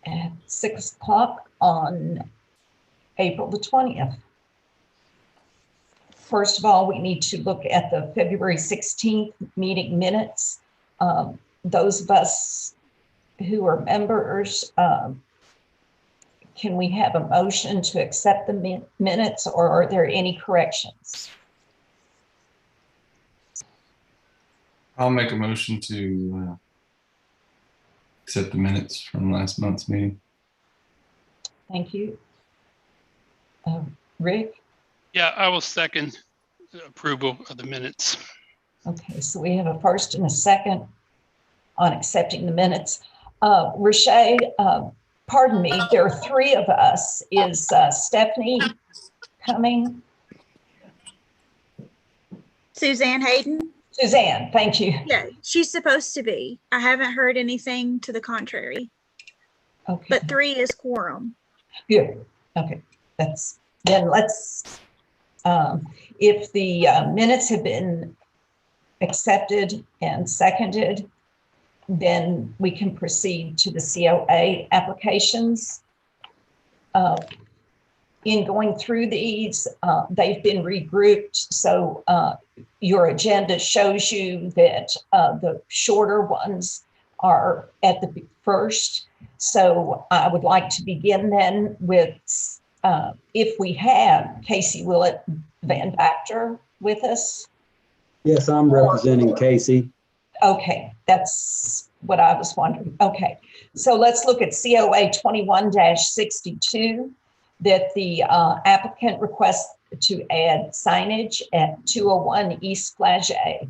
at 6 o'clock on April the 20th. First of all, we need to look at the February 16th meeting minutes. Those of us who are members, can we have a motion to accept the minutes, or are there any corrections? I'll make a motion to accept the minutes from last month's meeting. Thank you. Rick? Yeah, I will second approval of the minutes. Okay, so we have a first and a second on accepting the minutes. Rashay, pardon me, there are three of us. Is Stephanie coming? Suzanne Hayden? Suzanne, thank you. Yeah, she's supposed to be. I haven't heard anything to the contrary. Okay. But 3 is quorum. Good. Okay. Then let's, if the minutes have been accepted and seconded, then we can proceed to the COA applications. In going through these, they've been regrouped. So your agenda shows you that the shorter ones are at the first. So I would like to begin then with, if we have Casey Willett Van Vactor with us. Yes, I'm representing Casey. Okay, that's what I was wondering. Okay, so let's look at COA 21-62, that the applicant requests to add signage at 201 East Flagey.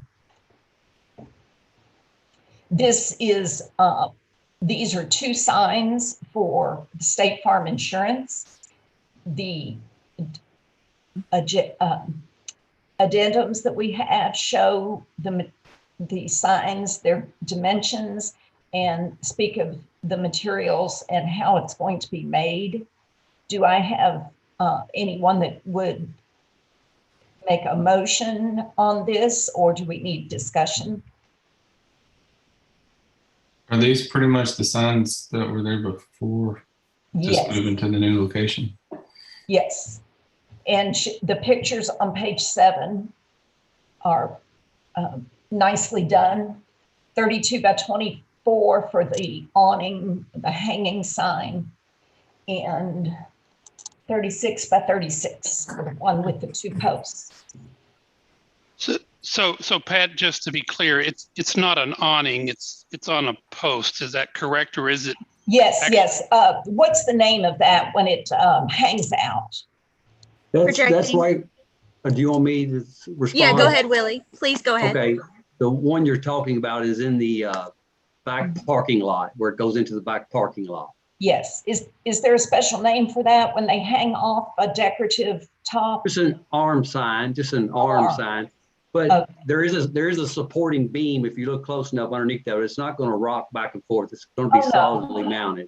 This is, these are 2 signs for the State Farm Insurance. The addendums that we have show the signs, their dimensions, and speak of the materials and how it's going to be made. Do I have anyone that would make a motion on this, or do we need discussion? Are these pretty much the signs that were there before? Just Yes. moving to the new location? Yes. And the pictures on page 7 are nicely done. 32 by 24 for the awning, the hanging sign, and 36 by 36 for the one with the 2 posts. So Pat, just to be clear, it's not an awning, it's on a post. Is that correct, or is it? Yes, actually? yes. What's the name of that when it hangs out? That's Projecting. right. Do you want me to respond? Yeah, go ahead, Willie. Please go ahead. Okay, the one you're talking about is in the back parking lot, where it goes into the back parking lot. Yes. Is there a special name for that when they hang off a decorative top? It's an arm sign, just an arm sign. But Okay. there is a supporting beam. If you look close enough underneath that, it's not going to rock back and forth. It's going to be Oh, no. solidly mounted.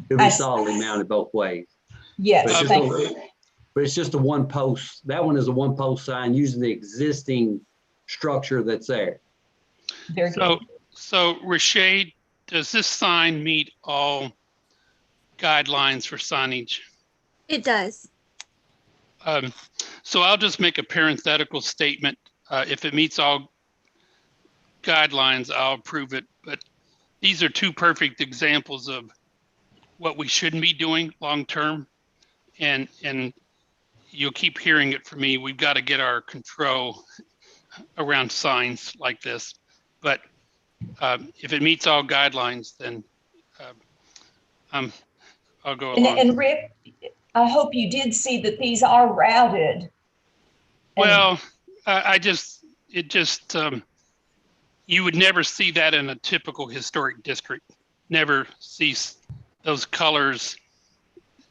It'll I be see. solidly mounted both ways. Yes, But it's, thank you. but it's just a one post. That one is a one post sign using the existing structure that's there. Very good. So Rashay, does this sign meet all guidelines for signage? It does. So I'll just make a parenthetical statement. If it meets all guidelines, I'll approve it. But these are 2 perfect examples of what we shouldn't be doing long-term. And you'll keep hearing it from me. We've got to get our control around signs like this. But if it meets all guidelines, then I'll go along. And Rick, I hope you did see that these are routed. Well, you would never see that in a typical historic district. Never see those colors.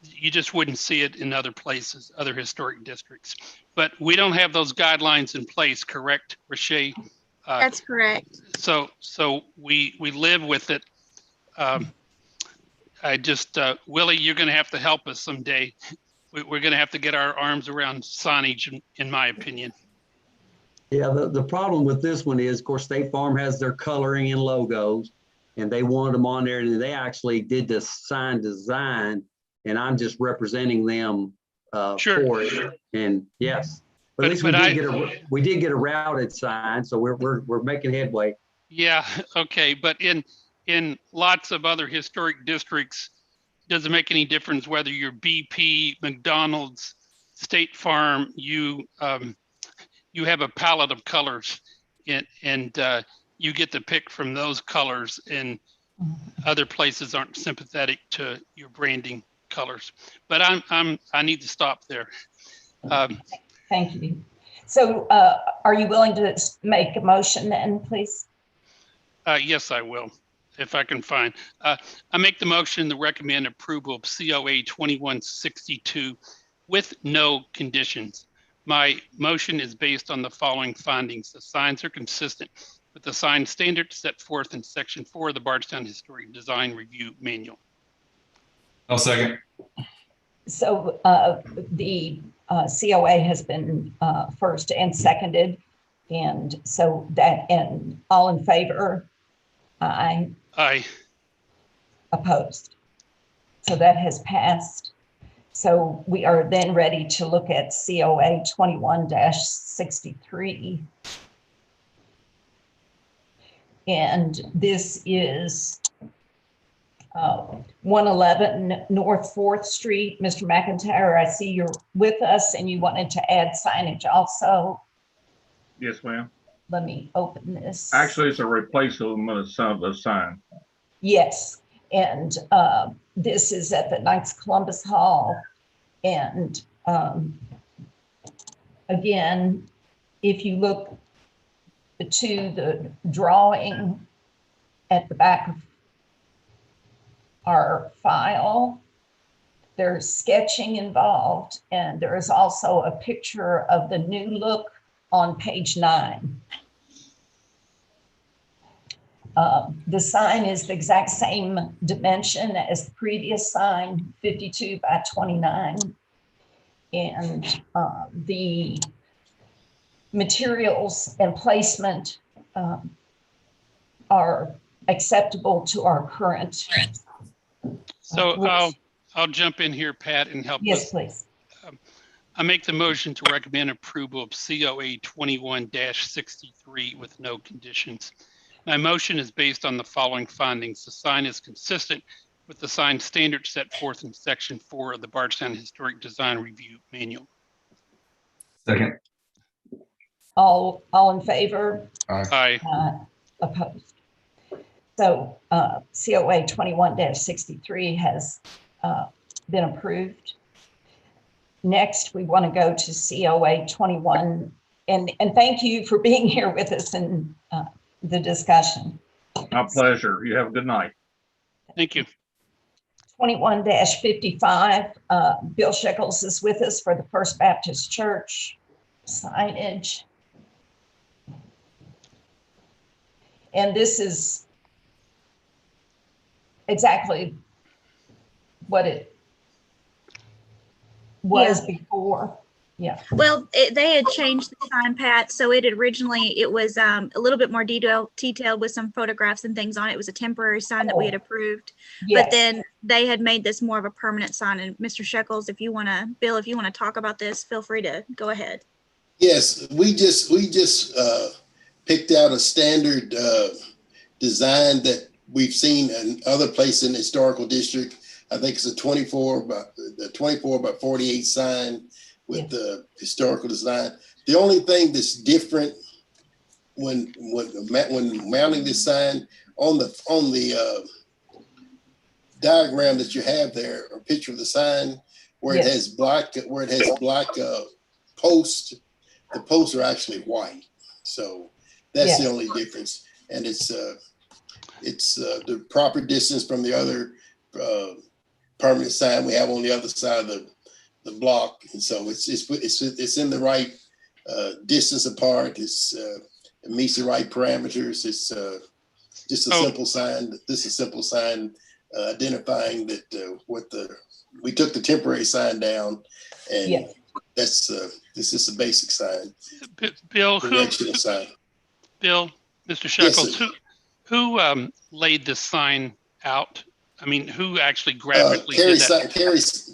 You just wouldn't see it in other places, other historic districts. But we don't have those guidelines in place, correct, Rashay? That's correct. So we live with it. Willie, you're going to have to help us someday. We're going to have to get our arms around signage, in my opinion. Yeah, the problem with this one is, of course, State Farm has their coloring and logos. and they wanted them on there, and they actually did the sign design, and I'm just representing them Sure. for it. And yes, but at least we did get a routed sign, so we're making headway. Yeah, okay, but in lots of other historic districts, does it make any difference whether you're BP, McDonald's, State Farm? You have a palette of colors, and you get to pick from those colors, and other places aren't sympathetic to your branding colors. But I need to stop there. Thank you. So are you willing to make a motion then, please? Yes, I will, if I can find. I make the motion to recommend approval of COA 2162 with no conditions. My motion is based on the following findings. The signs are consistent with the sign standards set forth in Section 4 of the Bardstown Historic Design Review Manual. I'll second. So the COA has been first and seconded. And so that, and all in favor? Aye. Aye. Opposed. So that has passed. So we are then ready to look at COA 21-63. And this is 111 North 4th Street. Mr. McIntyre, I see you're with us and you wanted to add signage also. Yes, ma'am. Let me open this. Actually, it's a replacement of the sign. Yes, and this is at the Knights Columbus Hall. And again, if you look to the drawing at the back of our file, there's sketching involved, and there is also a picture of the new look on page 9. The sign is the exact same dimension as the previous sign, 52 by 29. And the materials and placement are acceptable to our current. So I'll jump in here, Pat, and help. Yes, please. I make the motion to recommend approval of COA 21-63 with no conditions. My motion is based on the following findings. The sign is consistent with the sign standards set forth in Section 4 of the Bardstown Historic Design Review Manual. Second. All in favor? Aye. Opposed. So COA 21-63 has been approved. Next, we want to go to COA 21, and thank you for being here with us in the discussion. My pleasure. You have a good night. Thank you. 21-55, Bill Shekels is with us for the First Baptist Church signage. And this is exactly what it was before. Yeah. Well, they had changed the sign, Pat. So it was a little bit more detailed with some photographs and things on it. It was a temporary sign that we had approved. Yes. But then they had made this more of a permanent sign. And Mr. Shekels, Bill, if you want to talk about this, feel free to go ahead. Yes, we just picked out a standard design that we've seen in other places in the historical district. I think it's a 24 by 48 sign with the historical design. The only thing that's different when mounting this sign on the diagram that you have there, or picture of the sign where it has black posts, the posts are actually white. So that's the only difference, and it's the proper distance from the other permanent sign we have on the other side of the block, and so it's in the right distance apart. It meets the right parameters. It's just a simple sign. This is a simple sign identifying that we took the temporary sign down, and this is a basic sign. Bill, Directional sign. Bill, Mr. Shekels, Yes, Who laid this sign out? I mean, who actually graphically did that?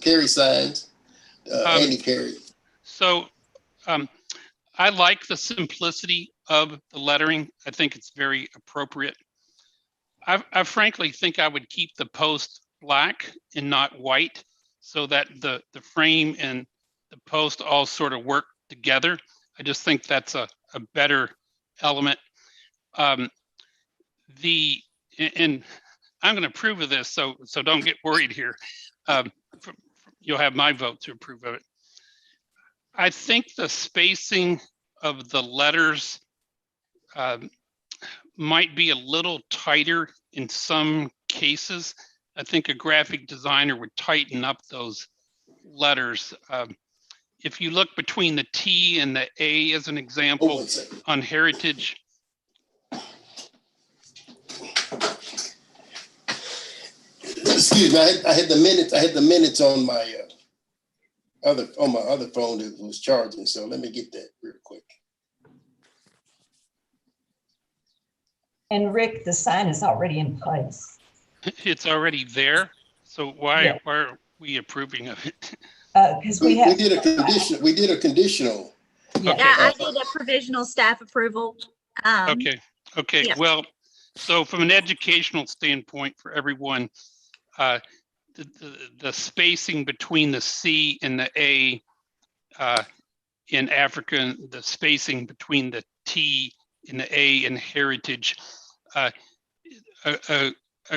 Carrie signs, Andy Carey. So I like the simplicity of the lettering. I think it's very appropriate. I frankly think I would keep the post black and not white so that the frame and the post all sort of work together. I just think that's a better element. And I'm going to approve of this, so don't get worried here. You'll have my vote to approve of it. I think the spacing of the letters might be a little tighter in some cases. I think a graphic designer would tighten up those letters. If you look between the T and the A as an example on Heritage. Excuse me, I had the minutes on my other phone that was charging. So let me get that real quick. And Rick, the sign is already in place. It's already there. So why are we approving of it? Because we did a conditional. Yeah, Okay. Yeah, I did a provisional staff approval. Okay. yeah. Well, so from an educational standpoint for everyone, the spacing between the C and the A in African, the spacing between the T and the A in Heritage, a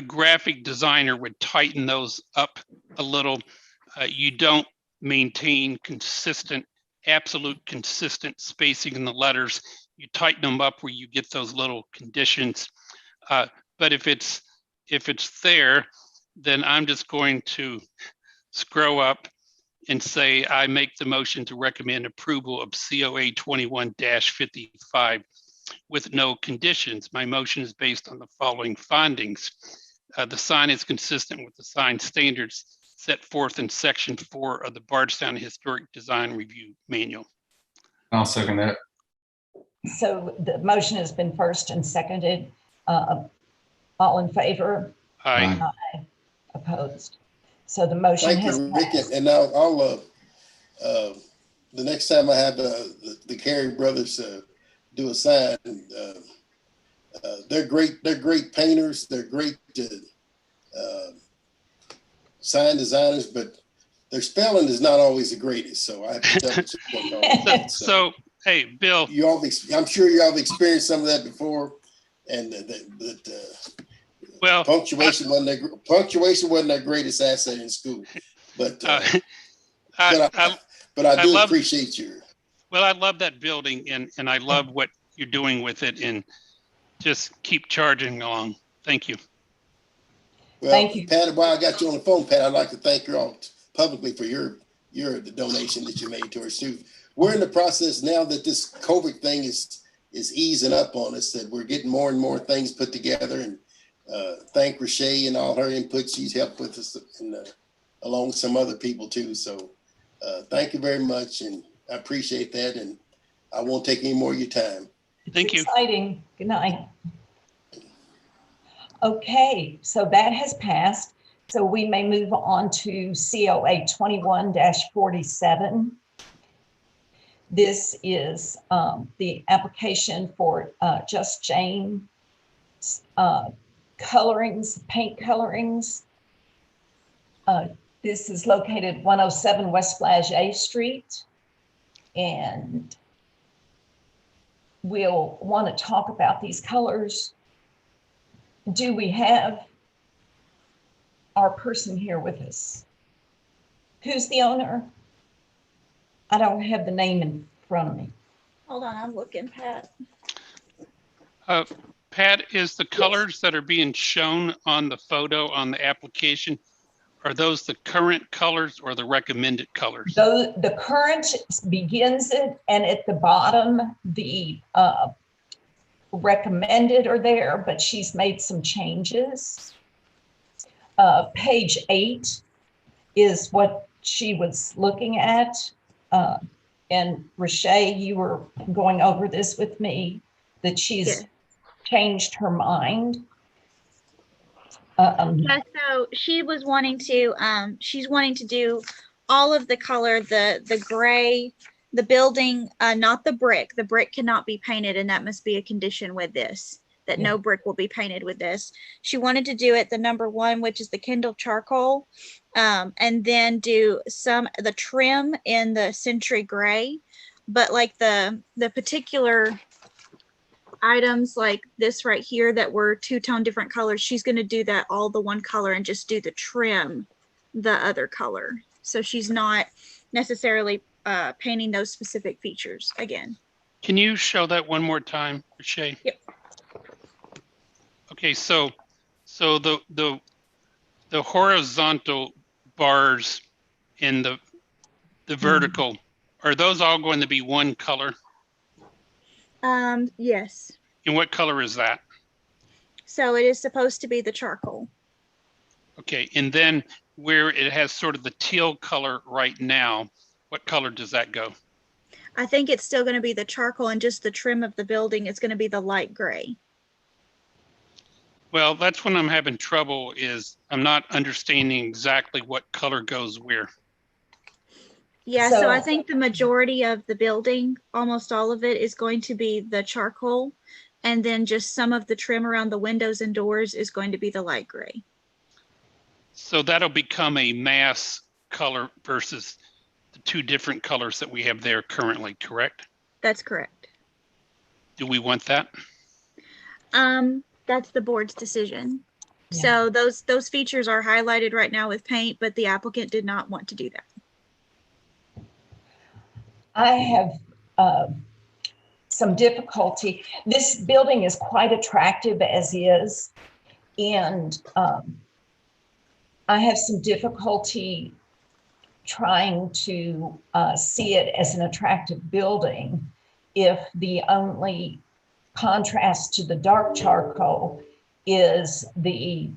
graphic designer would tighten those up a little. You don't maintain absolute consistent spacing in the letters. You tighten them up where you get those little conditions. But if it's there, then I'm just going to scroll up and say I make the motion to recommend approval of COA 21-55 with no conditions. My motion is based on the following findings. The sign is consistent with the sign standards set forth in Section 4 of the Bardstown Historic Design Review Manual. I'll second that. so the motion has been first and seconded. All in favor? Aye. Opposed? So the motion Thank has you, Rick. passed. And now I'll the next time I have the Carey brothers do a sign, they're great. They're great painters. They're great sign designers, but their spelling is not always the greatest. So I have to tell you. So hey, Bill. I'm sure you all have experienced some of that before, and Well, punctuation wasn't their greatest asset in school, but I do appreciate you. Well, I love that building, and I love what you're doing with it, and just keep charging along. Thank you. Well, Thank you, Pat. While I got you on the phone, Pat, I'd like to thank you all publicly for the donation that you made to our students. We're in the process now that this COVID thing is easing up on us, that we're getting more and more things put together, and thank Rashay and all her input. She's helped with us, and along with some other people too. So thank you very much, and I appreciate that, and I won't take any more of your time. Thank you. Exciting. Good night. Okay, so that has passed. So we may move on to COA 21-47. This is the application for Just Jane colorings, paint colorings. This is located 107 West Flagey Street. And we'll want to talk about these colors. Do we have our person here with us? Who's the owner? I don't have the name in front of me. Hold on, I'm looking, Pat. Pat, is the colors that are being shown on the photo on the application, are those the current colors or the recommended colors? The current begins it, and at the bottom, the recommended are there, but she's made some changes. Page 8 is what she was looking at. And Rashay, you were going over this with me, that she's changed her mind. Yeah, so she was wanting to, she's wanting to do all of the color, the gray, the building, not the brick. The brick cannot be painted, and that must be a condition with this, that no brick will be painted with this. She wanted to do it the number 1, which is the Kindle charcoal, and then do the trim in the century gray. But like the particular items like this right here that were 2-tone different colors, she's going to do that all the one color and just do the trim the other color. So she's not necessarily painting those specific features again. Can you show that one more time, Shay? Yep. Okay, so the horizontal bars in the vertical, are those all going to be one color? Yes. And what color is that? So it is supposed to be the charcoal. Okay, and then where it has sort of the teal color right now, what color does that go? I think it's still going to be the charcoal, and just the trim of the building is going to be the light gray. Well, that's when I'm having trouble, is I'm not understanding exactly what color goes where. Yeah, so I So- think the majority of the building, almost all of it, is going to be the charcoal, and then just some of the trim around the windows and doors is going to be the light gray. So that'll become a mass color versus the 2 different colors that we have there currently, correct? That's correct. Do we want that? That's the board's decision. Yeah. So those features are highlighted right now with paint, but the applicant did not want to do that. I have some difficulty. This building is quite attractive as is, and I have some difficulty trying to see it as an attractive building if the only contrast to the dark charcoal is the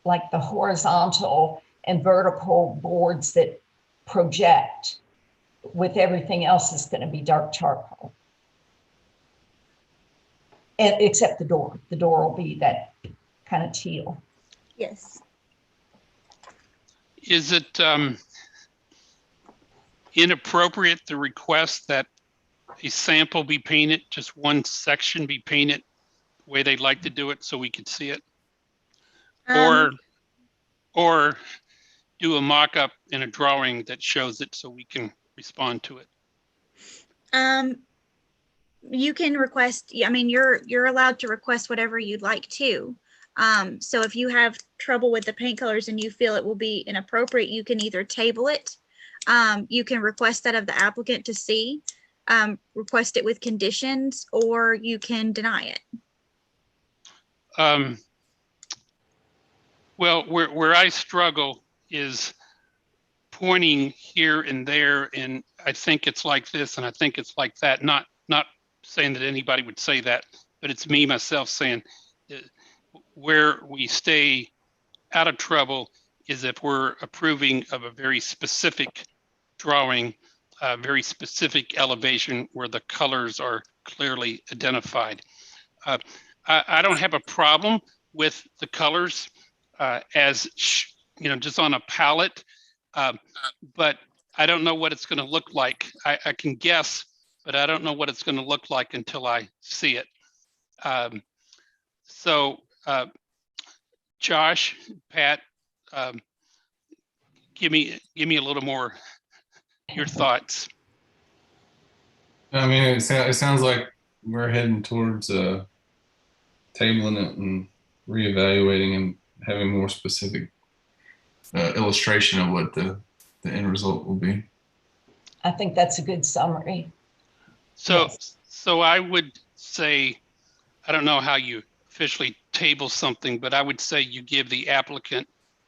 like the horizontal and vertical boards that project. With everything else is going to be dark charcoal. And except the door. The door will be that kind of teal. Yes. Is it inappropriate to request that a sample be painted, just one section be painted the way they'd like to do it so we could see it? Or do a mock-up in a drawing that shows it so we can respond to it? You can request, I mean, you're allowed to request whatever you'd like to. So if you have trouble with the paint colors and you feel it will be inappropriate, you can either table it. You can request that of the applicant to see, request it with conditions, or you can deny it. Well, where I struggle is pointing here and there, and I think it's like this, and I think it's like that. Not saying that anybody would say that, but it's me myself saying where we stay out of trouble is if we're approving of a very specific drawing, a very specific elevation where the colors are clearly identified. I don't have a problem with the colors as just on a palette. But I don't know what it's going to look like. I can guess, but I don't know what it's going to look like until I see it. So Josh, Pat, give me a little more your thoughts. I mean, it sounds like we're heading towards tabling it and reevaluating and having more specific illustration of what the end result will be. I think that's a good summary. So, Yes. so I would say, I don't know how you officially table something, but I would say you give the applicant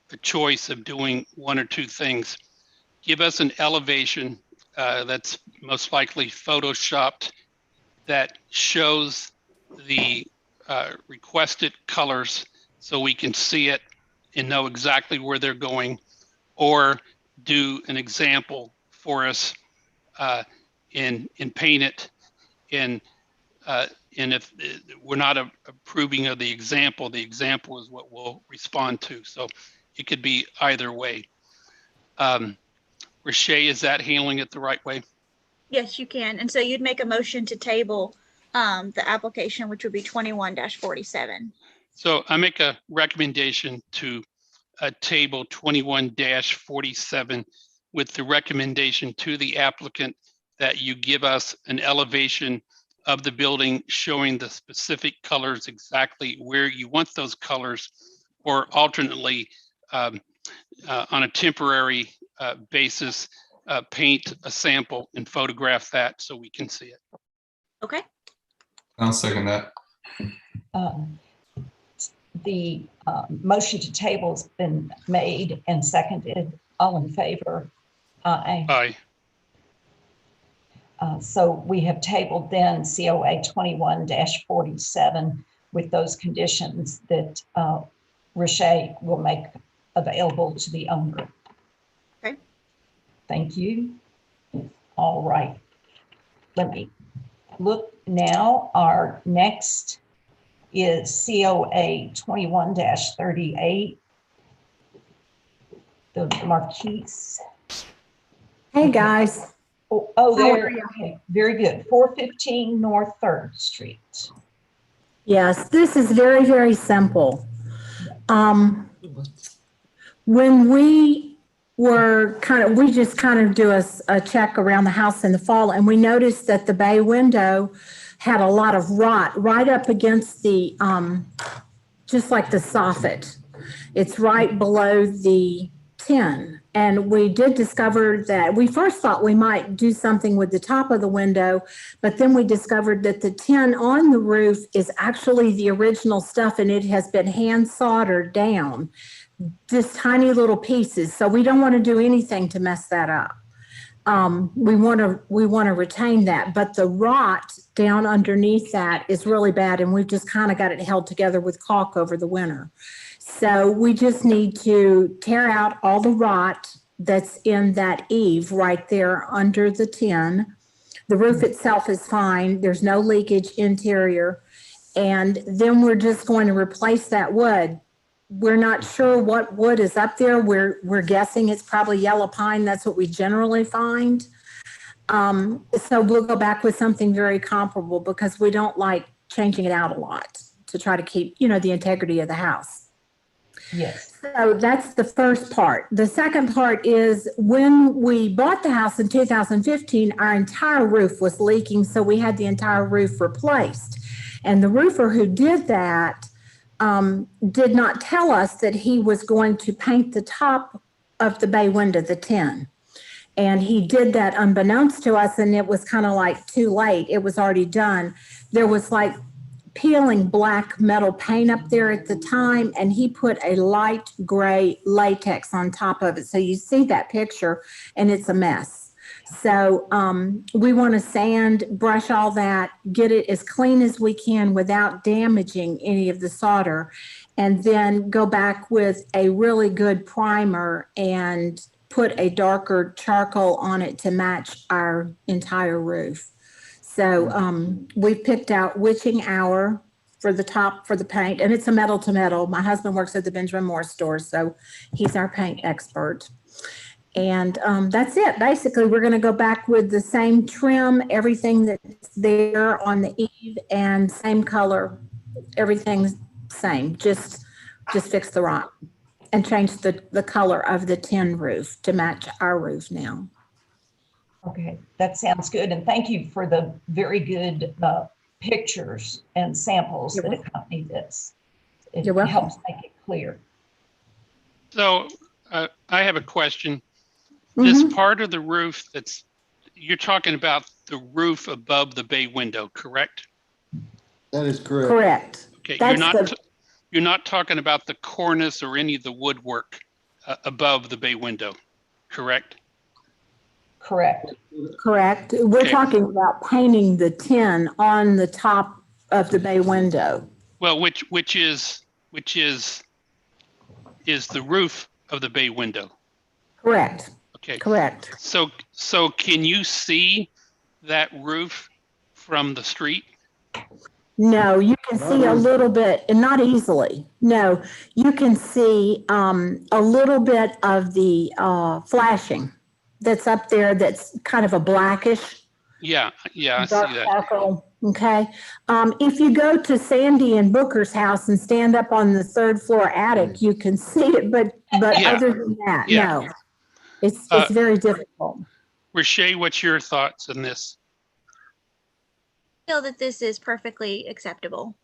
the choice of doing one or two things. Give us an elevation that's most likely photoshopped that shows the requested colors so we can see it and know exactly where they're going, or do an example for us and paint it in And if we're not approving of the example is what we'll respond to. So it could be either way. Rashay, is that handling it the right way? Yes, you can. And so you'd make a motion to table the application, which would be 21-47. So I make a recommendation to table 21-47 with the recommendation to the applicant that you give us an elevation of the building showing the specific colors exactly where you want those colors, or alternately on a temporary basis, paint a sample and photograph that so we can see it. Okay. I'll second that. The motion to table has been made and seconded. All in favor? Aye. Aye. So we have tabled then COA 21-47 with those conditions that Rashay will make available to the owner. Okay. Thank you. All right. Let me look now. Our next is COA 21-38. The Marquise. Hey, guys. Oh, How there. are you? Okay, very good. 415 North 3rd Street. Yes, this is very, very simple. When we were we just kind of do a check around the house in the fall, and we noticed that the bay window had a lot of rot right up against the, just like the soffit. It's right below the tin. And we did discover that we first thought we might do something with the top of the window, but then we discovered that the tin on the roof is actually the original stuff, and it has been hand soldered down, just tiny little pieces. So we don't want to do anything to mess that up. We want to retain that, but the rot down underneath that is really bad, and we've just kind of got it held together with caulk over the winter. So we just need to tear out all the rot that's in that eave right there under the tin. The roof itself is fine. There's no leakage interior. And then we're just going to replace that wood. We're not sure what wood is up there. We're guessing it's probably yellow pine. That's what we generally find. So we'll go back with something very comparable because we don't like changing it out a lot to try to keep, the integrity of the house. Yes. So that's the first part. The second part is when we bought the house in 2015, our entire roof was leaking. So we had the entire roof replaced. And the roofer who did that did not tell us that he was going to paint the top of the bay window, the tin. And he did that unbeknownst to us, and it was kind of like too late. It was already done. There was like peeling black metal paint up there at the time, and he put a light gray latex on top of it. So you see that picture, and it's a mess. So we want to sand, brush all that, get it as clean as we can without damaging any of the solder, and then go back with a really good primer and put a darker charcoal on it to match our entire roof. So we've picked out witching hour for the top for the paint, and it's a metal to metal. My husband works at the Benjamin Moore store, so he's our paint expert. And that's it. Basically, we're going to go back with the same trim, everything that's there on the eave, and same color, everything's same. Just fix the rot and change the color of the tin roof to match our roof now. Okay, that sounds good. And thank you for the very good pictures and samples that accompany this. It You're welcome. helps make it clear. So I have a question. This part of the roof you're talking about the roof above the bay window, correct? That is correct. Correct. Okay, That's you're not talking about the cornice or any of the woodwork above the bay window, correct? Correct. Correct. We're Okay. talking about painting the tin on the top of the bay window. Well, which is the roof of the bay window. Correct. Okay. Correct. So can you see that roof from the street? No, you can see a little bit, and not easily. No, you can see a little bit of the flashing that's up there that's kind of a blackish, Yeah, I see dark that. charcoal. Okay. If you go to Sandy and Booker's house and stand up on the third floor attic, you can see it, but Yeah, other than that, yeah. no. It's Uh, very difficult. Rashay, what's your thoughts on this? I feel that this is perfectly acceptable.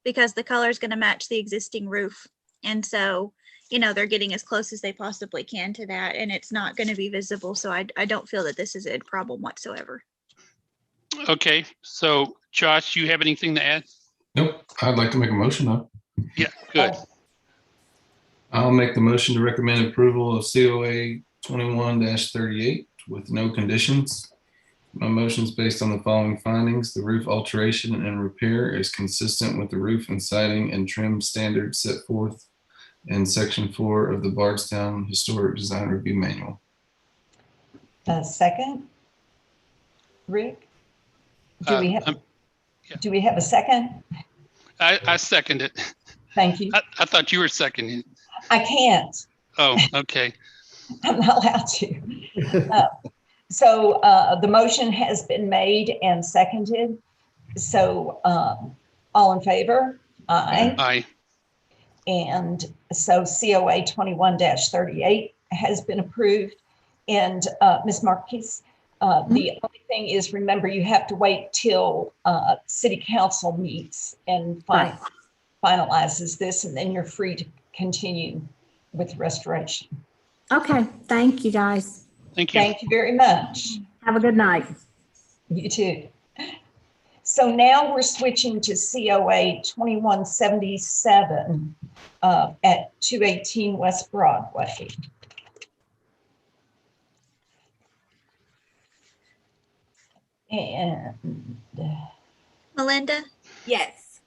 Because the color is going to match the existing roof. And so, they're getting as close as they possibly can to that, and it's not going to be visible. So I don't feel that this is a problem whatsoever. Okay, so Josh, you have anything to add? Nope. I'd like to make a motion though. Yeah, good. I'll make the motion to recommend approval of COA 21-38 with no conditions. My motion is based on the following findings. The roof alteration and repair is consistent with the roof and siding and trim standards set forth in section 4 of the Bardstown Historic Design Review Manual. Second? Rick? Do we have a second? I second it. Thank you. I thought you were seconding. I can't. Oh, okay. I'm not allowed to. So the motion has been made and seconded. So all in favor? Aye. Aye. And so COA 21-38 has been approved. And Ms. Marquez, the only thing is, remember, you have to wait till City Council meets and finalizes this, and then you're free to continue with restoration. Okay. Thank you, guys. Thank you. Thank you very much. Have a good night. You too. So now we're switching to COA 2177 at 218 West Broadway. And Melinda? Yes.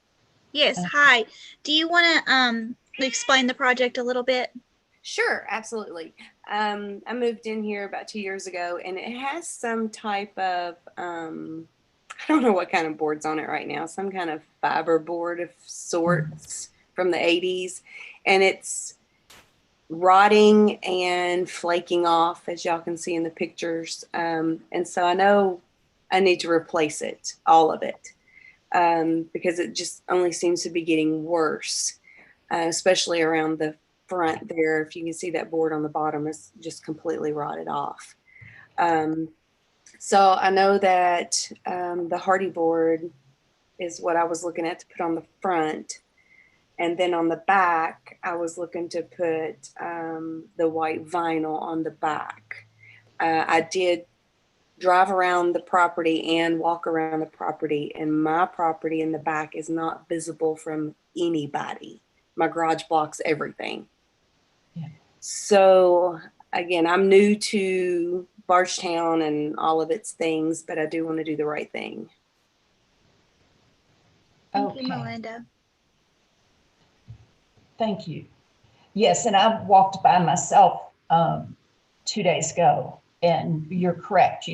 Yes. Hi. Do you want to explain the project a little bit? Sure, absolutely. I moved in here about 2 years ago, and it has some type of, I don't know what kind of board's on it right now, some kind of fiber board of sorts from the 80s. And it's rotting and flaking off, as y'all can see in the pictures. And so I know I need to replace it, all of it, because it just only seems to be getting worse, especially around the front there. If you can see that board on the bottom is just completely rotted off. So I know that the Hardy board is what I was looking at to put on the front. And then on the back, I was looking to put the white vinyl on the back. I did drive around the property and walk around the property, and my property in the back is not visible from anybody. My garage blocks everything. Yeah. So again, I'm new to Bardstown and all of its things, but I do want to do the right thing. Thank you, Melinda. Thank you. Yes, and I walked by myself 2 days ago, and you're correct.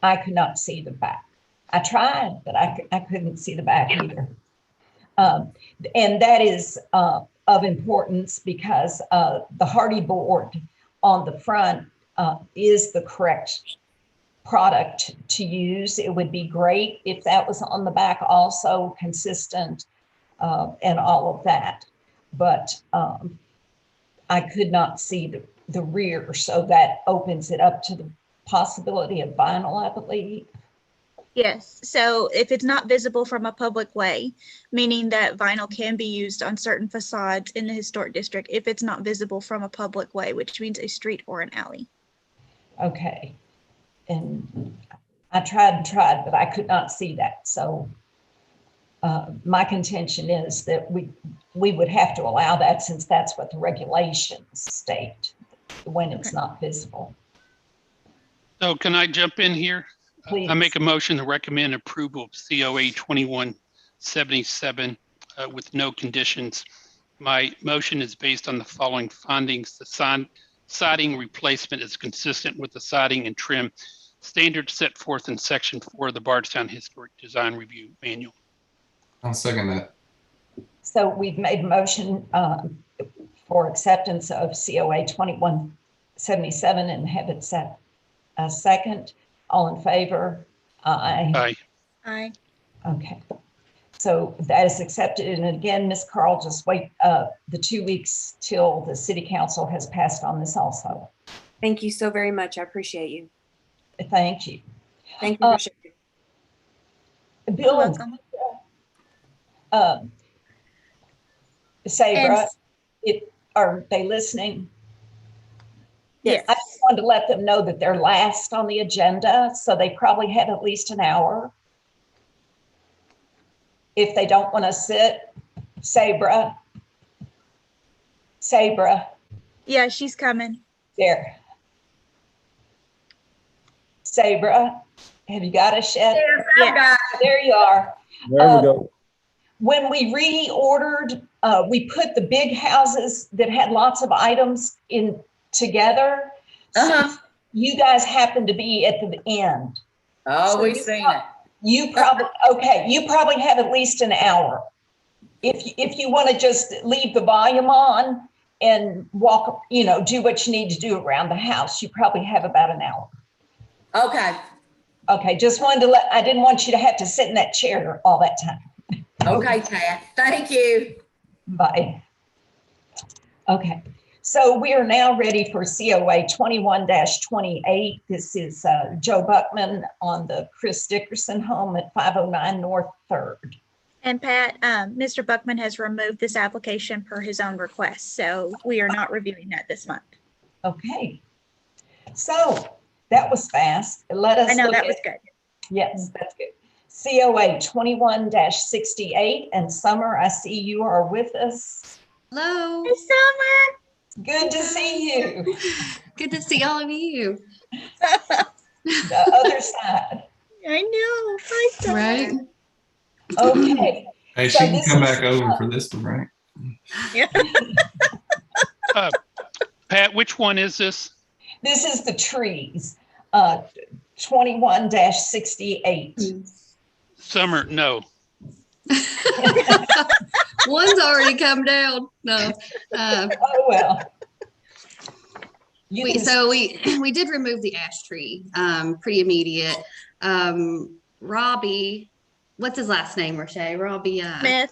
I could not see the back. I tried, but I couldn't see the back either. And that is of importance because the Hardy board on the front is the correct product to use. It would be great if that was on the back also, consistent and all of that. But I could not see the rear, so that opens it up to the possibility of vinyl, I believe. Yes. So if it's not visible from a public way, meaning that vinyl can be used on certain facades in the historic district, if it's not visible from a public way, which means a street or an alley. Okay. And I tried, but I could not see that. So my contention is that we would have to allow that, since that's what the regulations state when it's not visible. So can I jump in here? Please. I make a motion to recommend approval of COA 2177 with no conditions. My motion is based on the following findings. The siding replacement is consistent with the siding and trim standards set forth in section 4 of the Bardstown Historic Design Review Manual. I'll second that. So we've made a motion for acceptance of COA 2177 and have it set a second. All in favor? Aye. Aye. Aye. Okay. So that is accepted. And again, Ms. Carl, just wait the 2 weeks till the city council has passed on this also. Thank you so very much. I appreciate you. Thank you. Thank you for sharing. Bill and Sabra, are they listening? Yes. I just wanted to let them know that they're last on the agenda, so they probably have at least an hour. If they don't want to sit, Sabra. Yeah, she's coming. There. Sabra, have you got us yet? Yeah. There you are. There we go. When we reordered, we put the big houses that had lots of items in together. So you guys happen to be at the end. Oh, So we've seen it. You probably, okay, you probably have at least an hour. If you want to just leave the volume on and walk, do what you need to do around the house, you probably have about an hour. Okay. Okay, just wanted to I didn't want you to have to sit in that chair all that time. Okay, Tad. Thank you. Bye. Okay, so we are now ready for COA 21-28. This is Joe Buckman on the Chris Dickerson home at 509 North 3rd. And Pat, Mr. Buckman has removed this application per his own request, so we are not reviewing that this month. Okay, so that was fast. Let us I know look that was at- good. Yes, that's good. COA 21-68, and Summer, I see you are with us. Hello. Hey, Summer. Good to see you. Good to see all of you. The other side. I know. Hi, Summer. Right? Okay. Hey, So she can this come is, back over for this one, right? Yeah. Pat, which one is this? This is the trees, 21-68. Summer, no. One's already come down. No. Oh, well. We did remove the ash tree, pretty immediate. Robbie, what's his last name, Rochelle? Robbie Smith.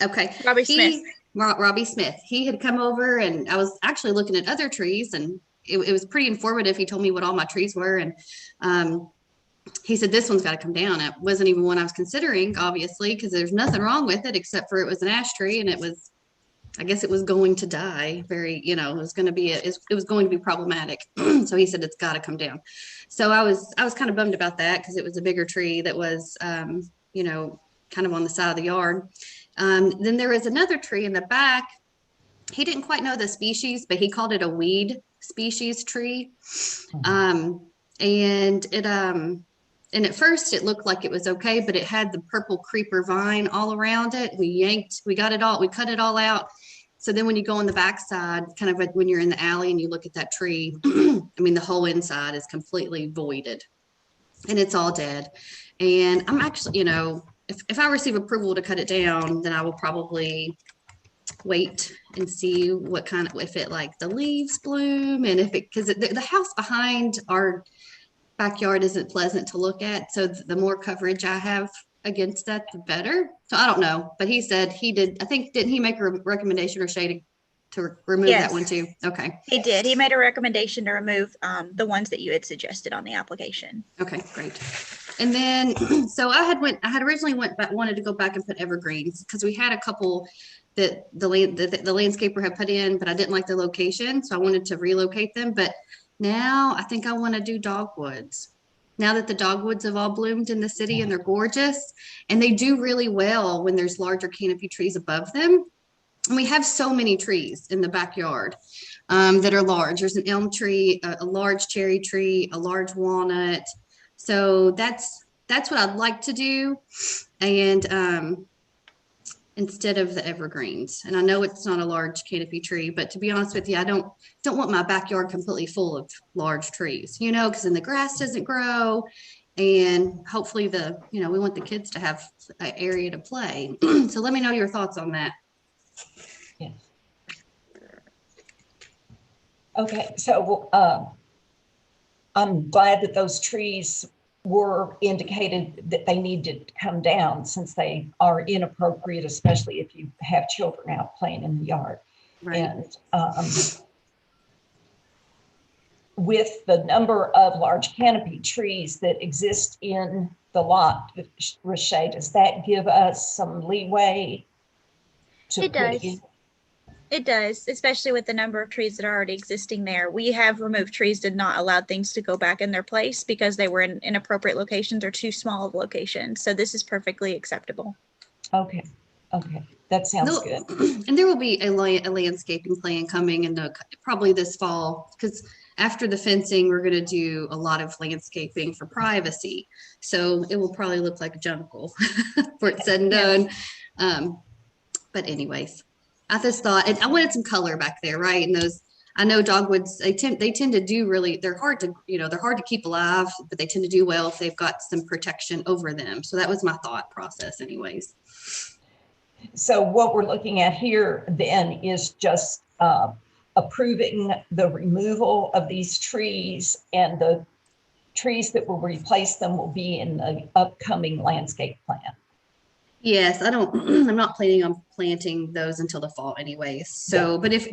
Okay. Robbie Smith. Robbie Smith. He had come over, and I was actually looking at other trees, and it was pretty informative. He told me what all my trees were, and he said, this one's got to come down. It wasn't even one I was considering, obviously, because there's nothing wrong with it except for it was an ash tree, and I guess it was going to die. It was going to be problematic. So he said, it's got to come down. So I was kind of bummed about that, because it was a bigger tree that was, kind of on the side of the yard. Then there was another tree in the back. He didn't quite know the species, but he called it a weed species tree. And at first it looked like it was okay, but it had the purple creeper vine all around it. We cut it all out. So then when you go on the backside, kind of like when you're in the alley and you look at that tree, I mean, the whole inside is completely voided and it's all dead. And I'm actually, if I receive approval to cut it down, then I will probably wait and see if the leaves bloom, and because the house behind our backyard isn't pleasant to look at. So the more coverage I have against that, the better. So I don't know, but he said he did. I think, didn't he make a recommendation or say to remove that one too? Okay. He did. He made a recommendation to remove the ones that you had suggested on the application. Okay, great. And then, so I had originally wanted to go back and put evergreens, because we had a couple that the landscaper had put in, but I didn't like the location. So I wanted to relocate them. But now I think I want to do dogwoods. Now that the dogwoods have all bloomed in the city, and they're gorgeous, and they do really well when there's larger canopy trees above them. And we have so many trees in the backyard that are large. There's an elm tree, a large cherry tree, a large walnut. So that's what I'd like to do. And instead of the evergreens. And I know it's not a large canopy tree, but to be honest with you, I don't want my backyard completely full of large trees, you know, because then the grass doesn't grow. And hopefully we want the kids to have an area to play. So let me know your thoughts on that. Yes. Okay, so I'm glad that those trees were indicated that they needed to come down, since they are inappropriate, especially if you have children out playing in the yard. Right. And with the number of large canopy trees that exist in the lot, Rashay, does that give us some leeway to It put does. in? It does, especially with the number of trees that are already existing there. We have removed trees, did not allow things to go back in their place because they were in inappropriate locations or too small of locations. So this is perfectly acceptable. Okay, that sounds good. And there will be a landscaping plan coming in probably this fall, because after the fencing, we're going to do a lot of landscaping for privacy. So it will probably look like a jungle for it's said and done. But anyways, I just thought, and I wanted some color back there, right? And those, I know dogwoods, they tend to do really, they're hard to keep alive, but they tend to do well if they've got some protection over them. So that was my thought process anyways. So what we're looking at here then is just approving the removal of these trees, and the trees that will replace them will be in the upcoming landscape plan. Yes, I'm not planning on planting those until the fall anyways. So, but if,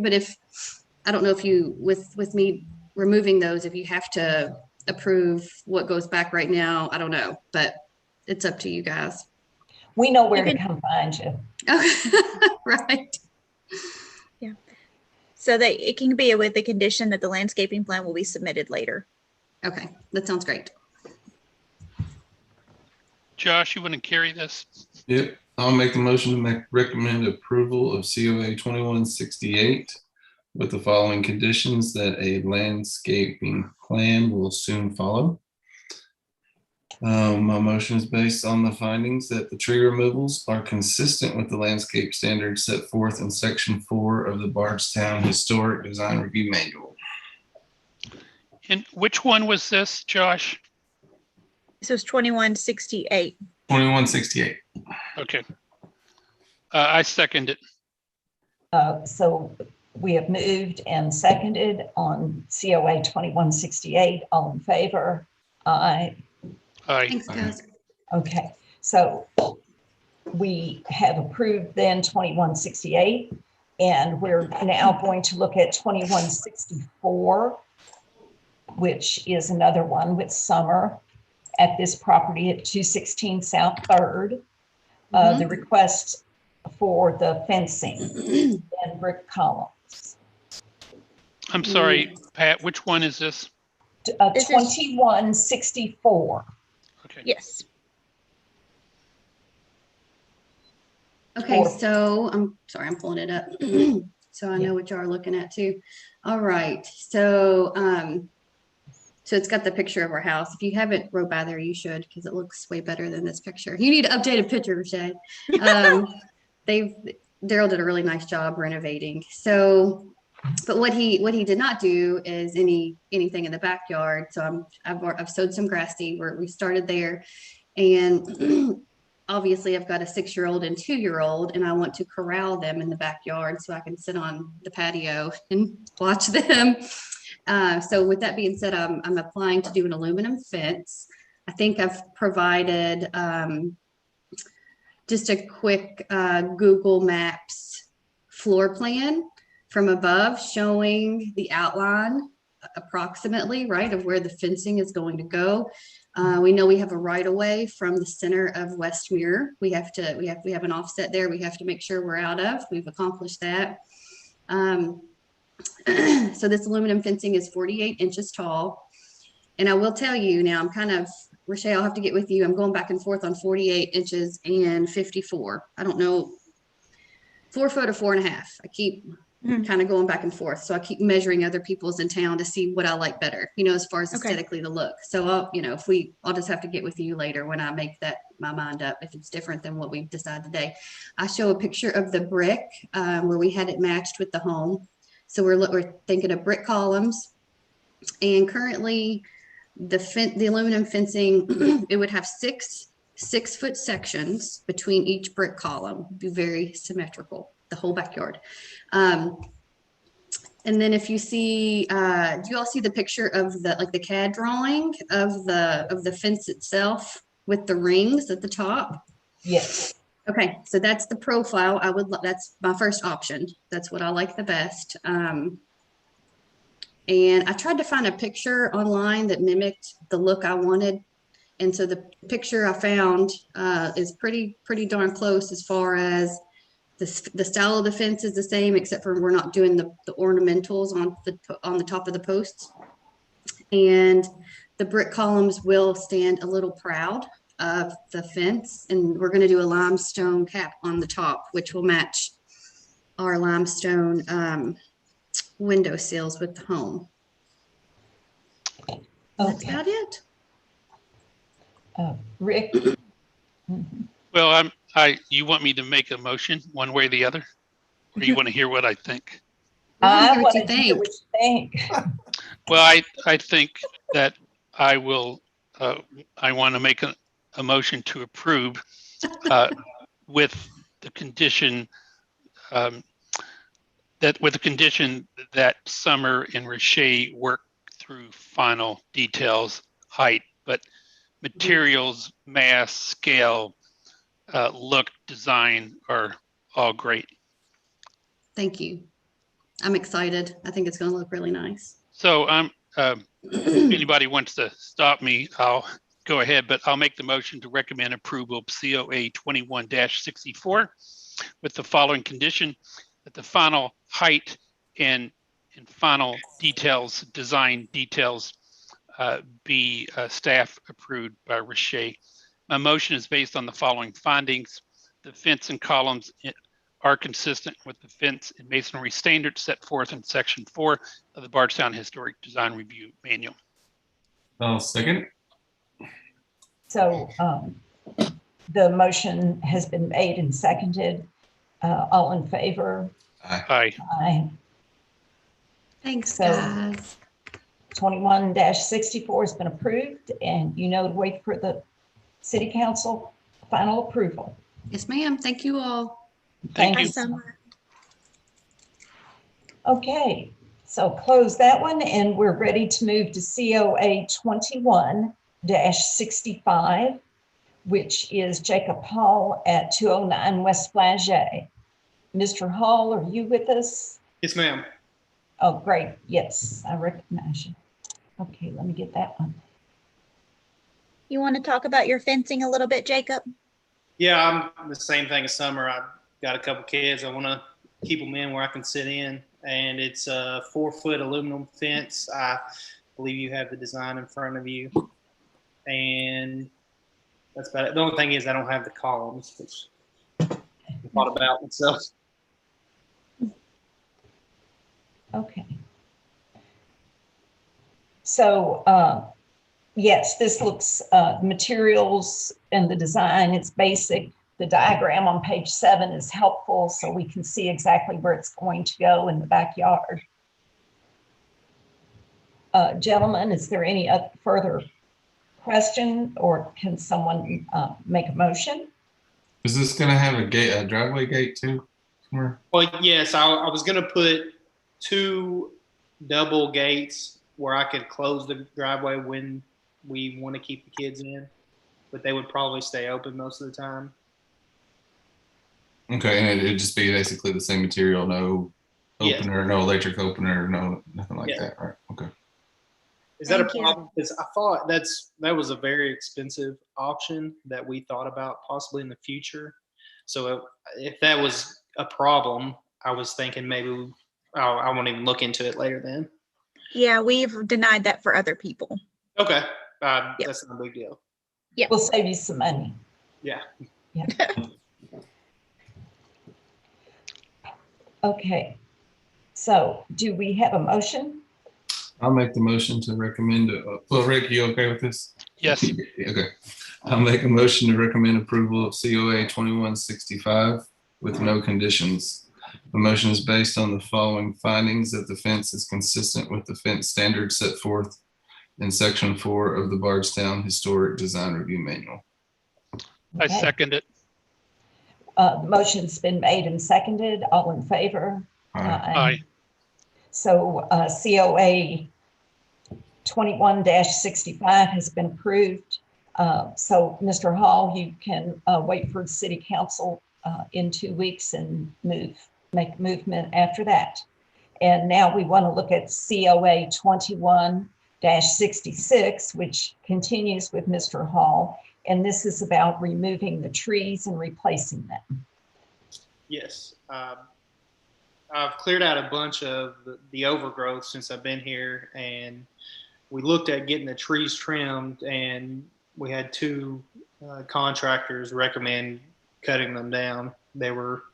I don't know if you, with me removing those, if you have to approve what goes back right now, I don't know, but it's up to you guys. We know where to come find you. Okay, right. Yeah. So that it can be with the condition that the landscaping plan will be submitted later. Okay, that sounds great. Josh, you want to carry this? Yep, I'll make the motion to recommend approval of COA 2168 with the following conditions: that a landscaping plan will soon follow. My motion is based on the findings that the tree removals are consistent with the landscape standards set forth in Section 4 of the Bardstown Historic Design Review Manual. And which one was this, Josh? So it's 2168. 2168. Okay. I second it. So we have moved and seconded on COA 2168. All in favor? Aye. Aye. Thanks, guys. Okay, so we have approved then 2168, and we're now going to look at 2164, which is another one with summer at this property at 216 South 3rd. The request for the fencing and brick columns. I'm sorry, Pat, which one is this? 2164. Okay. Yes. Okay, so I'm sorry, I'm pulling it up. So I know what y'all are looking at too. All right, so so it's got the picture of our house. If you haven't rode by there, you should, because it looks way better than this picture. You need to update a picture, Shay. Daryl did a really nice job renovating. So, but what he did not do is anything in the backyard. So I've sowed some grass seed. We started there, and obviously I've got a 6-year-old and 2-year-old, and I want to corral them in the backyard so I can sit on the patio and watch them. So with that being said, I'm applying to do an aluminum fence. I think I've provided just a quick Google Maps floor plan from above showing the outline approximately, right, of where the fencing is going to go. We know we have a right of way from the center of West Muir. We have an offset there. We have to make sure we're out of. We've accomplished that. So this aluminum fencing is 48 inches tall. And I will tell you now, I'm kind of, Rashay, I'll have to get with you. I'm going back and forth on 48 inches and 54. I don't know, 4 foot or 4.5. kind of going back and forth. So I keep measuring other people's in town to see what I like better, as far as Okay. aesthetically the look. So I'll just have to get with you later when I make my mind up, if it's different than what we've decided today. I show a picture of the brick where we had it matched with the home. So we're thinking of brick columns, and currently the aluminum fencing, it would have 6-foot sections between each brick column, be very symmetrical, the whole backyard. And then if you see, do you all see the picture of the CAD drawing of the fence itself with the rings at the top? Yes. Okay, so that's the profile. That's my first option. That's what I like the best. And I tried to find a picture online that mimicked the look I wanted. And so the picture I found is pretty darn close as far as the style of the fence is the same, except for we're not doing the ornamentals on the top of the posts. And the brick columns will stand a little proud of the fence. And we're going to do a limestone cap on the top, which will match our limestone window sills with the home. Okay. That's about it. Rick? Well, you want me to make a motion one way or the other? Or you want to hear what I think? I What you want to hear think? what you think. Well, I think that I will, I want to make a motion to approve with the condition that Summer and Rashay work through final details, height, but materials, mass, scale, look, design are all great. Thank you. I'm excited. I think it's going to look really nice. So if anybody wants to stop me, I'll go ahead, but I'll make the motion to recommend approval of COA 21-64 with the following condition: that the final height and final details, design details, be staff approved by Rashay. My motion is based on the following findings: the fence and columns are consistent with the fence and masonry standards set forth in Section 4 of the Bardstown Historic Design Review Manual. I'll second. So the motion has been made and seconded. All in favor? Aye. Aye. Thanks, So- guys. 21-64 has been approved, and to wait for the city council final approval. Yes, ma'am. Thank you all. Thank you. Summer. Okay, so close that one, and we're ready to move to COA 21-65, which is Jacob Hall at 209 West Flagey. Mr. Hall, are you with us? Yes, ma'am. Oh, great. Yes, I recognize you. Okay, let me get that one. You want to talk about your fencing a little bit, Jacob? Yeah, I'm the same thing as Summer. I've got a couple kids. I want to keep them in where I can sit in. And it's a 4-foot aluminum fence. I believe you have the design in front of you. And that's about it. The only thing is I don't have the columns, which I thought about myself. Okay. So, yes, this looks, materials and the design, it's basic. The diagram on page 7 is helpful so we can see exactly where it's going to go in the backyard. Gentlemen, is there any further question, or can someone make a motion? Is this going to have a driveway gate too? Somewhere? Well, yes, I was going to put 2 double gates where I could close the driveway when we want to keep the kids in, but they would probably stay open most of the time. Okay, and it'd just be basically the same material, no Yes. opener, no electric opener, no nothing like Yeah. that, right? Okay. Is that a Thank you. problem? Because I thought that was a very expensive option that we thought about possibly in the future. So if that was a problem, I was thinking maybe I won't even look into it later then. Yeah, we've denied that for other people. Okay, Yep. that's not a big deal. We'll save you some money. Yeah. Okay. So do we have a motion? I'll make the motion to recommend, well, Rick, you okay with this? Yes. Okay. I'll make a motion to recommend approval of COA 2165 with no conditions. The motion is based on the following findings: that the fence is consistent with the fence standards set forth in section 4 of the Bardstown Historic Design Review Manual. I Okay. second it. The motion's been made and seconded. All in favor? Aye. So COA 21-65 has been approved. So Mr. Hall, you can wait for the city council in 2 weeks and make movement after that. And now we want to look at COA 21-66, which continues with Mr. Hall. And this is about removing the trees and replacing them. Yes. I've cleared out a bunch of the overgrowth since I've been here, and we looked at getting the trees trimmed, and we had two contractors recommend cutting them down. They were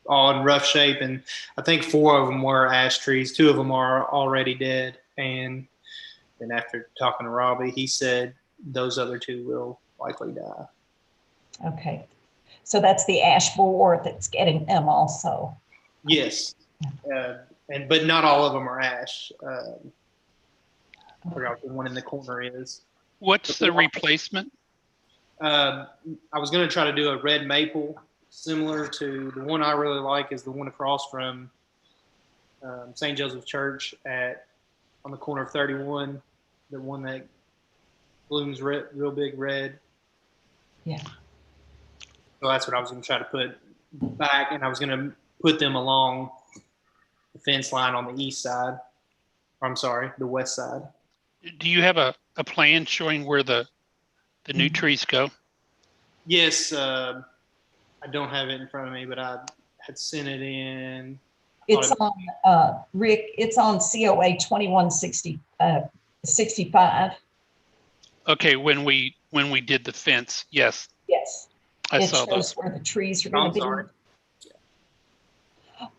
all in rough shape, and I think 4 of them were ash trees. 2 of them are already dead. And then after talking to Robbie, he said those other 2 will likely die. Okay. So that's the ash borer that's getting them also. Yes. But not all of them are ash. I forgot what the one in the corner is. What's the replacement? I was going to try to do a red maple, similar to the one I really like is the one across from St. Joseph Church on the corner of 31, the one that blooms real big red. Yeah. So that's what I was going to try to put back, and I was going to put them along the fence line on the east side. I'm sorry, the west side. Do you have a plan showing where the new trees go? Yes, I don't have it in front of me, but I had sent it in. It's on, Rick, it's on COA 21-65. Okay, when we did the fence, yes. Yes. I It saw shows those. where the trees are going to be. Sorry.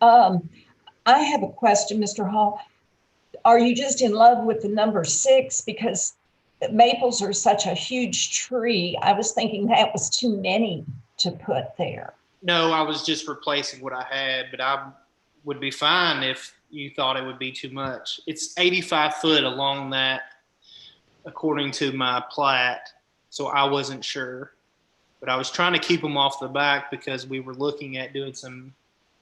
I have a question, Mr. Hall. Are you just in love with the number 6? Because maples are such a huge tree. I was thinking that was too many to put there. No, I was just replacing what I had, but I would be fine if you thought it would be too much. It's 85 foot along that, according to my plat, so I wasn't sure. But I was trying to keep them off the back because we were looking at doing some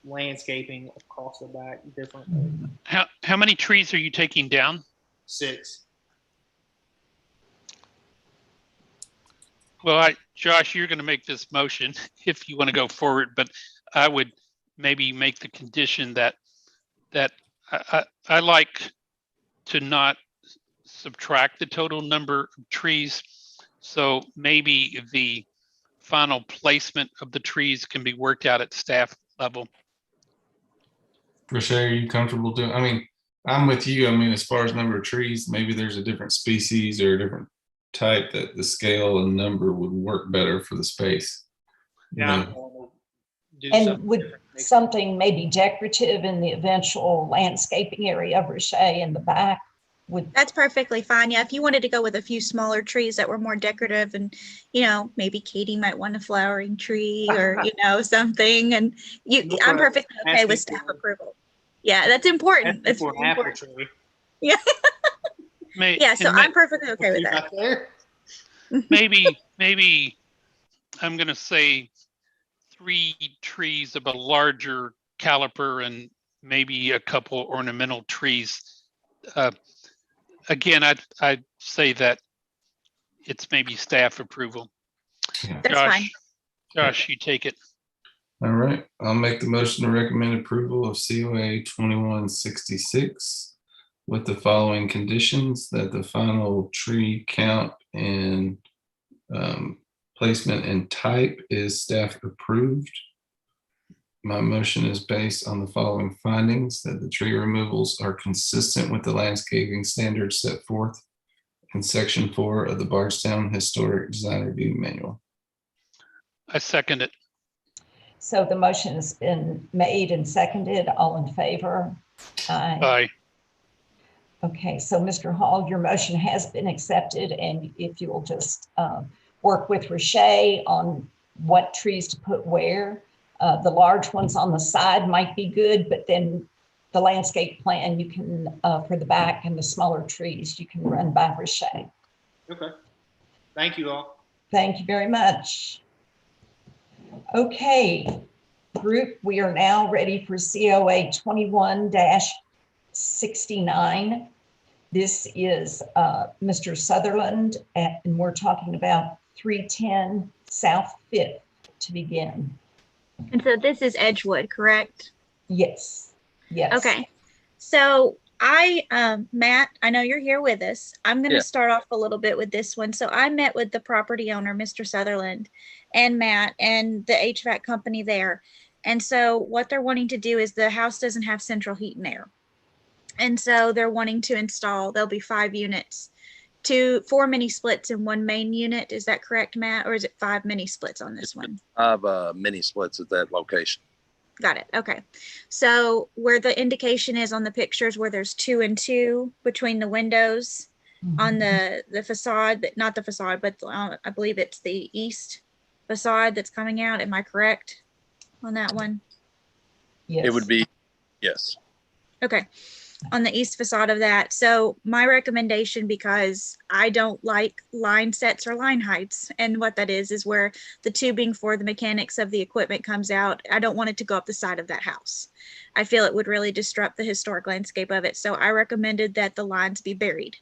landscaping across the back differently. How many trees are you taking down? 6. Well, Josh, you're going to make this motion if you want to go forward, but I would maybe make the condition that I like to not subtract the total number of trees. So maybe the final placement of the trees can be worked out at staff level. Rochelle, are you comfortable doing? I mean, I'm with you. I mean, as far as number of trees, maybe there's a different species or a different type that the scale and number would work better for the space. Yeah. And would something maybe decorative in the eventual landscaping area of Rochelle in the back? That's perfectly fine. Yeah, if you wanted to go with a few smaller trees that were more decorative, and maybe Katie might want a flowering tree or something, and I'm perfectly okay with staff approval. Yeah, that's important. That's important. Tree. Yeah. Yeah, so I'm perfectly okay with that. Maybe I'm going to say 3 trees of a larger caliper and maybe a couple ornamental trees. Again, I'd say that it's maybe staff approval. Yeah. That's fine. Josh, you take it. All right, I'll make the motion to recommend approval of COA 2166 with the following conditions: that the final tree count and placement and type is staff approved. My motion is based on the following findings: that the tree removals are consistent with the landscaping standards set forth in section 4 of the Bardstown Historic Design Review Manual. I second it. So the motion has been made and seconded. All in favor? Aye. Aye. Okay, so Mr. Hall, your motion has been accepted, and if you will just work with Rashay on what trees to put where. The large ones on the side might be good, but then the landscape plan, you can, for the back and the smaller trees, you can run by Rashay. Okay. Thank you all. Thank you very much. Okay, group, we are now ready for COA 21-69. This is Mr. Sutherland, and we're talking about 310 South 5th to begin. And so this is Edgewood, correct? Yes, yes. Okay. So Matt, I know you're here with us. I'm going to start off a little bit with this one. So I met with the property owner, Mr. Sutherland, and Matt and the HVAC company there. And so what they're wanting to do is the house doesn't have central heat and air. And so they're wanting to install, there'll be 5 units, 4 mini splits in 1 main unit. Is that correct, Matt? Or is it 5 mini splits on this one? 5 mini splits at that location. Got it. Okay. So where the indication is on the pictures where there's 2 and 2 between the windows on the facade, not the facade, but I believe it's the east facade that's coming out. Am I correct on that one? Yes. It would be, yes. Okay. On the east facade of that. So my recommendation, because I don't like line sets or line heights, and what that is where the tubing for the mechanics of the equipment comes out. I don't want it to go up the side of that house. I feel it would really disrupt the historic landscape of it. So I recommended that the lines be buried.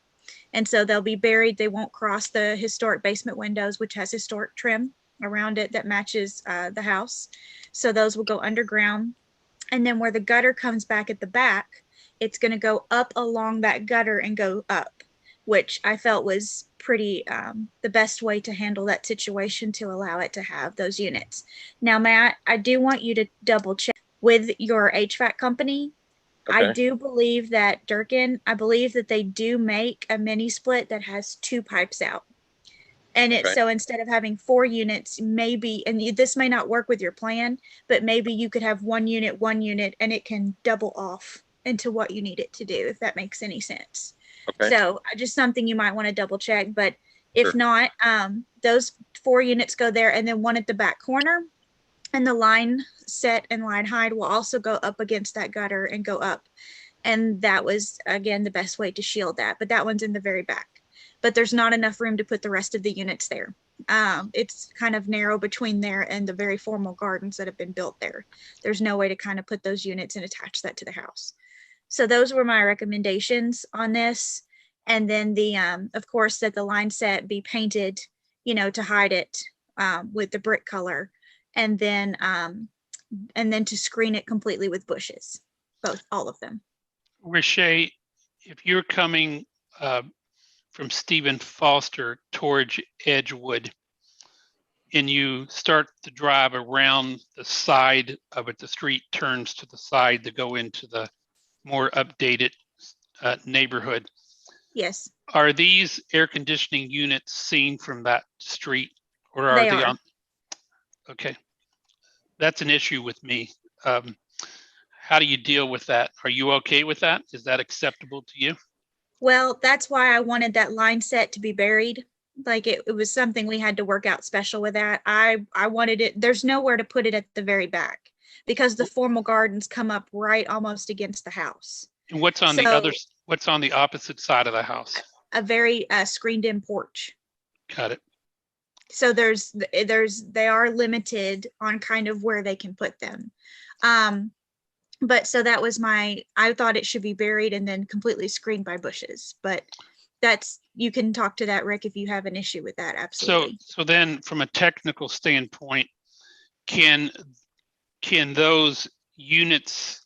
And so they'll be buried. They won't cross the historic basement windows, which has historic trim around it that matches the house. So those will go underground. And then where the gutter comes back at the back, it's going to go up along that gutter and go up, which I felt was pretty the best way to handle that situation to allow it to have those units. Now, Matt, I do want you to double check with your HVAC company. Okay. I do believe that I believe that they do make a mini split that has 2 pipes out. And so instead of having 4 units, maybe, and this may not work with your plan, but maybe you could have 1 unit, and it can double off into what you need it to do, if that makes any sense. Okay. So just something you might want to double check, but if not, those 4 units go there, and then 1 at the back corner, and the line set and line height will also go up against that gutter and go up. And that was, again, the best way to shield that, but that one's in the very back. But there's not enough room to put the rest of the units there. It's kind of narrow between there and the very formal gardens that have been built there. There's no way to kind of put those units and attach that to the house. So those were my recommendations on this. And then of course, that the line set be painted, to hide it with the brick color, and then to screen it completely with bushes, all of them. Rashay, if you're coming from Stephen Foster towards Edgewood, and you start to drive around the side of it, the street turns to the side to go into the more updated neighborhood. Yes. Are these air conditioning units seen from that street, or are they on? Okay. That's an issue with me. How do you deal with that? Are you okay with that? Is that acceptable to you? Well, that's why I wanted that line set to be buried. Like it was something we had to work out special with that. I wanted it, there's nowhere to put it at the very back because the formal gardens come up right almost against the house. And what's on the opposite side of the house? A very screened in porch. Got it. So they are limited on kind of where they can put them. But so that was I thought it should be buried and then completely screened by bushes, but you can talk to that, Rick, if you have an issue with that. Absolutely. So then from a technical standpoint, can those units,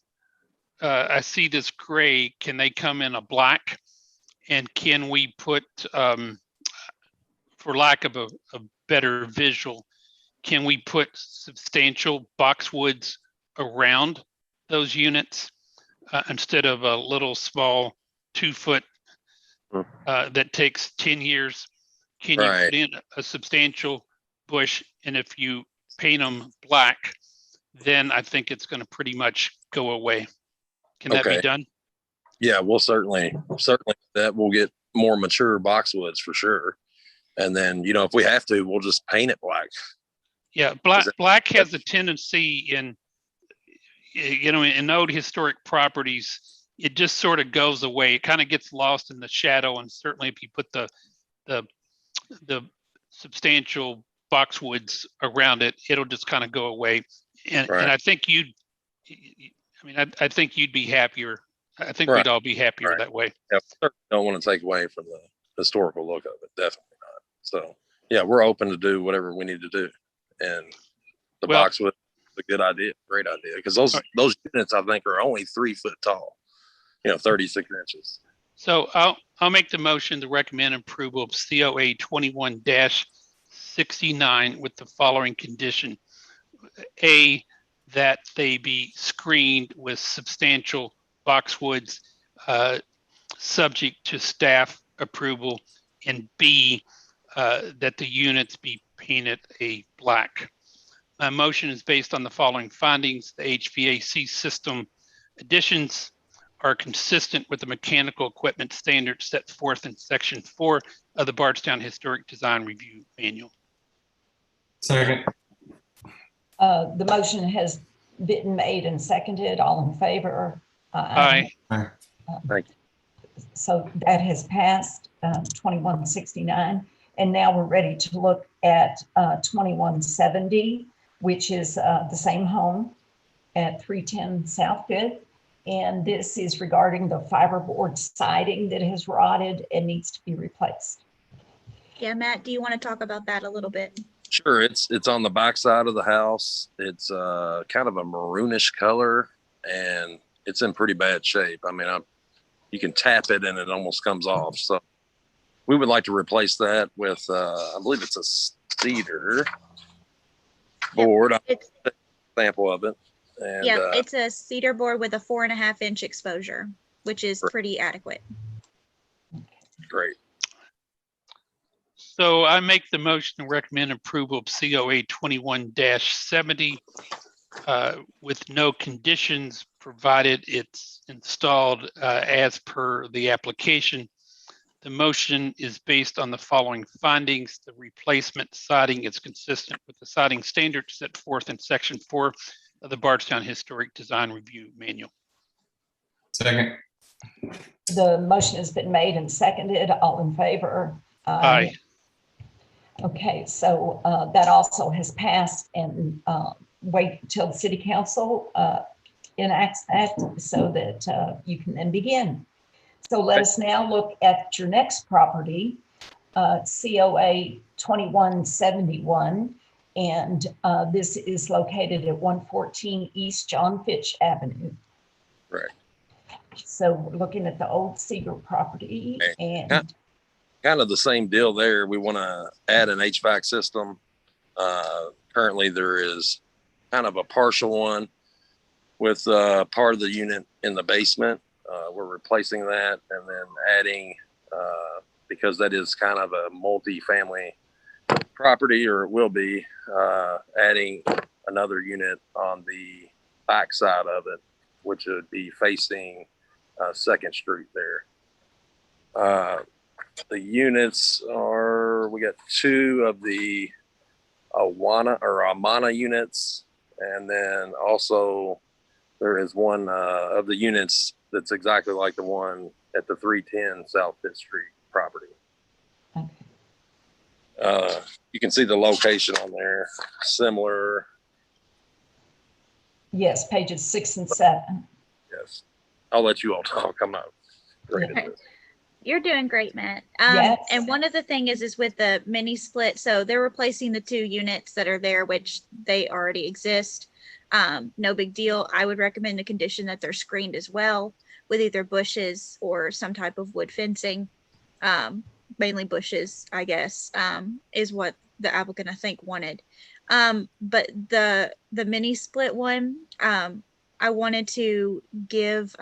I see this gray, can they come in a black? And can we put, for lack of a better visual, can we put substantial boxwoods around those units instead of a little small 2-foot that takes 10 years? Can you put in a substantial bush? And if you paint them black, then I think it's going to pretty much go away. Can that be Okay. done? Yeah, we'll certainly that we'll get more mature boxwoods for sure. And then, you know, if we have to, we'll just paint it black. Yeah, black has a tendency in, you know, in old historic properties, it just sort of goes away. It kind of gets lost in the shadow, and certainly if you put the substantial boxwoods around it, it'll just kind of go away. And Right. I think I think you'd be happier. I think Right. we'd all be happier Right. that way. Yeah, we certainly don't want to take away from the historical look of it. Definitely not. So yeah, we're open to do whatever we need to do. And the Well- boxwood is a good idea, great idea. Because those units I think are only 3 foot tall, you know, 36 inches. So I'll make the motion to recommend approval of COA 21-69 with the following condition. A, that they be screened with substantial boxwoods, subject to staff approval, and B, that the units be painted a black. My motion is based on the following findings. The HVAC system additions are consistent with the mechanical equipment standards set forth in Section 4 of the Bardstown Historic Design Review Manual. Second. The motion has been made and seconded. All in favor? Aye. Aye. Thank you. So that has passed, 2169. And now we're ready to look at 2170, which is the same home at 310 South Fifth. And this is regarding the fiberboard siding that has rotted and needs to be replaced. Yeah, Matt, do you want to talk about that a little bit? Sure. It's on the back side of the house. It's kind of a maroonish color and it's in pretty bad shape. I mean, you can tap it and it almost comes off. So we would like to replace that with, I believe it's a cedar board. It's, Sample of it. And, yeah, it's a cedar board with a 4.5-inch exposure, which is pretty adequate. Great. So I make the motion to recommend approval of COA 21-70 with no conditions, provided it's installed as per the application. The motion is based on the following findings. The replacement siding is consistent with the siding standards set forth in Section 4 of the Bardstown Historic Design Review Manual. Second. The motion has been made and seconded. All in favor? Aye. Okay, so that also has passed, and wait until the city council enacts that so that you can then begin. So let us now look at your next property, COA 2171. And this is located at 114 East John Fitch Avenue. Right. So we're looking at the old Seeger property and kind of the same deal there. We want to add an HVAC system. Currently there is kind of a partial one with part of the unit in the basement. We're replacing that and then adding, because that is kind of a multi-family property, or it will be, adding another unit on the back side of it, which would be facing 2nd Street there. The units are, we got 2 of the Amana units, and then also there is one of the units that's exactly like the one at the 310 South 5th Street property. okay. You can see the location on there, similar. Yes, pages 6 and 7. Yes. I'll let you all talk. I'm not great at this. You're doing great, Matt. Yes. And one of the things is with the mini split, so they're replacing the 2 units that are there, which they already exist. No big deal. I would recommend the condition that they're screened as well with either bushes or some type of wood fencing. Mainly bushes, I guess, is what the applicant I think wanted. But the mini split one, I wanted to give,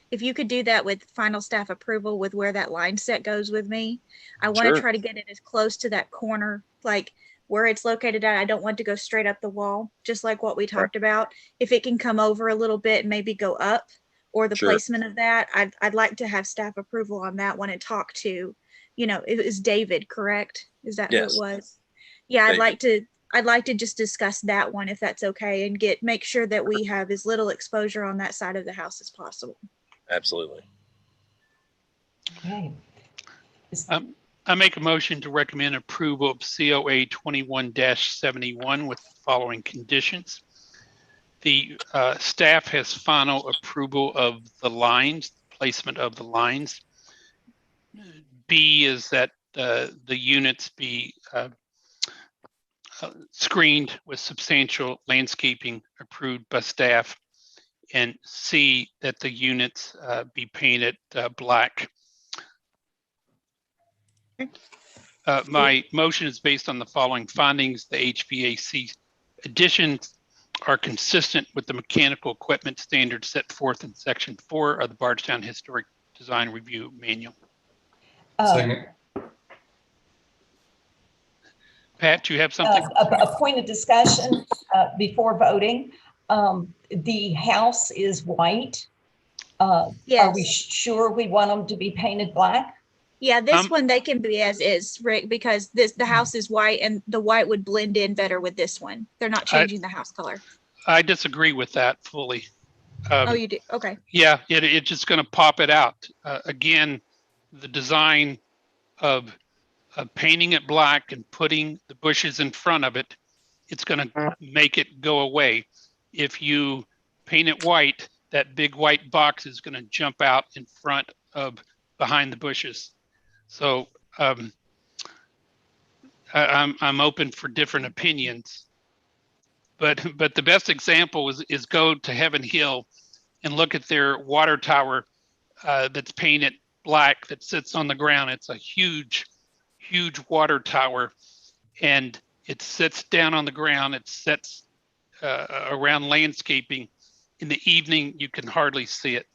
if you could do that with final staff approval with where that line set goes with me. I want to Sure. try to get it as close to that corner, like where it's located at. I don't want to go straight up the wall, just like what we talked about. If it can come over a little bit and maybe go up, or the Sure. placement of that, I'd like to have staff approval on that one and talk to, it was David, correct? Is that who it Yes. was? Yeah, David. I'd like to just discuss that one if that's okay, and make sure that we have as little exposure on that side of the house as possible. Absolutely. Okay. I make a motion to recommend approval of COA 21-71 with the following conditions. The staff has final approval of the lines, placement of the lines. B is that the units be screened with substantial landscaping approved by staff. And C, that the units be painted black. My motion is based on the following findings. The HVAC additions are consistent with the mechanical equipment standards set forth in Section 4 of the Bardstown Historic Design Review Manual. Second. Pat, do you have something? A point of discussion before voting. The house is white. Yes. Are we sure we want them to be painted black? Yeah, this one they can be as is, Rick, because the house is white and the white would blend in better with this one. They're not changing the house color. I disagree with that fully. Oh, you do? Okay. Yeah, it's just going to pop it out. Again, the design of painting it black and putting the bushes in front of it, it's going to make it go away. If you paint it white, that big white box is going to jump out in front of behind the bushes. So I'm open for different opinions, but the best example is go to Heaven Hill and look at their water tower that's painted black that sits on the ground. It's a huge water tower, and it sits down on the ground. It sits around landscaping. In the evening, you can hardly see it,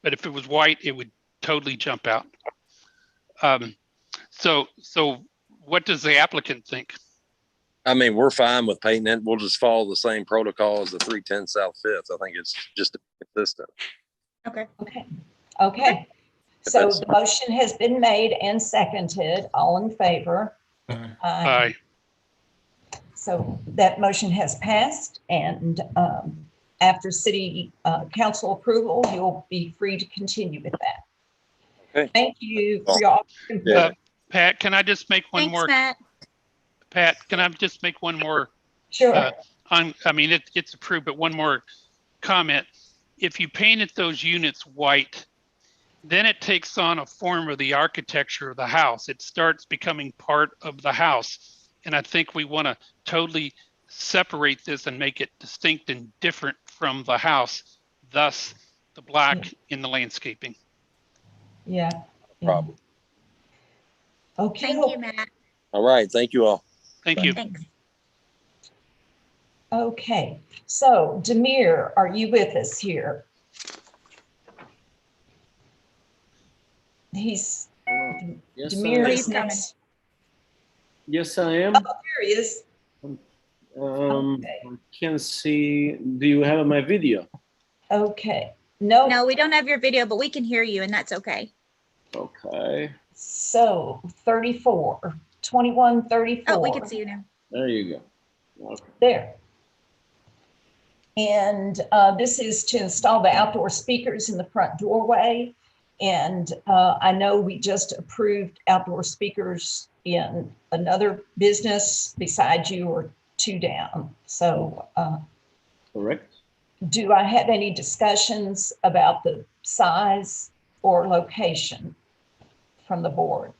but if it was white, it would totally jump out. So what does the applicant think? I mean, we're fine with painting it. We'll just follow the same protocol as the 310 South Fifth. I think it's just consistent. Okay. Okay. So the motion has been made and seconded. All in favor? Aye. So that motion has passed, and after city council approval, you'll be free to continue with that. Okay. Thank you for your Pat, can I just make one more? Matt. Pat, can I just make one more? Sure. I mean, it's approved, but one more comment. If you painted those units white, then it takes on a form of the architecture of the house. It starts becoming part of the house. And I think we want to totally separate this and make it distinct and different from the house, thus the black in the landscaping. Yeah. No problem. Okay. Thank you, Matt. All right. Thank you all. Thank you. Thanks. Okay. So Demir, are you with us here? Yes, Demir I is am. next. Yes, I am. Oh, there he is. I can see. Do you have my video? Okay. No, we don't have your video, but we can hear you, and that's okay. Okay. So 34, 21, 34. Oh, we can see you now. There you go. Okay. There. And this is to install the outdoor speakers in the front doorway. And I know we just approved outdoor speakers in another business beside you or two down. So Correct. do I have any discussions about the size or location from the board?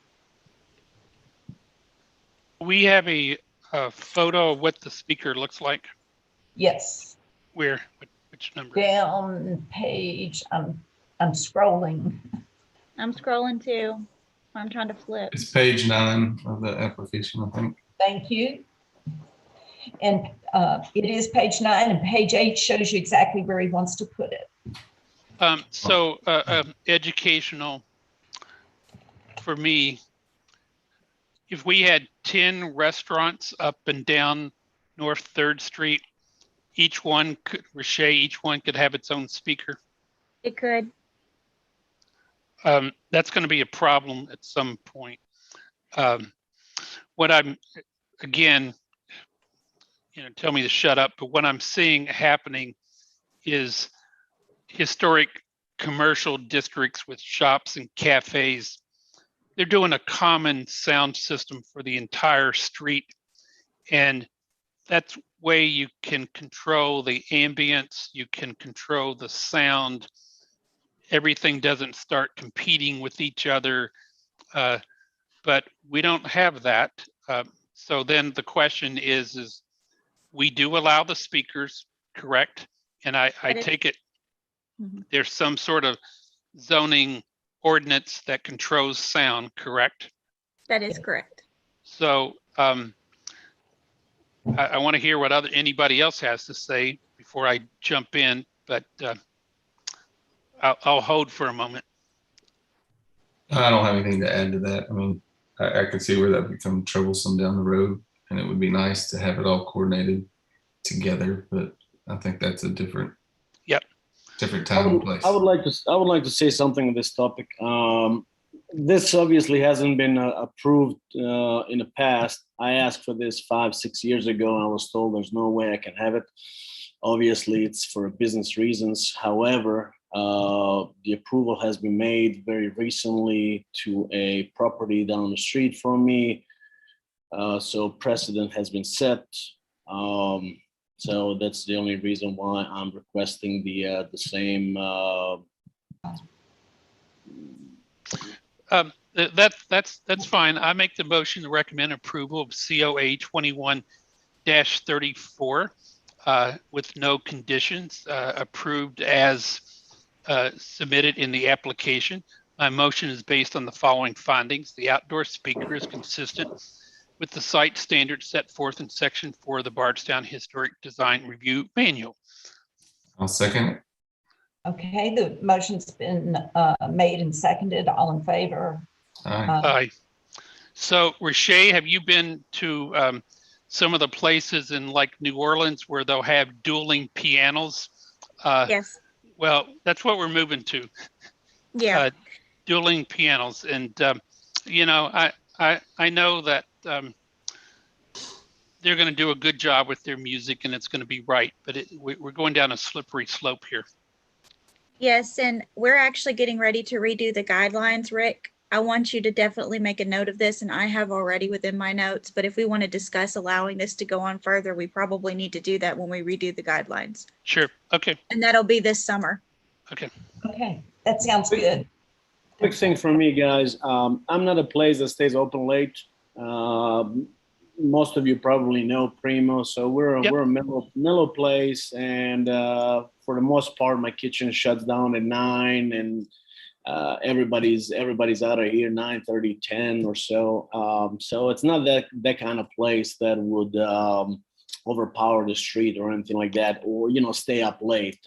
We have a photo of what the speaker looks like. Yes. Where? Which number? Down page. I'm scrolling. I'm scrolling too. I'm trying to flip. It's page 9 of the application, I think. Thank you. And it is page 9, and page 8 shows you exactly where he wants to put it. So educational for me, if we had 10 restaurants up and down North 3rd Street, each one could have its own speaker. It could. That's going to be a problem at some point. What I'm, again, tell me to shut up, but what I'm seeing happening is historic commercial districts with shops and cafes. They're doing a common sound system for the entire street. And that's way you can control the ambience, you can control the sound. Everything doesn't start competing with each other. But we don't have that. So then the question is we do allow the speakers, correct? And I take it there's some sort of zoning ordinance that controls sound, correct? That is correct. So I want to hear what anybody else has to say before I jump in, but I'll hold for a moment. I don't have anything to add to that. I mean, I can see where that becomes troublesome down the road, and it would be nice to have it all coordinated together, but I think that's a different time and place. I would like to say something on this topic. This obviously hasn't been approved in the past. I asked for this 5-6 years ago, and I was told there's no way I can have it. Obviously, it's for business reasons. However, the approval has been made very recently to a property down the street from me. So precedent has been set. So that's the only reason why I'm requesting the same. That's fine. I make the motion to recommend approval of COA 21-34 with no conditions, approved as submitted in the application. My motion is based on the following findings. The outdoor speaker is consistent with the site standards set forth in Section 4 of the Bardstown Historic Design Review Manual. I'll second it. Okay, the motion's been made and seconded. All in favor? Aye. Aye. So, Rashay, have you been to some of the places in like New Orleans where they'll have dueling pianos? Yes. Well, that's what we're moving to. Yeah. Dueling pianos, and I know that they're going to do a good job with their music, and it's going to be right. But we're going down a slippery slope here. Yes, and we're actually getting ready to redo the guidelines, Rick. I want you to definitely make a note of this, and I have already within my notes, but if we want to discuss allowing this to go on further, we probably need to do that when we redo the guidelines. Sure. Okay. And that'll be this summer. Okay. Okay, that sounds good. Quick thing from me, guys. I'm not a place that stays open late. Most of you probably know Primo, so we're a mellow place, and for the most part, my kitchen shuts down at 9, and everybody's out of here 9:30, 10 or so. So it's not that kind of place that would overpower the street or anything like that, or stay up late.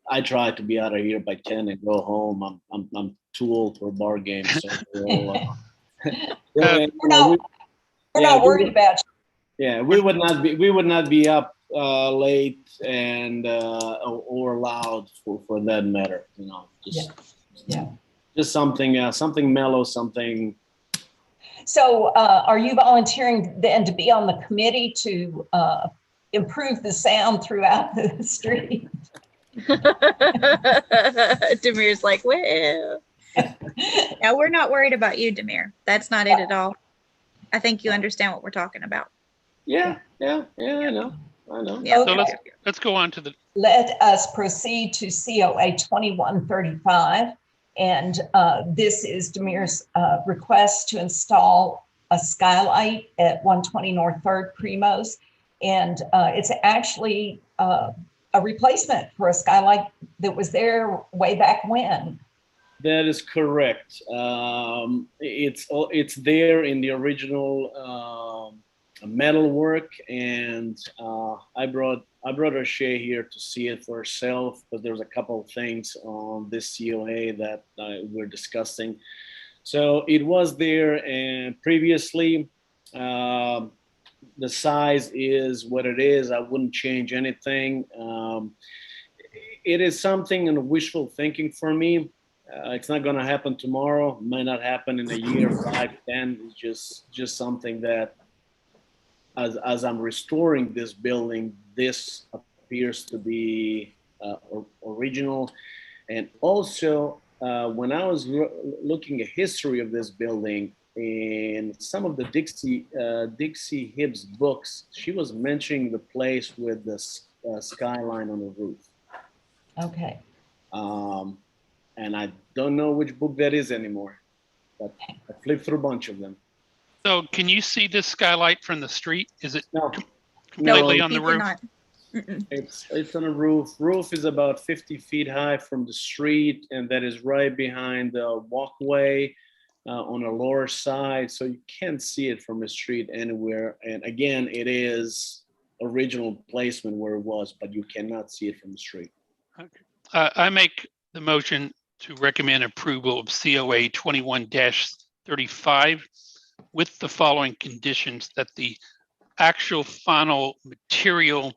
I try to be out of here by 10 and go home. I'm too old for bar games. So, we're not worried about you. Yeah, we would not be up late and or loud for that matter. Just something mellow, something. So are you volunteering then to be on the committee to improve the sound throughout the street? Demir's like, well, now we're not worried about you, Demir. That's not it at all. I think you understand what we're talking about. Yeah, I know. Yeah. So let's go on to the. Let us proceed to COA 2135. And this is Demir's request to install a skylight at 120 North 3rd Primos. And it's actually a replacement for a skylight that was there way back when. That is correct. It's there in the original metal work, and I brought Rashay here to see it for herself, but there's a couple of things on this COA that we're discussing. So it was there, and previously the size is what it is. I wouldn't change anything. it is something in wishful thinking for me. It's not going to happen tomorrow. Might not happen in a year, 5, 10. It's just something that, as I'm restoring this building, this appears to be original. And also, when I was looking at history of this building, in some of the Dixie Hibbs books, she was mentioning the place with the skyline on the roof. Okay. And I don't know which book that is anymore, but I flipped through a bunch of them. So can you see this skylight from the street? Is it No. completely No, on the You roof? cannot. It's on a roof. Roof is about 50 feet high from the street, and that is right behind the walkway on the lower side. So you can't see it from the street anywhere. And again, it is original placement where it was, but you cannot see it from the street. Okay. I make the motion to recommend approval of COA 21-35 with the following conditions: that the actual final material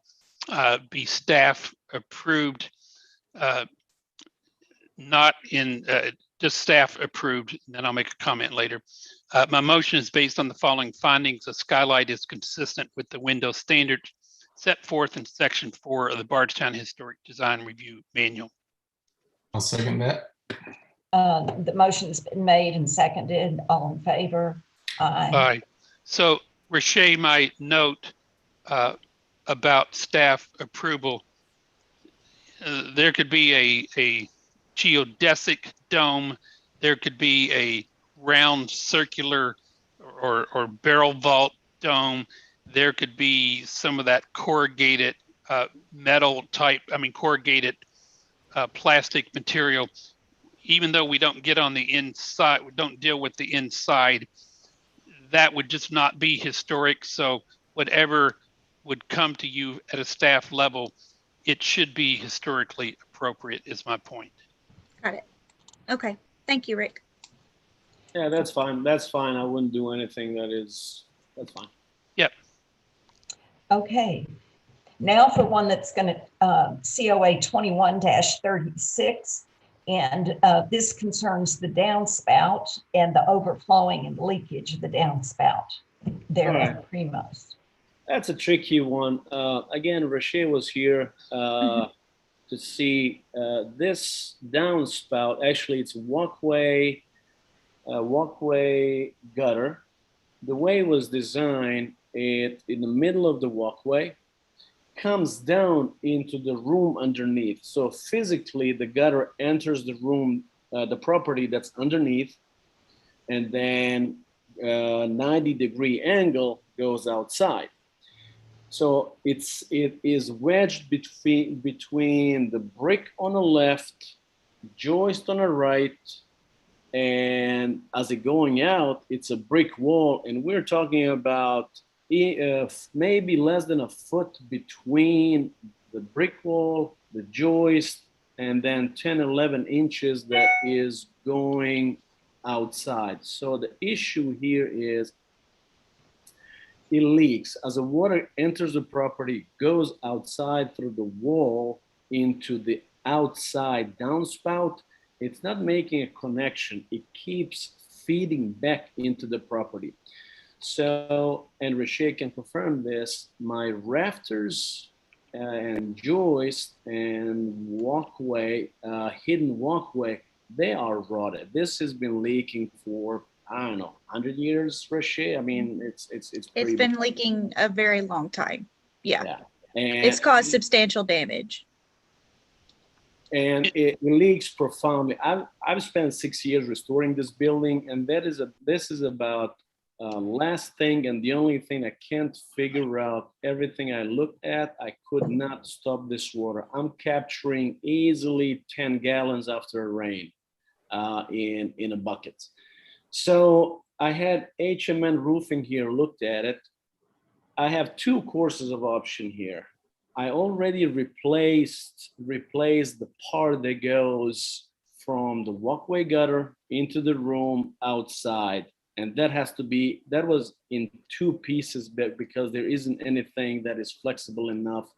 be staff approved, not in just staff approved, and then I'll make a comment later. My motion is based on the following findings. The skylight is consistent with the window standards set forth in section 4 of the Bardstown Historic Design Review Manual. I'll second that. The motion's been made and seconded. All in favor? Aye. Aye. So Rashay might note about staff approval. There could be a geodesic dome. There could be a round circular or barrel vault dome. There could be some of that corrugated metal type, corrugated plastic material. Even though we don't get on the inside, we don't deal with the inside, that would just not be historic. So whatever would come to you at a staff level, it should be historically appropriate, is my point. Got it. Okay. Thank you, Rick. Yeah, that's fine. That's fine. I wouldn't do anything that's fine. Yep. Okay. Now for one that's going to COA 21-36. And this concerns the downspout and the overflowing and leakage of the downspout there at Primos. That's a tricky one. Again, Rashay was here to see this downspout. Actually, it's walkway gutter. The way it was designed, it in the middle of the walkway comes down into the room underneath. So physically, the gutter enters the room, the property that's underneath, and then 90-degree angle goes outside. So it is wedged between the brick on the left, joist on the right, and as it going out, it's a brick wall, and we're talking about maybe less than a foot between the brick wall, the joist, and then 10, 11 inches that is going outside. So the issue here is it leaks. As the water enters the property, goes outside through the wall into the outside downspout, it's not making a connection. It keeps feeding back into the property. So, and Rashay can confirm this, my rafters and joist and walkway, hidden walkway, they are rotted. This has been leaking for, I don't know, 100 years, Rashay. I mean, it's been leaking a very long time. Yeah. And it's caused substantial damage. And it leaks profoundly. I've spent 6 years restoring this building, and this is about last thing and the only thing I can't figure out. Everything I looked at, I could not stop this water. I'm capturing easily 10 gallons after a rain in a bucket. So I had HMN Roofing here, looked at it. I have two courses of option here. I already replaced the part that goes from the walkway gutter into the room outside. And that was in two pieces because there isn't anything that is flexible enough.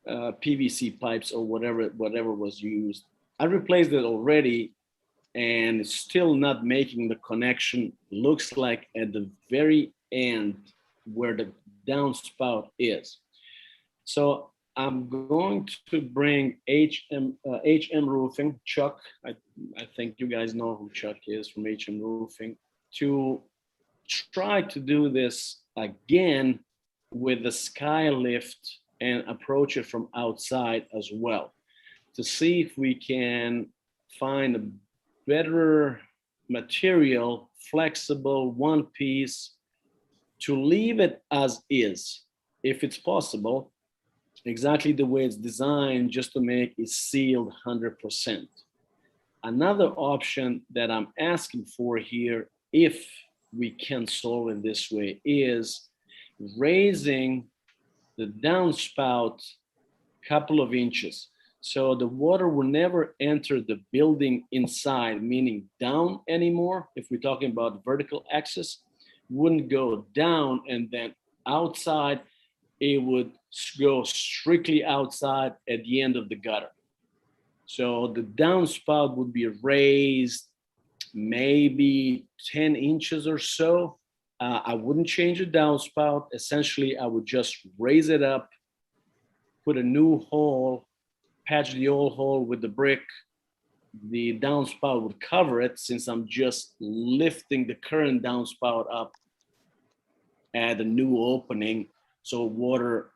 PVC pipes or whatever was used. I replaced it already, and it's still not making the connection. Looks like at the very end where the downspout is. So I'm going to bring HM Roofing, Chuck. I think you guys know who Chuck is from HM Roofing, to try to do this again with the skylift and approach it from outside as well, to see if we can find a better material, flexible, one piece, to leave it as is, if it's possible, exactly the way it's designed, just to make it sealed 100%. Another option that I'm asking for here, if we can solve it this way, is raising the downspout a couple of inches. So the water will never enter the building inside, meaning down anymore. If we're talking about vertical axis, wouldn't go down and then outside, it would go strictly outside at the end of the gutter. So the downspout would be raised maybe 10 inches or so. I wouldn't change the downspout. Essentially, I would just raise it up, put a new hole, patch the old hole with the brick. The downspout would cover it, since I'm just lifting the current downspout up, add a new opening, so water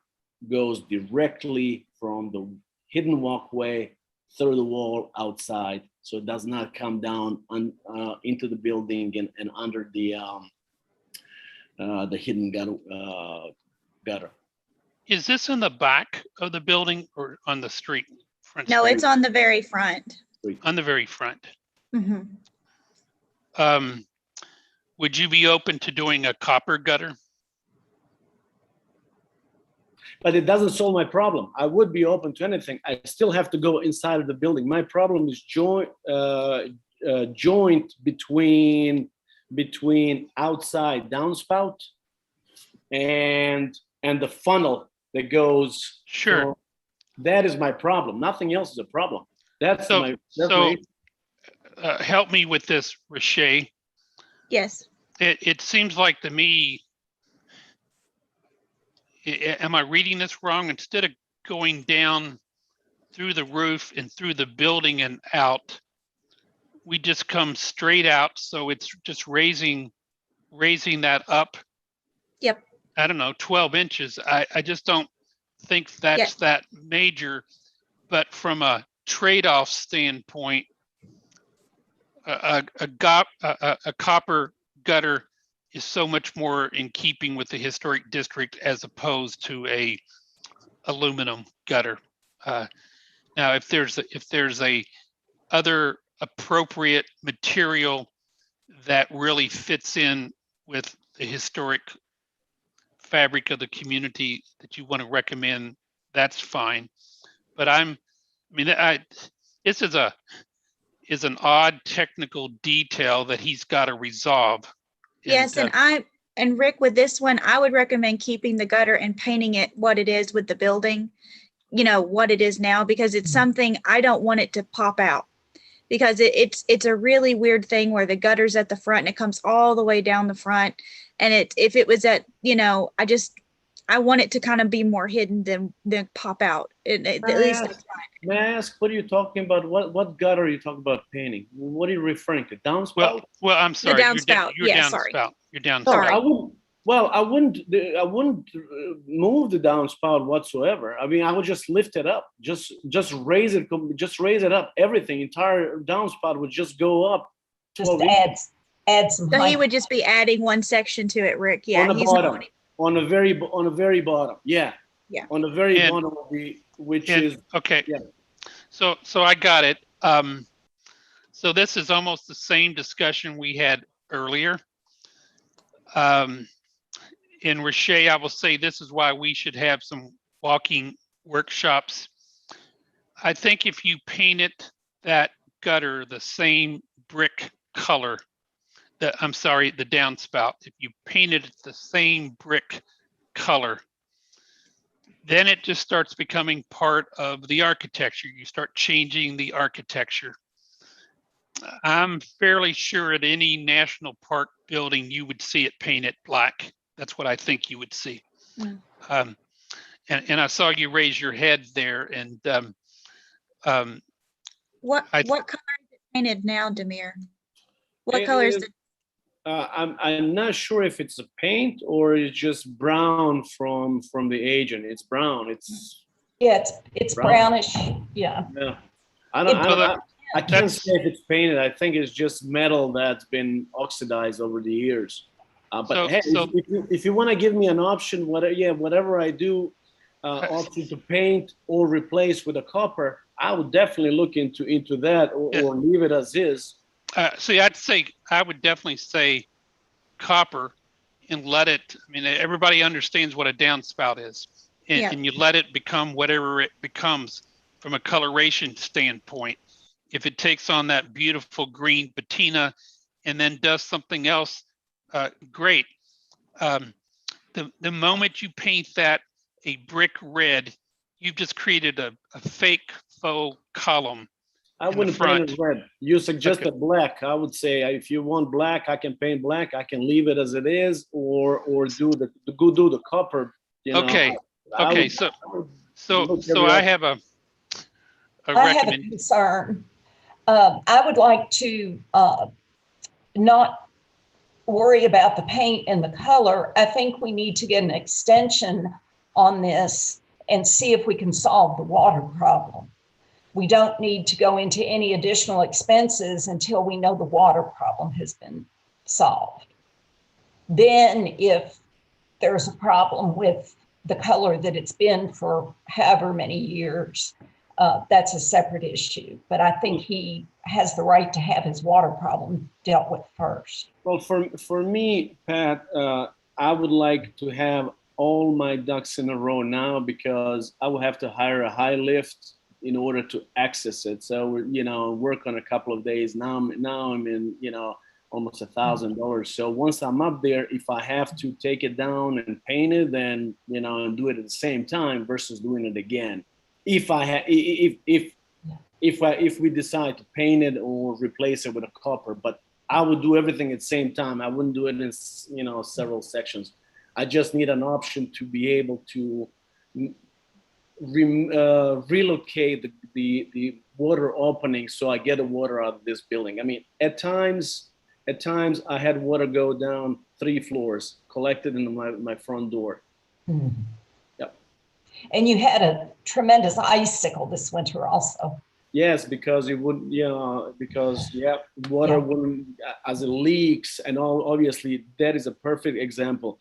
goes directly from the hidden walkway through the wall outside, so it does not come down into the building and under the hidden gutter. Is this in the back of the building or on the street? No, it's on the very front. On the very front. Mhm. Would you be open to doing a copper gutter? But it doesn't solve my problem. I would be open to anything. I still have to go inside of the building. My problem is joint between outside downspout and the funnel that goes. Sure. So that is my problem. Nothing else is a problem. That's So, my. help me with this, Riche. Yes. It seems like to me, am I reading this wrong? Instead of going down through the roof and through the building and out, we just come straight out. So it's just raising that up. Yep. I don't know, 12 inches. I just don't think that's that major, but from a trade-off standpoint, a copper gutter is so much more in keeping with the historic district as opposed to a aluminum gutter. Now, if there's a other appropriate material that really fits in with the historic fabric of the community that you want to recommend, that's fine. But this is an odd technical detail that he's got to resolve. Yes, and Rick, with this one, I would recommend keeping the gutter and painting it what it is with the building, what it is now, because it's something I don't want it to pop out, because it's a really weird thing where the gutter's at the front and it comes all the way down the front. And if it was at, I want it to kind of be more hidden than pop out. At least that's fine. May I ask, what are you talking about? What gutter are you talking about painting? What are you referring to? Downspout? Well, I'm sorry. The downspout. Your Yeah, downspout. sorry. Your downspout. No, I wouldn't move the downspout whatsoever. I mean, I would just lift it up, just raise it up. Everything, entire downspout would just go up. Just add some. So he would just be adding one section to it, Rick. Yeah, on the bottom. On the very bottom. Yeah. Yeah. On the very bottom of which is okay. Yeah. So I got it. So this is almost the same discussion we had earlier. In Riche, I will say this is why we should have some walking workshops. I think if you painted that gutter the same brick color, the downspout, if you painted it the same brick color, then it just starts becoming part of the architecture. You start changing the architecture. I'm fairly sure at any national park building, you would see it painted black. That's what I think you would see. Mm. And I saw you raise your head there, and What I- color is it painted now, Demir? What It color is is- it? I'm not sure if it's a paint or it's just brown from the agent. It's brown. Yeah, it's Brown. brownish. Yeah. Yeah. I can't That's- say if it's painted. I think it's just metal that's been oxidized over the years. But So- hey, so- if you want to give me an option, whatever I do, option to paint or replace with a copper, I would definitely look into that or leave it as is. See, I would definitely say copper and let it, I mean, everybody understands what a downspout is. And you let it become whatever it becomes from a coloration standpoint. If it takes on that beautiful green patina and then does something else, great. The moment you paint that a brick red, you've just created a fake faux column. I wouldn't paint it red. You suggested black. I would say if you want black, I can paint black. I can leave it as it is, or do the copper. You know, Okay. I Okay. would So every I option. have a I have a recommend. concern. I would like to not worry about the paint and the color. I think we need to get an extension on this and see if we can solve the water problem. We don't need to go into any additional expenses until we know the water problem has been solved. Then if there's a problem with the color that it's been for however many years, that's a separate issue. But I think he has the right to have his water problem dealt with first. Well, for me, Pat, I would like to have all my ducks in a row now because I will have to hire a high lift in order to access it. So work on a couple of days. Now I'm in almost $1,000. So once I'm up there, if I have to take it down and paint it, then and do it at the same time versus doing it again. If we decide to paint it or replace it with a copper, but I would do everything at the same time. I wouldn't do it in several sections. I just need an option to be able to relocate the water opening so I get the water out of this building. I mean, at times I had water go down 3 floors, collected in my front door. Mm. Yep. And you had a tremendous icicle this winter also. Yes, because it would, water wouldn't, as it leaks and all, obviously that is a perfect example.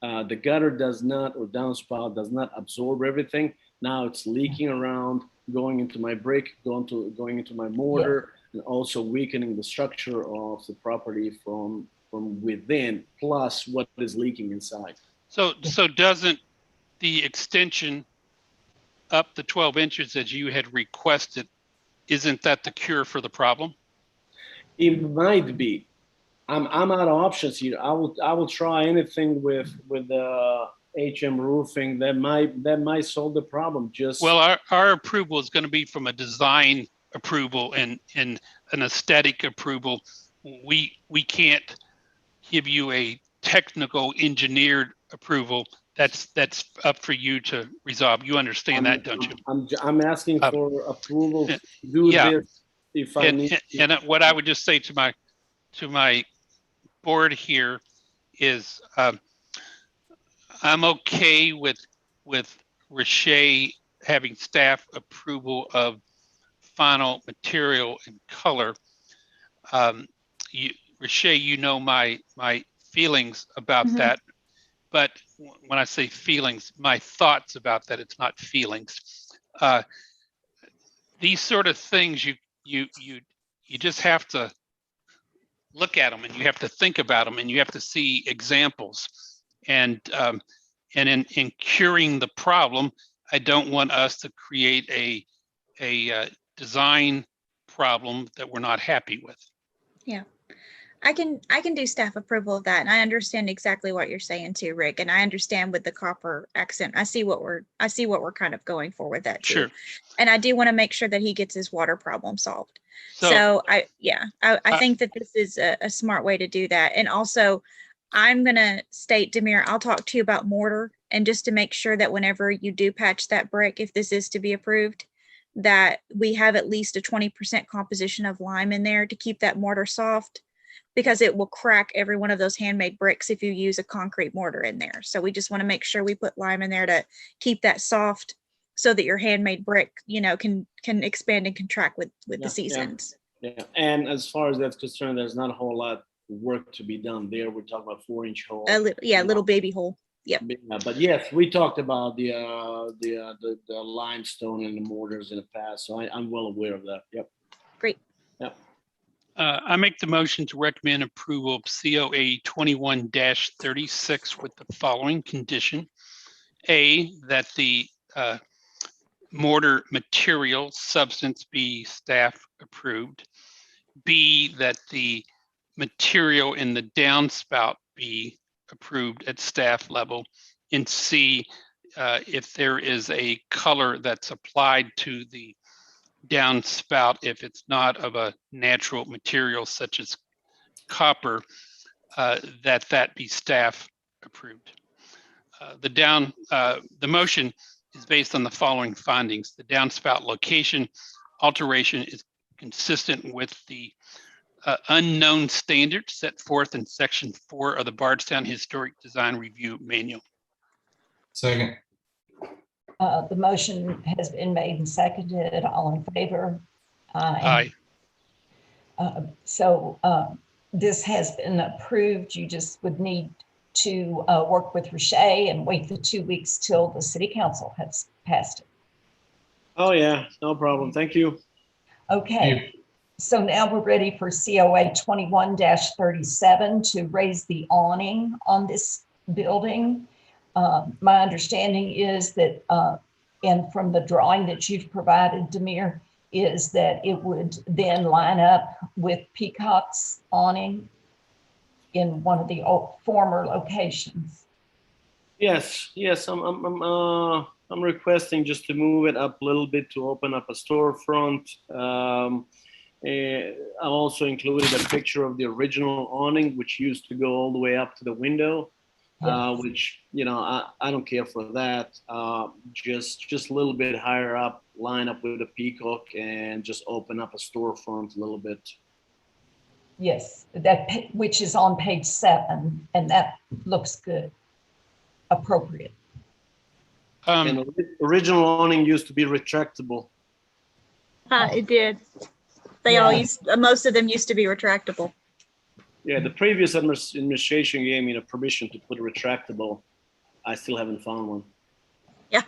The gutter does not, or downspout does not absorb everything. Now it's leaking around, going into my brick, going into my mortar, and also weakening the structure of the property from within, plus what is leaking inside. So doesn't the extension up the 12 inches as you had requested, isn't that the cure for the problem? It might be. I'm out of options here. I will try anything with HM roofing that might solve the problem. Well, our approval is going to be from a design approval and an aesthetic approval. We can't give you a technical engineered approval. That's up for you to resolve. You understand that, don't you? I'm asking for approval to do this if I need to. And what I would just say to my board here is I'm okay with Riche having staff approval of final material and color. Riche, my feelings about that. But when I say feelings, my thoughts about that, it's not feelings. These sort of things, you just have to look at them and you have to think about them and you have to see examples. And in curing the problem, I don't want us to create a design problem that we're not happy with. Yeah. I can do staff approval of that, and I understand exactly what you're saying too, Rick. And I understand with the copper accent. I see what we're kind of going for with that too. Sure. And I do want to make sure that he gets his water problem solved. So So I think that this is a smart way to do that. And also, I'm gonna state, Demir, I'll talk to you about mortar, and just to make sure that whenever you do patch that brick, if this is to be approved, that we have at least a 20% composition of lime in there to keep that mortar soft, because it will crack every one of those handmade bricks if you use a concrete mortar in there. So we just want to make sure we put lime in there to keep that soft, so that your handmade brick, can expand and contract with the seasons. Yeah, and as far as that's concerned, there's not a whole lot of work to be done there. We're talking about 4-inch hole. Little baby hole. Yep. Yeah, but yes, we talked about the limestone and the mortars in the past, so I'm well aware of that. Yep. Great. Yep. I make the motion to recommend approval of COA 21-36 with the following condition. A, that the mortar material substance be staff approved. B, that the material in the downspout be approved at staff level. And C, if there is a color that's applied to the downspout, if it's not of a natural material such as copper, that be staff approved. The motion is based on the following findings. The downspout location alteration is consistent with the unknown standards set forth in section 4 of the Bardstown Historic Design Review Manual. Second. The motion has been made and seconded. All in favor? Aye. So this has been approved. You just would need to work with Riche and wait the 2 weeks till the city council has passed it. Oh yeah, no problem. Thank you. Okay. So now we're ready for COA 21-37 to raise the awning on this building. My understanding is that, and from the drawing that you've provided, Demir, is that it would then line up with Peacock's awning in one of the former locations. Yes, I'm requesting just to move it up a little bit to open up a storefront. I also included a picture of the original awning, which used to go all the way up to the window. Yes. Which, I don't care for that. Just a little bit higher up, line up with a peacock and just open up a storefront a little bit. Yes, which is on page 7, and that looks good, appropriate. And original awning used to be retractable. It did. They all most of them used to be retractable. Yeah, the previous administration gave me the permission to put a retractable. I still haven't found one. Yeah.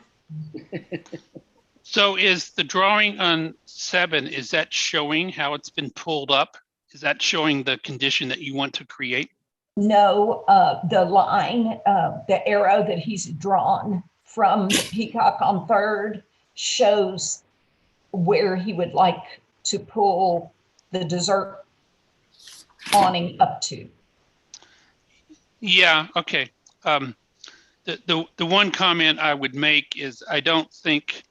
So is the drawing on 7, is that showing how it's been pulled up? Is that showing the condition that you want to create? No, the line, the arrow that he's drawn from the Peacock on 3rd shows where he would like to pull the dessert awning up to. Yeah, okay. The one comment I would make is I don't think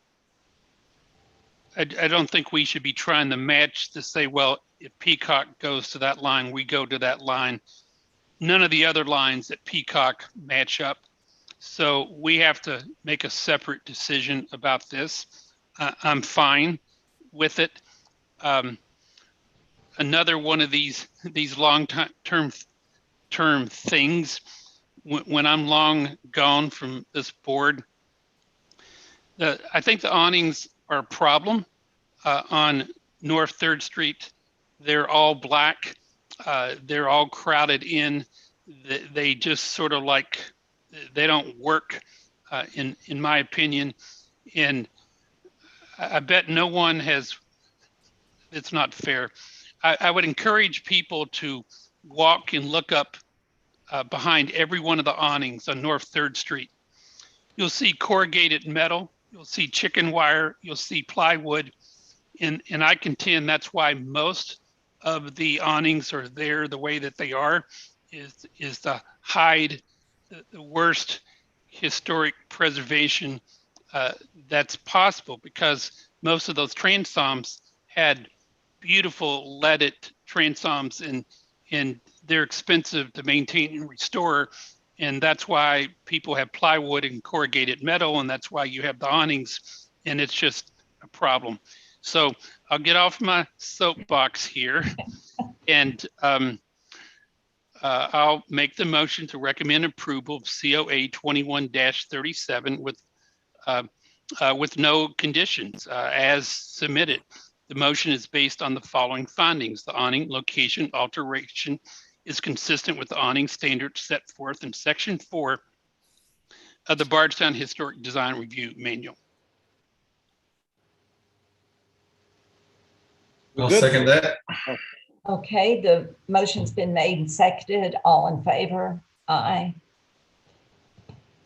we should be trying to match to say, well, if Peacock goes to that line, we go to that line. None of the other lines at Peacock match up. So we have to make a separate decision about this. I'm fine with it. Another one of these long-term things, when I'm long gone from this board, I think the awnings are a problem on North 3rd Street. They're all black. They're all crowded in. They just sort of they don't work, in my opinion. And I bet no one has, it's not fair. I would encourage people to walk and look up behind every one of the awnings on North 3rd Street. You'll see corrugated metal, you'll see chicken wire, you'll see plywood. And I contend that's why most of the awnings are there the way that they are is to hide the worst historic preservation that's possible, because most of those transoms had beautiful leaded transoms, and they're expensive to maintain and restore. And that's why people have plywood and corrugated metal, and that's why you have the awnings, and it's just a problem. So I'll get off my soapbox here, and I'll make the motion to recommend approval of COA 21-37 with no conditions as submitted. The motion is based on the following findings. The awning location alteration is consistent with the awning standards set forth in Section 4 of the Bardstown Historic Design Review Manual. I'll second that. Okay, the motion's been made and seconded. All in favor? Aye.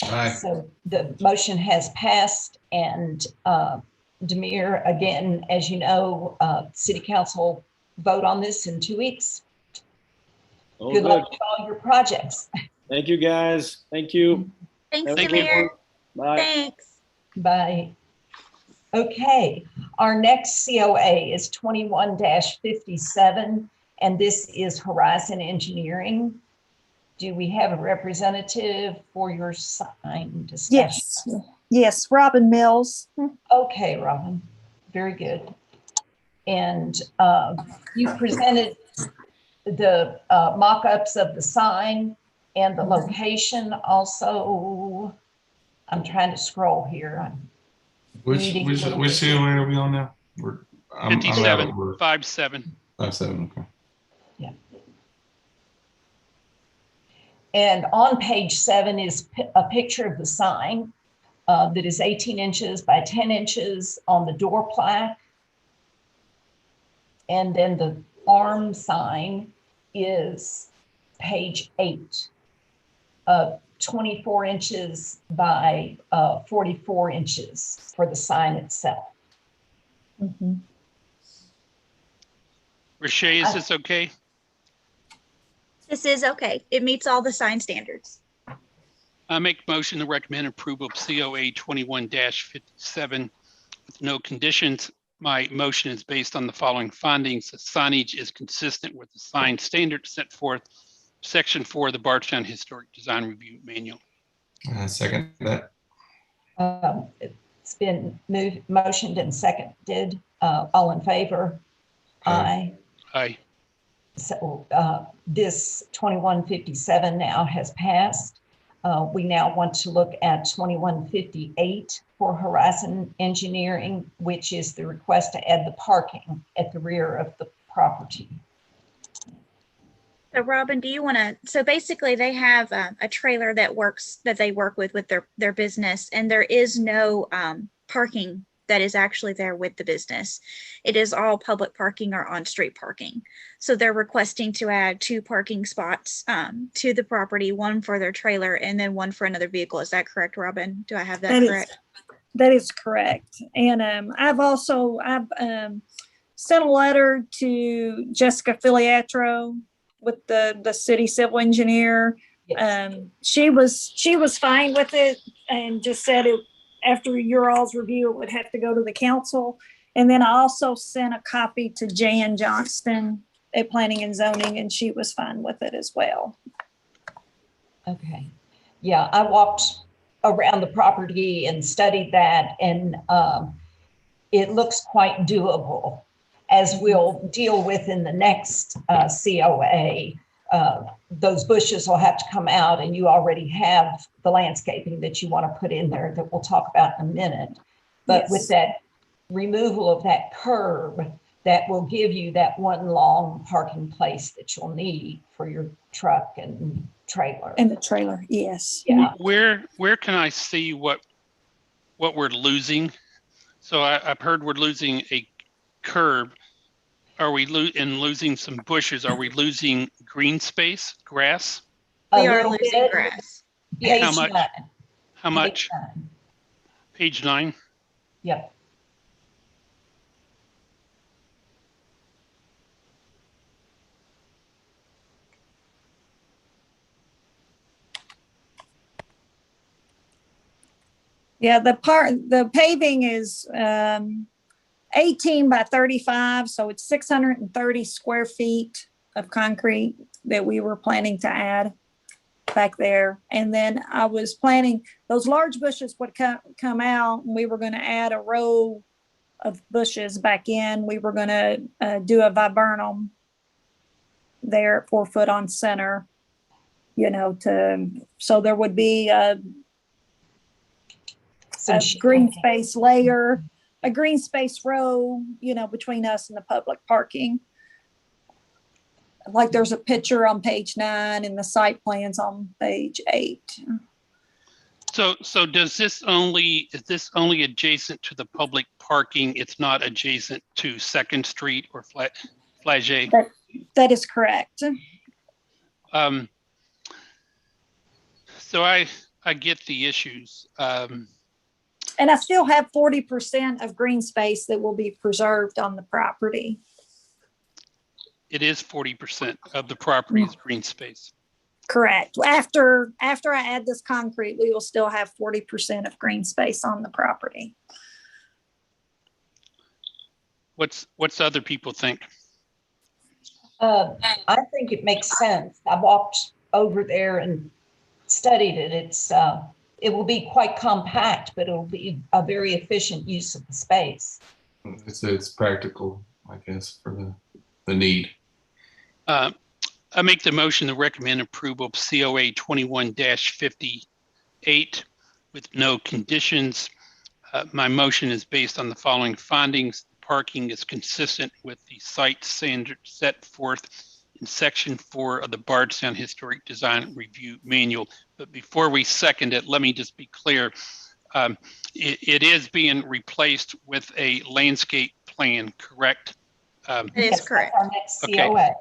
Aye. So the motion has passed, and Demir, again, as you know, City Council vote on this in 2 weeks. Oh, Good luck with all your projects. Thank you, guys. Thank you. Thanks, Have a good Demir. one. Bye. Thanks. Bye. Okay, our next COA is 21-57, and this is Horizon Engineering. Do we have a representative for your sign discussion? Yes, yes, Robin Mills. Okay, Robin, very good. And you presented the mock-ups of the sign and the location also. I'm trying to scroll here. Which COA are we on now? I'm 57, out of 57. 57, okay. Yeah. And on page 7 is a picture of the sign that is 18 inches by 10 inches on the door plaque. And then the arm sign is page 8, 24 inches by 44 inches for the sign itself. Rashay, is this okay? This is okay. It meets all the sign standards. I make motion to recommend approval of COA 21-57 with no conditions. My motion is based on the following findings. The signage is consistent with the sign standards set forth Section 4 of the Bardstown Historic Design Review Manual. Second that. It's been motioned and seconded. All in favor? Aye. Aye. So this 2157 now has passed. We now want to look at 2158 for Horizon Engineering, which is the request to add the parking at the rear of the property. So Robin, do you want to, so basically they have a trailer that they work with their business, and there is no parking that is actually there with the business. It is all public parking or on-street parking. So they're requesting to add 2 parking spots to the property, one for their trailer and then one for another vehicle. Is that correct, Robin? Do I have that correct? That is correct. And I've sent a letter to Jessica Filiatro with the city civil engineer. Yes. She was fine with it and just said it, after your all's review, it would have to go to the council. And then I also sent a copy to Jan Johnston at Planning and Zoning, and she was fine with it as well. Okay. Yeah, I walked around the property and studied that, and it looks quite doable, as we'll deal with in the next COA. Those bushes will have to come out, and you already have the landscaping that you want to put in there that we'll talk about in a minute. But Yes. with that removal of that curb, that will give you that one long parking place that you'll need for your truck and trailer. And the trailer, yes. Yeah. Where can I see what we're losing? So I've heard we're losing a curb. Are we losing some bushes? Are we losing green space, grass? We are losing grass. Page How much? 9. How much? Page 9. Page 9. Yep. Yeah, the paving is 18 by 35, so it's 630 square feet of concrete that we were planning to add back there. And then I was planning, those large bushes would come out, and we were going to add a row of bushes back in. We were going to do a viburnum there at 4 foot on center, so there would be a green space layer, a green space row, between us and the public parking. Like there's a picture on page 9 and the site plans on page 8. So is this only adjacent to the public parking? It's not adjacent to Second Street or Flagey? That is correct. So I get the issues. And I still have 40% of green space that will be preserved on the property. It is 40% of the property is green space. Correct. After I add this concrete, we will still have 40% of green space on the property. What's other people think? I think it makes sense. I walked over there and studied it. It will be quite compact, but it will be a very efficient use of the space. It's practical, I guess, for the need. I make the motion to recommend approval of COA 21-58 with no conditions. My motion is based on the following findings. Parking is consistent with the site standard set forth in section 4 of the Bardstown Historic Design Review Manual. But before we second it, let me just be clear. It is being replaced with a landscape plan, correct? It is correct. Our next Okay. COA.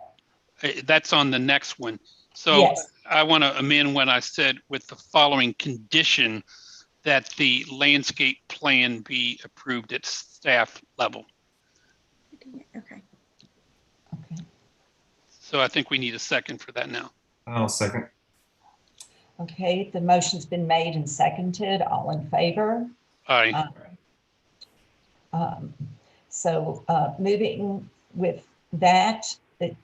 That's on the next one. So Yes. I want to amend what I said with the following condition, that the landscape plan be approved at staff level. Okay. So I think we need a second for that now. I'll second. Okay, the motion's been made and seconded. All in favor? Aye. So moving with that,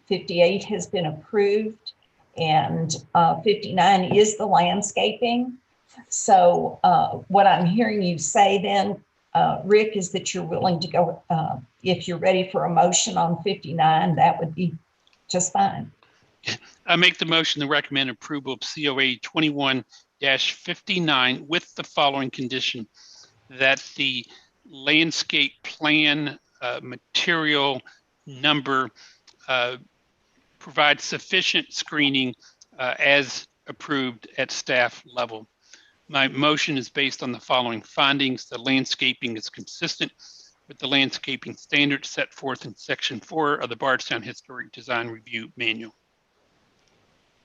58 has been approved, and 59 is the landscaping. So what I'm hearing you say then, Rick, is that you're willing to go, if you're ready for a motion on 59, that would be just fine. I make the motion to recommend approval of COA 21-59 with the following condition, that the landscape plan material number provide sufficient screening as approved at staff level. My motion is based on the following findings. The landscaping is consistent with the landscaping standards set forth in section 4 of the Bardstown Historic Design Review Manual.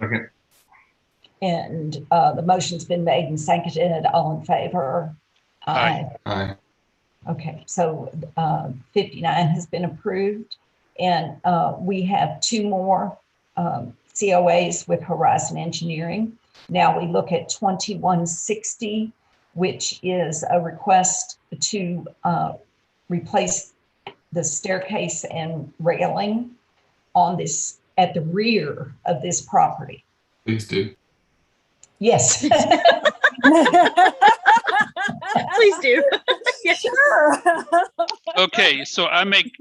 Okay. And the motion's been made and seconded. All in favor? Aye. Aye. Okay, so 59 has been approved, and we have 2 more COAs with Horizon Engineering. Now we look at 2160, which is a request to replace the staircase and railing on this at the rear of this property. Please do. Yes. Please do. Sure. Okay, so I make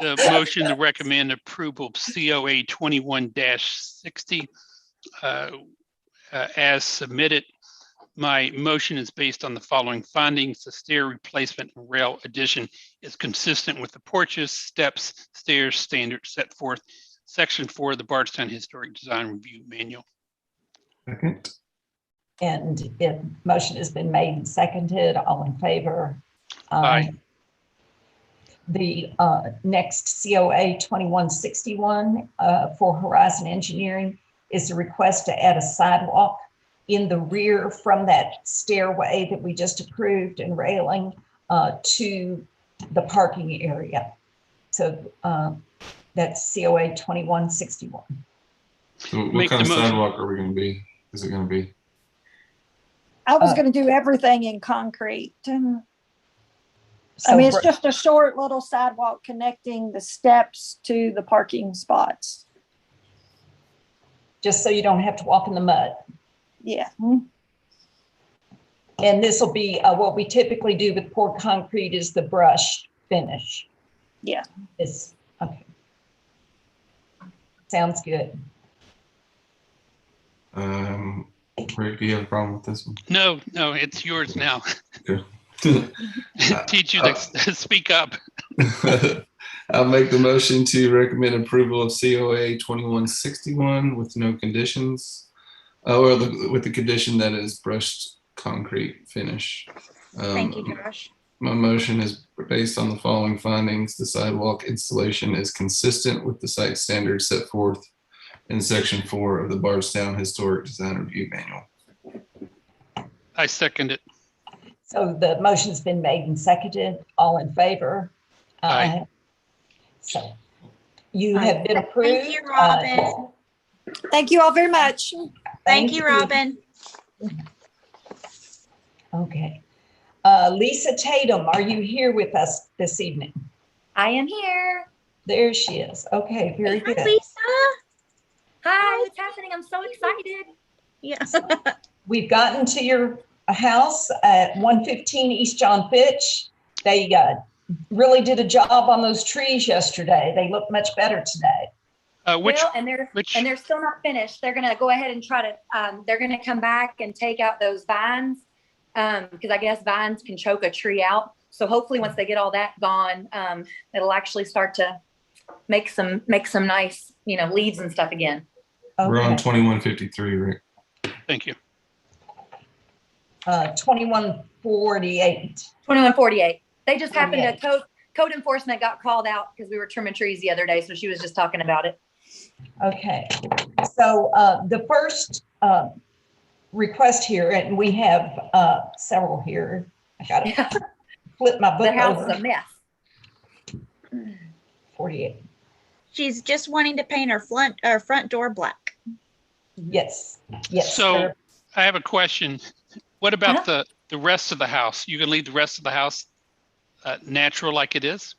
the motion to recommend approval of COA 21-60 as submitted. My motion is based on the following findings. The stair replacement and rail addition is consistent with the porches, steps, stairs standards set forth section 4 of the Bardstown Historic Design Review Manual. Second. And motion has been made and seconded. All in favor? Aye. The next COA 2161 for Horizon Engineering is a request to add a sidewalk in the rear from that stairway that we just approved and railing to the parking area. So that's COA 2161. So what kind of sidewalk are we going to be? Is it going to be? I was gonna do everything in concrete. So I mean, it's just a short little sidewalk connecting the steps to the parking spots. just so you don't have to walk in the mud. Yeah. And this will be what we typically do with poured concrete is the brush finish. Yeah. It's okay. Sounds good. Rick, do you have a problem with this one? No, it's yours now. Okay. Teach you to speak up. I'll make the motion to recommend approval of COA 2161 with no conditions, or with the condition that is brushed concrete finish. Thank you, Josh. My motion is based on the following findings. The sidewalk installation is consistent with the site standards set forth in section 4 of the Bardstown Historic Design Review Manual. I second it. So the motion's been made and seconded. All in favor? Aye. So you have been approved. Thank you, Robin. Thank you all very much. Thank you, Robin. Okay. Lisa Tatum, are you here with us this evening? I am here. There she is. Okay, very good. Hi, Lisa. Hi, what's happening? I'm so excited. Yes. We've gotten to your house at 115 East John Fitch. They really did a job on those trees yesterday. They look much better today. And they're still not finished. They're gonna go ahead and try to. They're gonna come back and take out those vines because I guess vines can choke a tree out. So hopefully, once they get all that gone, it'll actually start to make some nice, leaves and stuff again. Okay. We're on 2153, Rick. Thank you. 2148. 2148. They just happened to code enforcement got called out because we were trimming trees the other day, so she was just talking about it. Okay. So the first request here, and we have several here. I got to flip my book The house over. is a mess. 48. She's just wanting to paint her front door black. Yes. Yes. So I have a question. What about the rest of the house? You can leave the rest of the house natural like it is?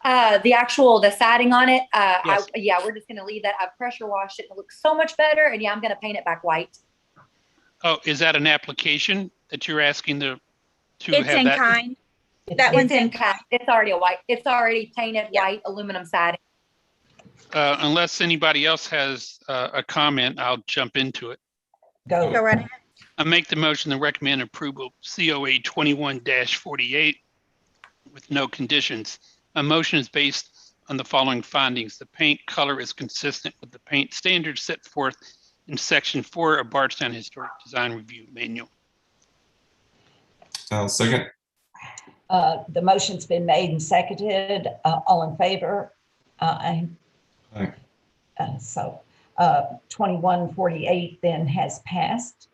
The siding on it, Yes. we're just gonna leave that. I've pressure washed it and it looks so much better. And I'm gonna paint it back white. Oh, is that an application that you're asking to It's have in that? kind. That one's in kind. It's already white. It's already painted white aluminum siding. Unless anybody else has a comment, I'll jump into it. Go right ahead. I make the motion to recommend approval of COA 21-48 with no conditions. My motion is based on the following findings. The paint color is consistent with the paint standards set forth in section 4 of Bardstown Historic Design Review Manual. Second. The motion's been made and seconded. All in favor? Aye. Aye. So 2148 then has passed.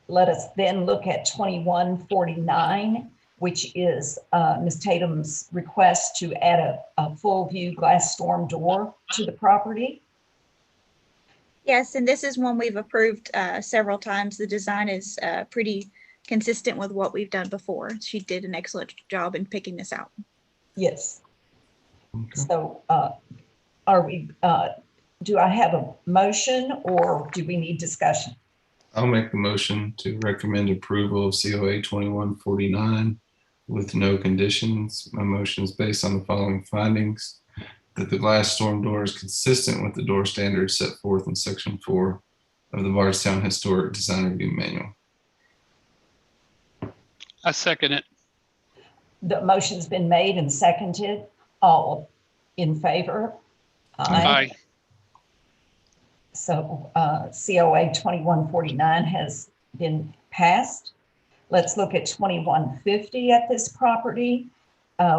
Let us then look at 2149, which is Ms. Tatum's request to add a full view glass storm door to the property. Yes, and this is one we've approved several times. The design is pretty consistent with what we've done before. She did an excellent job in picking this out. Yes. Okay. So do I have a motion or do we need discussion? I'll make the motion to recommend approval of COA 2149 with no conditions. My motion is based on the following findings: that the glass storm door is consistent with the door standards set forth in section 4 of the Bardstown Historic Design Review Manual. I second it. The motion's been made and seconded. All in favor? Aye. So COA 2149 has been passed. Let's look at 2150 at this property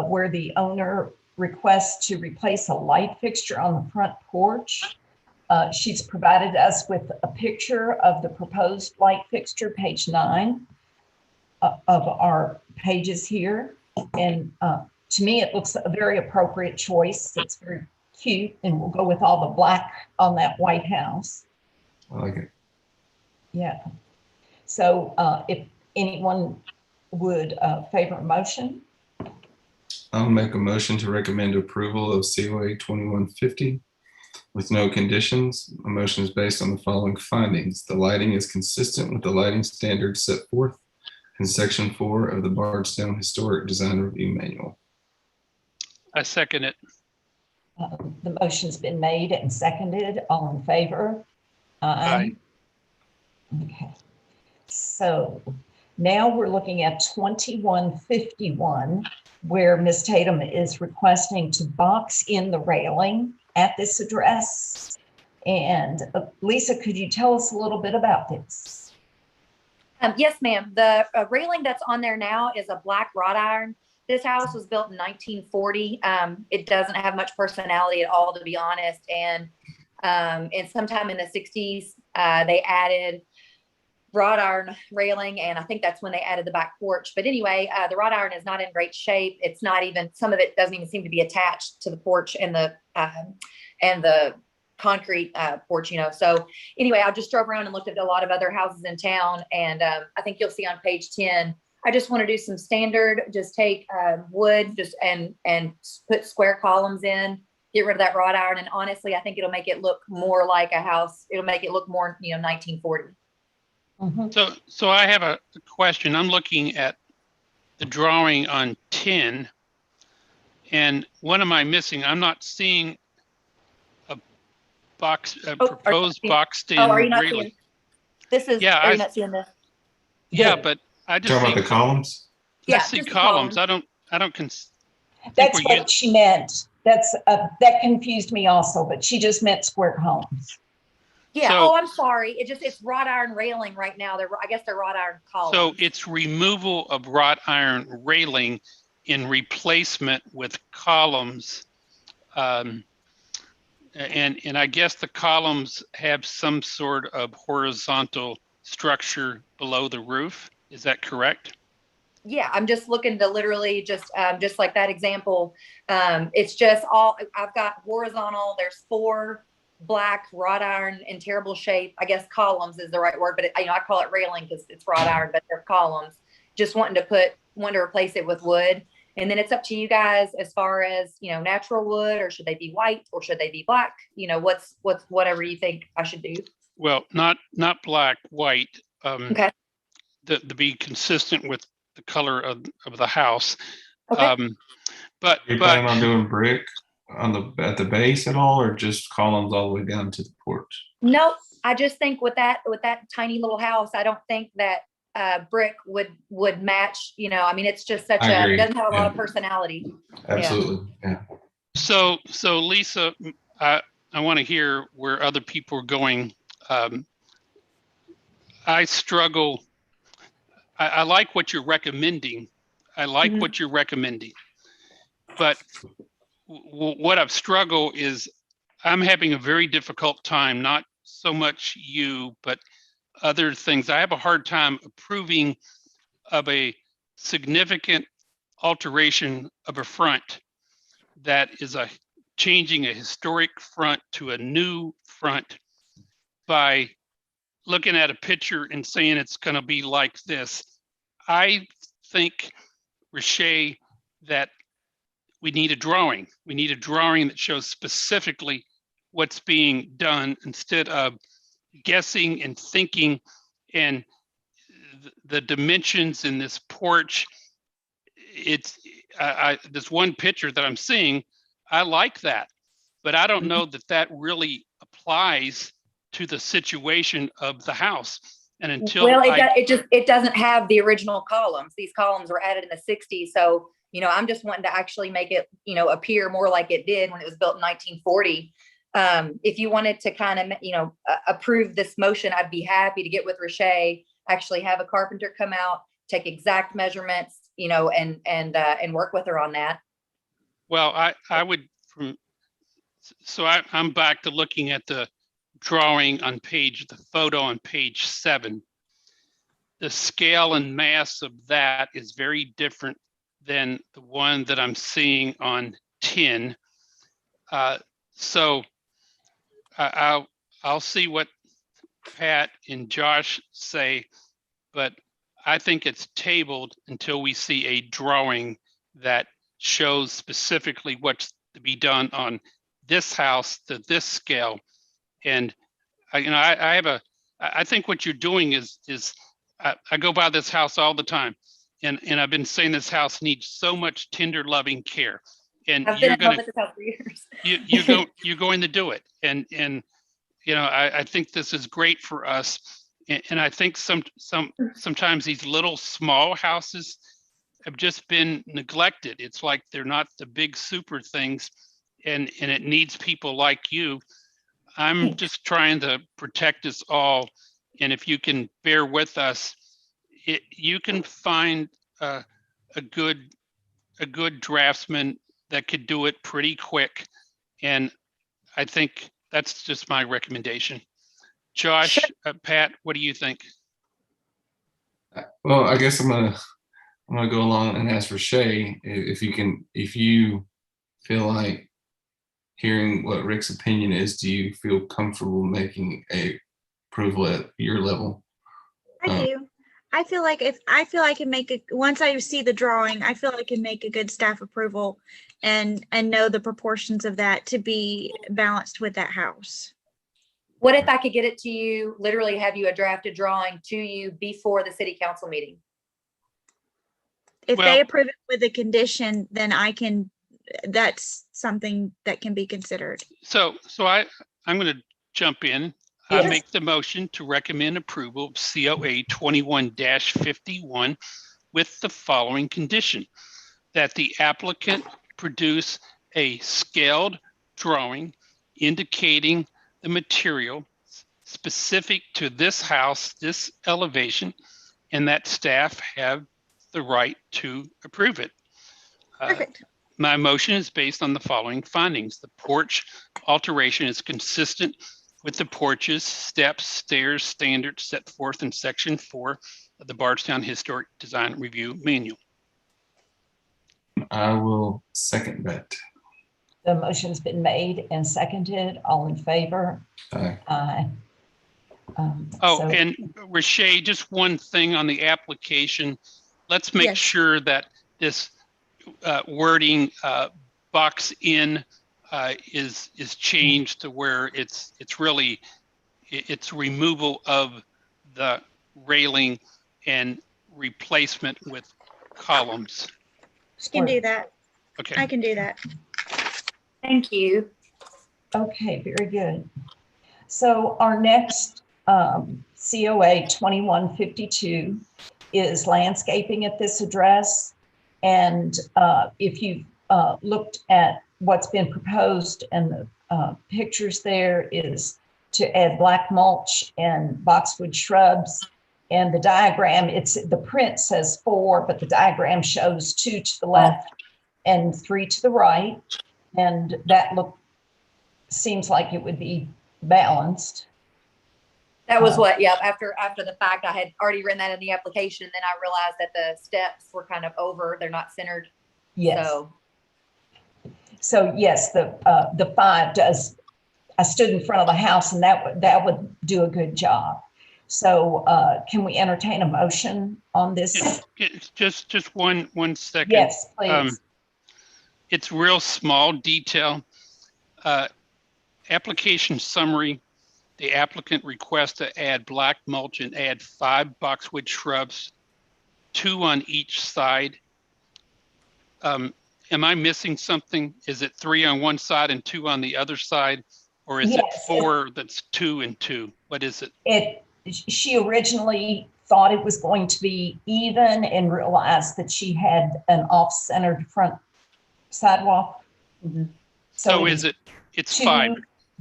where the owner requests to replace a light fixture on the front porch. She's provided us with a picture of the proposed light fixture, page 9 of our pages here. And to me, it looks a very appropriate choice. It's very cute and we'll go with all the black on that white house. I like it. Yeah. So if anyone would favor a motion. I'll make a motion to recommend approval of COA 2150 with no conditions. A motion is based on the following findings. The lighting is consistent with the lighting standards set forth in Section 4 of the Bardstown Historic Design Review Manual. I second it. The motion's been made and seconded. All in favor? Aye. Okay. So now we're looking at 2151, where Ms. Tatum is requesting to box in the railing at this address. And Lisa, could you tell us a little bit about this? Yes, ma'am. The railing that's on there now is a black wrought iron. This house was built in 1940. It doesn't have much personality at all, to be honest. And sometime in the 60s, they added wrought iron railing, and I think that's when they added the back porch. But anyway, the wrought iron is not in great shape. It's not even, some of it doesn't even seem to be attached to the porch and the concrete porch, So anyway, I just drove around and looked at a lot of other houses in town, and I think you'll see on page 10, I just want to do some standard, just take wood and put square columns in, get rid of that wrought iron. And honestly, I think it'll make it look more like a house. It'll make it look more, 1940. Mm-hmm. So I have a question. I'm looking at the drawing on 10, and what am I missing? I'm not seeing a proposed boxed in are you not railing. seeing this? Is Yeah, are you not seeing this? Yeah, but I just Talking see about the columns? I Yeah, see just the columns. columns. That's what she meant. That's that confused me also, but she just meant square columns. Yeah. So- I'm sorry. It's wrought iron railing right now. I guess they're wrought iron columns. So it's removal of wrought iron railing in replacement with columns. And I guess the columns have some sort of horizontal structure below the roof. Is that correct? Yeah, I'm just looking to literally just like that example. It's just all, I've got horizontal, there's 4 black wrought iron in terrible shape. I guess columns is the right word, but I call it railing because it's wrought iron, but they're columns. Just wanting to replace it with wood. And then it's up to you guys as far as, natural wood, or should they be white, or should they be black? What's whatever you think I should do. Well, not black, white. Okay. To be consistent with the color of the house. Okay. But You planning on doing brick at the base at all, or just columns all the way down to the porch? Nope. I just think with that tiny little house, I don't think that brick would match. It's just such it doesn't have a lot of personality. Absolutely. Yeah. So Lisa, I want to hear where other people are going. I struggle. I like what you're recommending. What you're recommending, but what I've struggled is I'm having a very difficult time, not so much you, but other things. I have a hard time approving of a significant alteration of a front that is changing a historic front to a new front by looking at a picture and saying it's going to be like this. I think, Riche, that we need a drawing. We need a drawing that shows specifically what's being done instead of guessing and thinking. And the dimensions in this porch, this one picture that I'm seeing, I like that, but I don't know that really applies to the situation of the house. And until it doesn't have the original columns. These columns were added in the 60s. So, I'm just wanting to actually make it, appear more like it did when it was built in 1940. If you wanted to kind of, approve this motion, I'd be happy to get with Riche, actually have a carpenter come out, take exact measurements, and work with her on that. Well, I would, I'm back to looking at the drawing the photo on page 7. The scale and mass of that is very different than the one that I'm seeing on 10. So I'll see what Pat and Josh say, but I think it's tabled until we see a drawing that shows specifically what's to be done on this house to this scale. And I think what you're doing is I go by this house all the time, and I've been saying this house needs so much tender, loving care. And I've been in love with this house for years. you're going to do it. And I think this is great for us. And I think sometimes these little small houses have just been neglected. It's like they're not the big super things, and it needs people like you. I'm just trying to protect us all, and if you can bear with us, you can find a good draftsman that could do it pretty quick. And I think that's just my recommendation. Josh, Pat, what do you think? Well, I guess I'm gonna go along and ask for Shay if you feel like hearing what Rick's opinion is. Do you feel comfortable making a approval at your level? I do. I feel like I can make it once I see the drawing. I feel I can make a good staff approval, and know the proportions of that to be balanced with that house. What if I could get it to you, literally have you a drafted drawing to you before the city council meeting? If they approve it with a condition, then that's something that can be considered. So I'm going to jump in. Yes. I make the motion to recommend approval of COA 21-51 with the following condition: that the applicant produce a scaled drawing indicating the material specific to this house, this elevation, and that staff have the right to approve it. Perfect. My motion is based on the following findings. The porch alteration is consistent with the porches, steps, stairs standards set forth in section 4 of the Bardstown Historic Design Review Manual. I will second that. The motion's been made and seconded. All in favor? Aye. Aye. And Rashay, just one thing on the application. Let's make sure that this wording box in is changed to where it's removal of the railing and replacement with columns. You can do that. Okay. I can do that. Thank you. Okay, very good. So our next COA 2152 is landscaping at this address. And if you've looked at what's been proposed, and the pictures there is to add black mulch and boxwood shrubs. And the diagram, the print says 4, but the diagram shows 2 to the left and 3 to the right. And that seems like it would be balanced. That was after the fact, I had already written that in the application. And then I realized that the steps were kind of over, they're not centered. Yes. So yes, the 5 does. I stood in front of the house, and that would do a good job. So can we entertain a motion on this? Just one second. Yes, please. It's real small detail. Application summary. The applicant requests to add black mulch and add 5 boxwood shrubs, 2 on each side. Am I missing something? Is it 3 on one side and 2 on the other side? Or is it 4 that's 2 and 2? What is it? She originally thought it was going to be even and realized that she had an off-centered front sidewalk. Mm-hmm. So it's 5.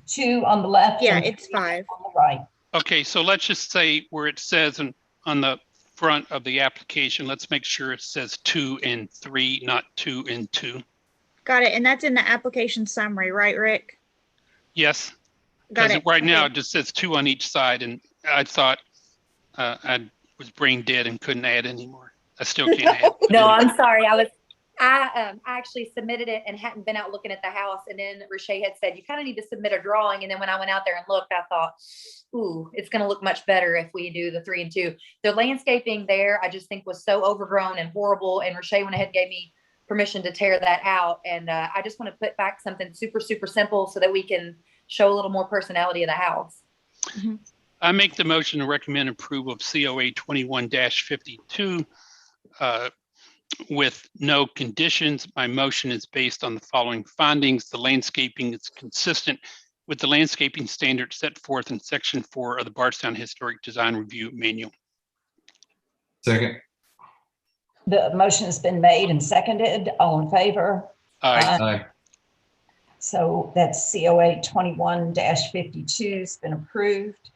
2 on the left. Yeah, it's 5 on the right. Okay, so let's just say where it says on the front of the application, let's make sure it says 2 and 3, not 2 and 2. Got it. And that's in the application summary, right, Rick? Yes. Got it. Right now it just says 2 on each side, and I thought I was brain dead and couldn't add anymore. I still can't add. No, I'm sorry. I I actually submitted it and hadn't been out looking at the house. And then Rashay had said, you kind of need to submit a drawing. And then when I went out there and looked, I thought, ooh, it's going to look much better if we do the 3 and 2. The landscaping there, I just think was so overgrown and horrible. And Rashay went ahead and gave me permission to tear that out. And I just want to put back something super, super simple so that we can show a little more personality of the house. Mm-hmm. I make the motion to recommend approval of COA 21-52 with no conditions. My motion is based on the following findings. The landscaping is consistent with the landscaping standards set forth in Section 4 of the Bardstown Historic Design Review Manual. Second. The motion has been made and seconded. All in favor? Aye. Aye. So that's COA 21-52 has been approved.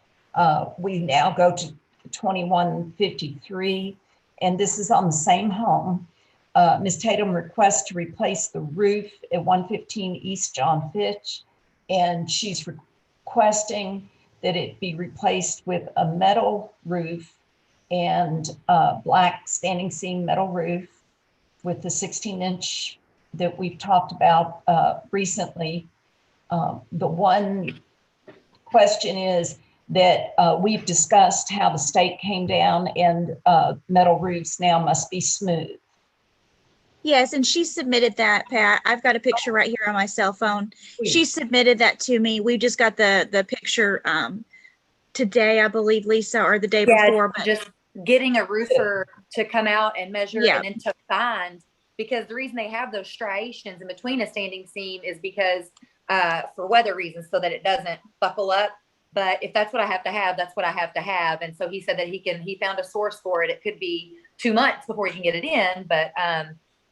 We now go to 2153, and this is on the same home. Ms. Tatum requests to replace the roof at 115 East John Fitch, and she's requesting that it be replaced with a metal roof and black standing seam metal roof with the 16-inch that we've talked about recently. The one question is that we've discussed how the state came down and metal roofs now must be smooth. Yes, and she submitted that, Pat. I've got a picture right here on my cell phone. She submitted that to me. We just got the picture today, I believe, Lisa, or the day before. But just getting a roofer to come out and measure Yeah. and then to find, because the reason they have those striations in between a standing seam is because for weather reasons, so that it doesn't buckle up. But if that's what I have to have, that's what I have to have. And so he said that he found a source for it. It could be 2 months before he can get it in, but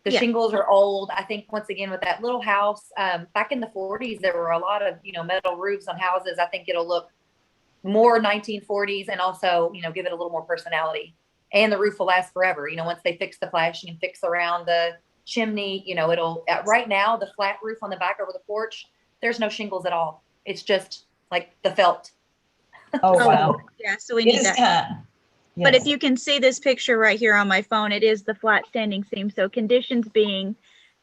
the shingles are old. I think once again with that little house, back in the 40s, there were a lot of, metal roofs on houses. I think it'll look more 1940s and also, give it a little more personality. And the roof will last forever. Once they fix the flashing and fix around the chimney, it'll, right now, the flat roof on the back over the porch, there's no shingles at all. It's just like the felt. Oh, wow. Yeah, so we need that. Time. Yes. But if you can see this picture right here on my phone, it is the flat standing seam. So conditions being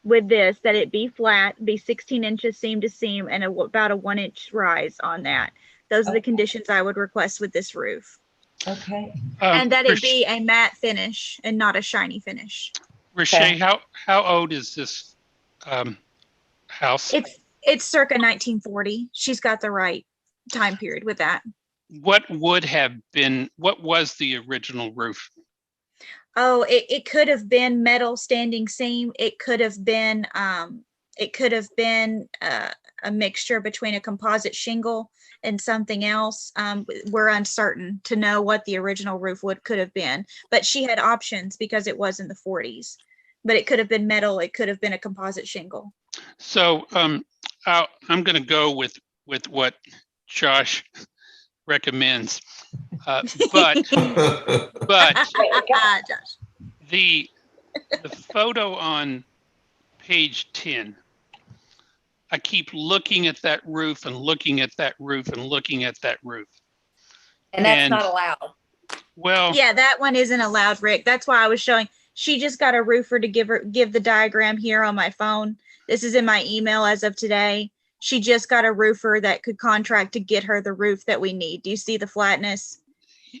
with this, that it be flat, be 16 inches seam to seam, and about a 1 inch rise on that. Those are the conditions I would request with this roof. Okay. And that it be a matte finish and not a shiny finish. Rashay, how old is this house? It's circa 1940. She's got the right time period with that. What was the original roof? Oh, it could have been metal standing seam. It could have been a mixture between a composite shingle and something else. We're uncertain to know what the original roof could have been, but she had options because it was in the 40s. But it could have been metal. It could have been a composite shingle. So I'm going to go with what Josh recommends, but the photo on page 10, I keep looking at that roof and looking at that roof and looking at that roof. And that's not allowed. Well, yeah, that one isn't allowed, Rick. That's why I was showing. She just got a roofer to give the diagram here on my phone. This is in my email as of today. She just got a roofer that could contract to get her the roof that we need. Do you see the flatness?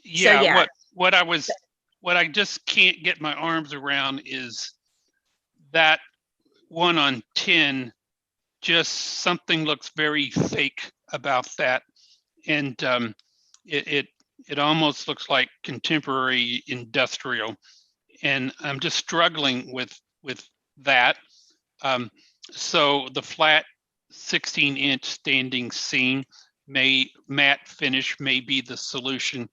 Yeah. So, yeah. What I just can't get my arms around is that one on 10. Just something looks very fake about that, and it almost looks like contemporary industrial, and I'm just struggling with that. So the flat 16-inch standing seam matte finish may be the solution,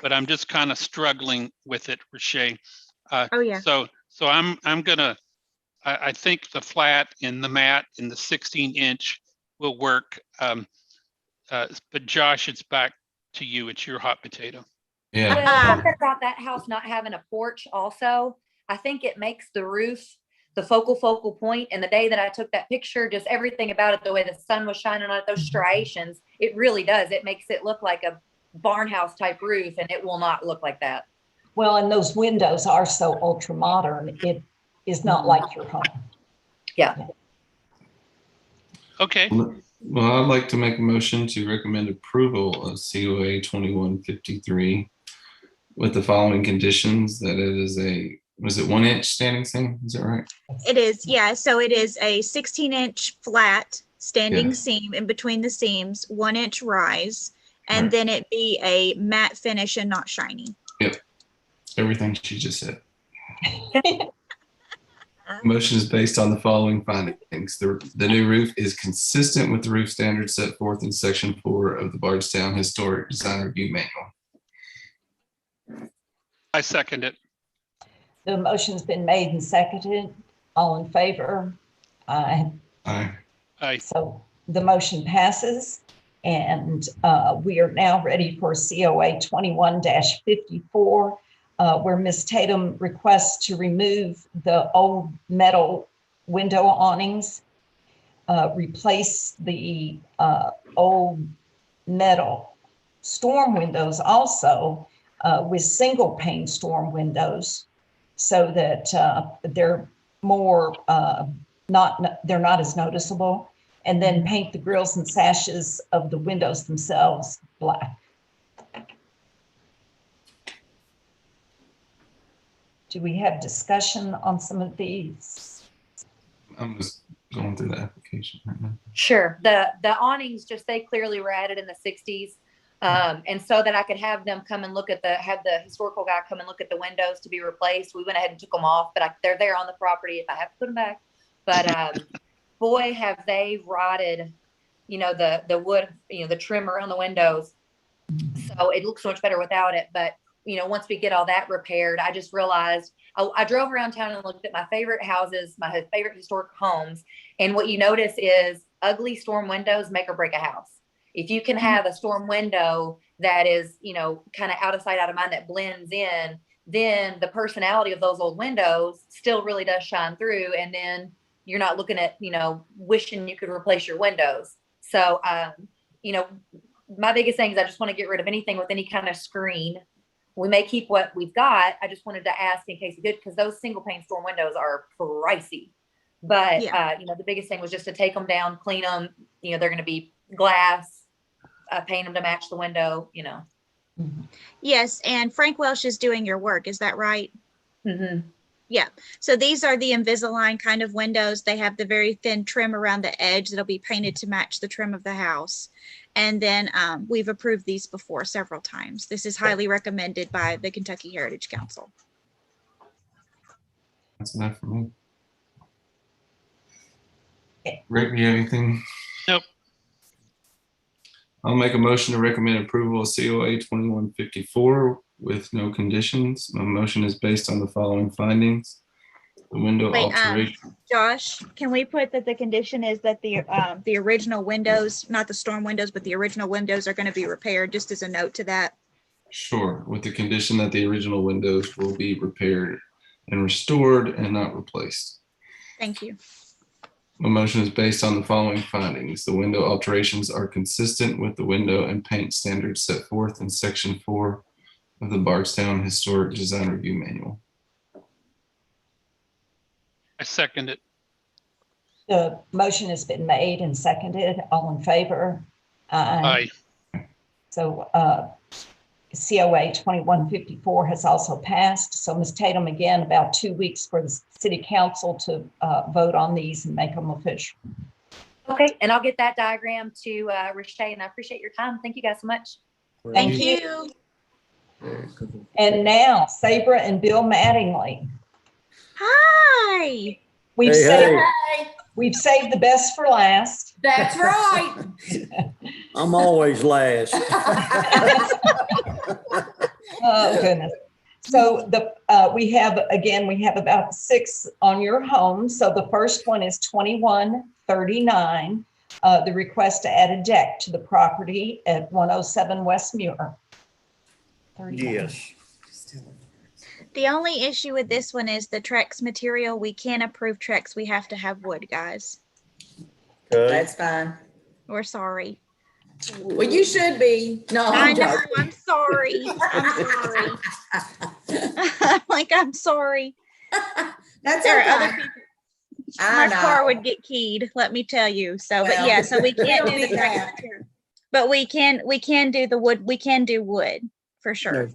but I'm just kind of struggling with it, Rashay. Oh yeah. So I'm gonna. I think the flat and the matte and the 16-inch will work. But Josh, it's back to you. It's your hot potato. Yeah. Something about that house not having a porch also, I think it makes the roof the focal point. And the day that I took that picture, just everything about it, the way the sun was shining on it, those striations, it really does. It makes it look like a barn house type roof, and it will not look like that. Well, and those windows are so ultra modern. is not like your home. Yeah. Okay. Well, I'd like to make a motion to recommend approval of COA 2153 with the following conditions: that it is a, was it 1 inch standing seam? Is that right? It is, yeah. So it is a 16-inch flat standing Yeah. seam in between the seams, 1 inch rise, and Right. then it be a matte finish and not shiny. Yep. Everything she just said. Motion is based on the following findings. The new roof is consistent with the roof standards set forth in section 4 of the Bardstown Historic Design Review Manual. I second it. The motion's been made and seconded. All in favor? Aye. Aye. Aye. So the motion passes, and we are now ready for COA 21-54, where Ms. Tatum requests to remove the old metal window awnings, replace the old metal storm windows also with single pane storm windows, so that they're more they're not as noticeable, and then paint the grills and sashes of the windows themselves black. Do we have discussion on some of these? I'm just going through the application right now. Sure. The awnings, just they clearly were added in the 60s. And so that I could have them come and look at have the historical guy come and look at the windows to be replaced. We went ahead and took them off, but they're there on the property if I have to put them back. But boy, have they rotted, the wood, the trim around the windows. So it looks so much better without it. But, once we get all that repaired, I just realized I drove around town and looked at my favorite houses, my favorite historic homes. And what you notice is ugly storm windows make or break a house. If you can have a storm window that is, kind of out of sight, out of mind, that blends in, then the personality of those old windows still really does shine through. And then you're not looking at, wishing you could replace your windows. So, my biggest thing is I just want to get rid of anything with any kind of screen. We may keep what we've got. I just wanted to ask in case we could, because those single pane storm windows are pricey. But, the biggest thing was just to take them down, clean them. They're going to be glass. Paint them to match the window, Yes, and Frank Welsh is doing your work. Is that right? Mm-hmm. Yeah. So these are the Invisalign kind of windows. They have the very thin trim around the edge that'll be painted to match the trim of the house. And then we've approved these before several times. This is highly recommended by the Kentucky Heritage Council. That's enough for me. Rick, do you have anything? Nope. I'll make a motion to recommend approval of COA 2154 with no conditions. My motion is based on the following findings. The window alteration. Josh, can we put that the condition is that the original windows, not the storm windows, but the original windows are going to be repaired, just as a note to that? Sure, with the condition that the original windows will be repaired and restored and not replaced. Thank you. My motion is based on the following findings. The window alterations are consistent with the window and paint standards set forth in section 4 of the Bardstown Historic Design Review Manual. I second it. The motion has been made and seconded. All in favor? Aye. So COA 2154 has also passed. So Ms. Tatum, again, about 2 weeks for the city council to vote on these and make them official. Okay, and I'll get that diagram to Rishay, and I appreciate your time. Thank you guys so much. Thank you. And now Sabra and Bill Mattingly. Hi. We've saved the best for last. That's right. I'm always last. Oh, goodness. So we have about 6 on your home. So the first one is 2139, the request to add a deck to the property at 107 West Muir. 39. Yes. The only issue with this one is the Trex material. We can't approve Trex. We have to have wood, guys. Okay. That's fine. We're sorry. Well, you should be. No, I know. joking. I'm sorry. I'm sorry. I'm sorry. That's There are okay. other people. I My car know. would get keyed, let me tell you. So, but Well, yeah, so we we can't don't do the need pressure that. material. But we can do the wood. We can do wood for sure.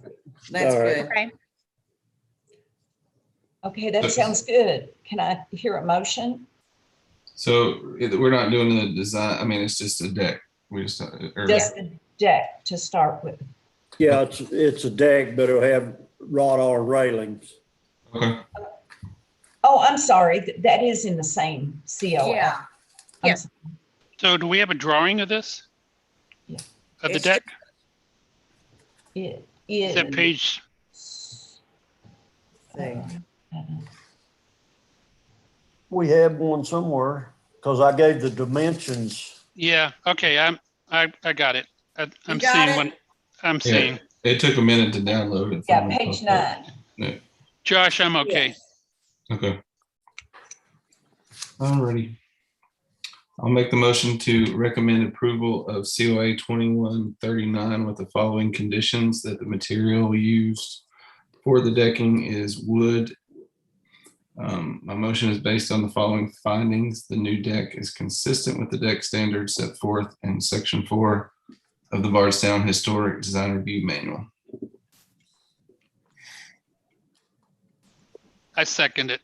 That's All right. good. Okay. Okay, that sounds good. Can I hear a motion? So we're not doing the design. I mean, it's just a deck. We just Just the deck to start with. Yeah, it's a deck, but it'll have wrought iron railings. Okay. Oh, I'm sorry. That is in the same COA. Yeah. Yes. So do we have a drawing of this? Yeah. Of the It's deck? It Is is. that page? We have one somewhere because I gave the dimensions. Yeah. Okay. I got it. I'm got seeing it? one. I'm Yeah, seeing. it took a minute to download it. Yeah, page 9. Yeah. Josh, I'm okay. Yes. Okay. Alrighty. I'll make the motion to recommend approval of COA 2139 with the following conditions: that the material used for the decking is wood. My motion is based on the following findings. The new deck is consistent with the deck standards set forth in section 4 of the Bardstown Historic Design Review Manual. I second it.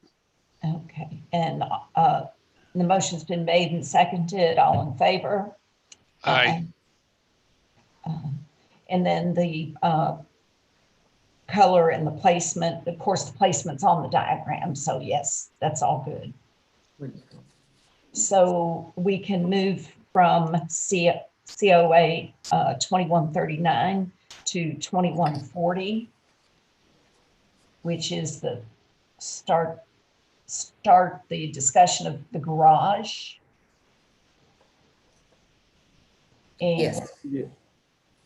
Okay, and the motion's been made and seconded. All in favor? Aye. And then the color and the placement, of course, the placement's on the diagram. So yes, that's all good. So we can move from COA 2139 to 2140, which is the start the discussion of the garage. And Yes.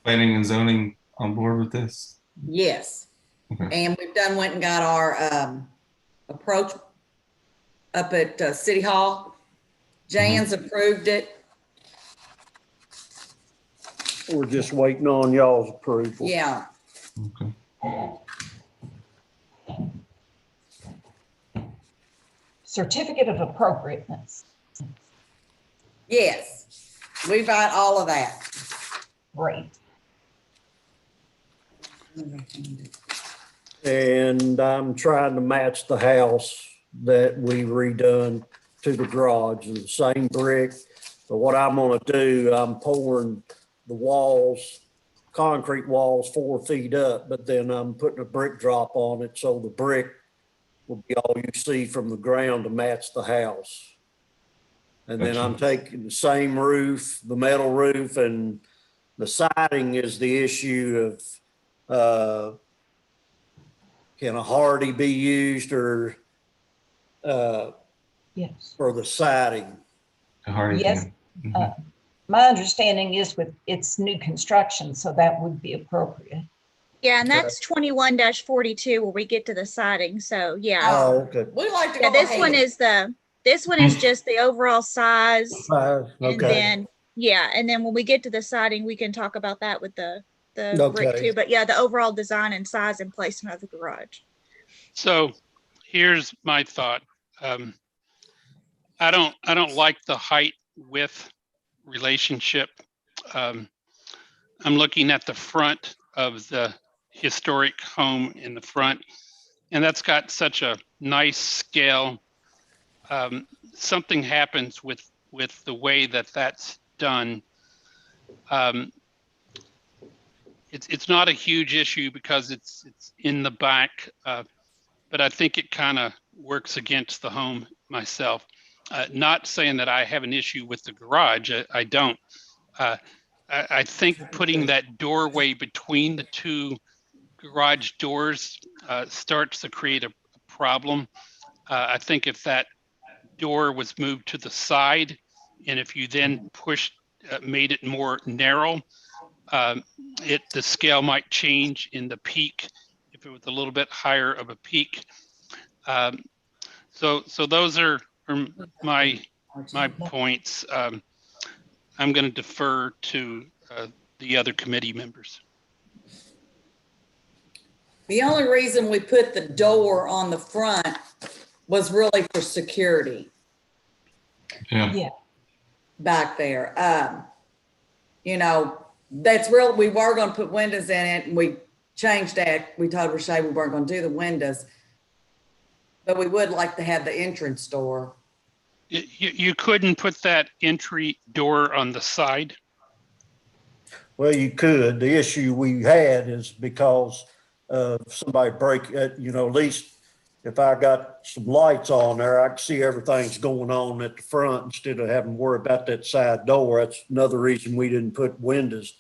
Planning and zoning on board with this? Yes. Okay. And we've went and got our approach up at City Hall. Jan's approved it. We're just waiting on y'all's approval. Yeah. Okay. certificate of appropriateness. Yes, we've got all of that. Great. And I'm trying to match the house that we redone to the garage, the same brick. But what I'm gonna do, I'm pouring the walls, concrete walls 4 feet up, but then I'm putting a brick drop on it, so the brick will be all you see from the ground to match the house. And then I'm taking the same roof, the metal roof, and the siding is the issue of, can a hardy be used or, yes, for the siding? Yes. My understanding is with its new construction, so that would be appropriate. Yeah, and that's 21-42 where we get to the siding. So yeah. Oh, okay. We like to Yeah, go this ahead. one is just the overall size. And Okay. then yeah, and then when we get to the siding, we can talk about that with the brick Okay. too. But yeah, the overall design and size and placement of the garage. So here's my thought. I don't like the height width relationship. I'm looking at the front of the historic home in the front, and that's got such a nice scale. Something happens with the way that's done. It's not a huge issue because it's in the back, but I think it kind of works against the home myself. Not saying that I have an issue with the garage. I don't. I think putting that doorway between the two garage doors starts to create a problem. I think if that door was moved to the side, and if you then made it more narrow, the scale might change in the peak if it was a little bit higher of a peak. So those are my points. I'm going to defer to the other committee members. The only reason we put the door on the front was really for security Yeah. back there. You know, that's real. We were going to put windows in it, and we changed that. We told Rashay we weren't going to do the windows, but we would like to have the entrance door. You couldn't put that entry door on the side? Well, you could. The issue we had is because somebody break it, you know, at least if I got some lights on there, I can see everything's going on at the front instead of having to worry about that side door. That's another reason we didn't put windows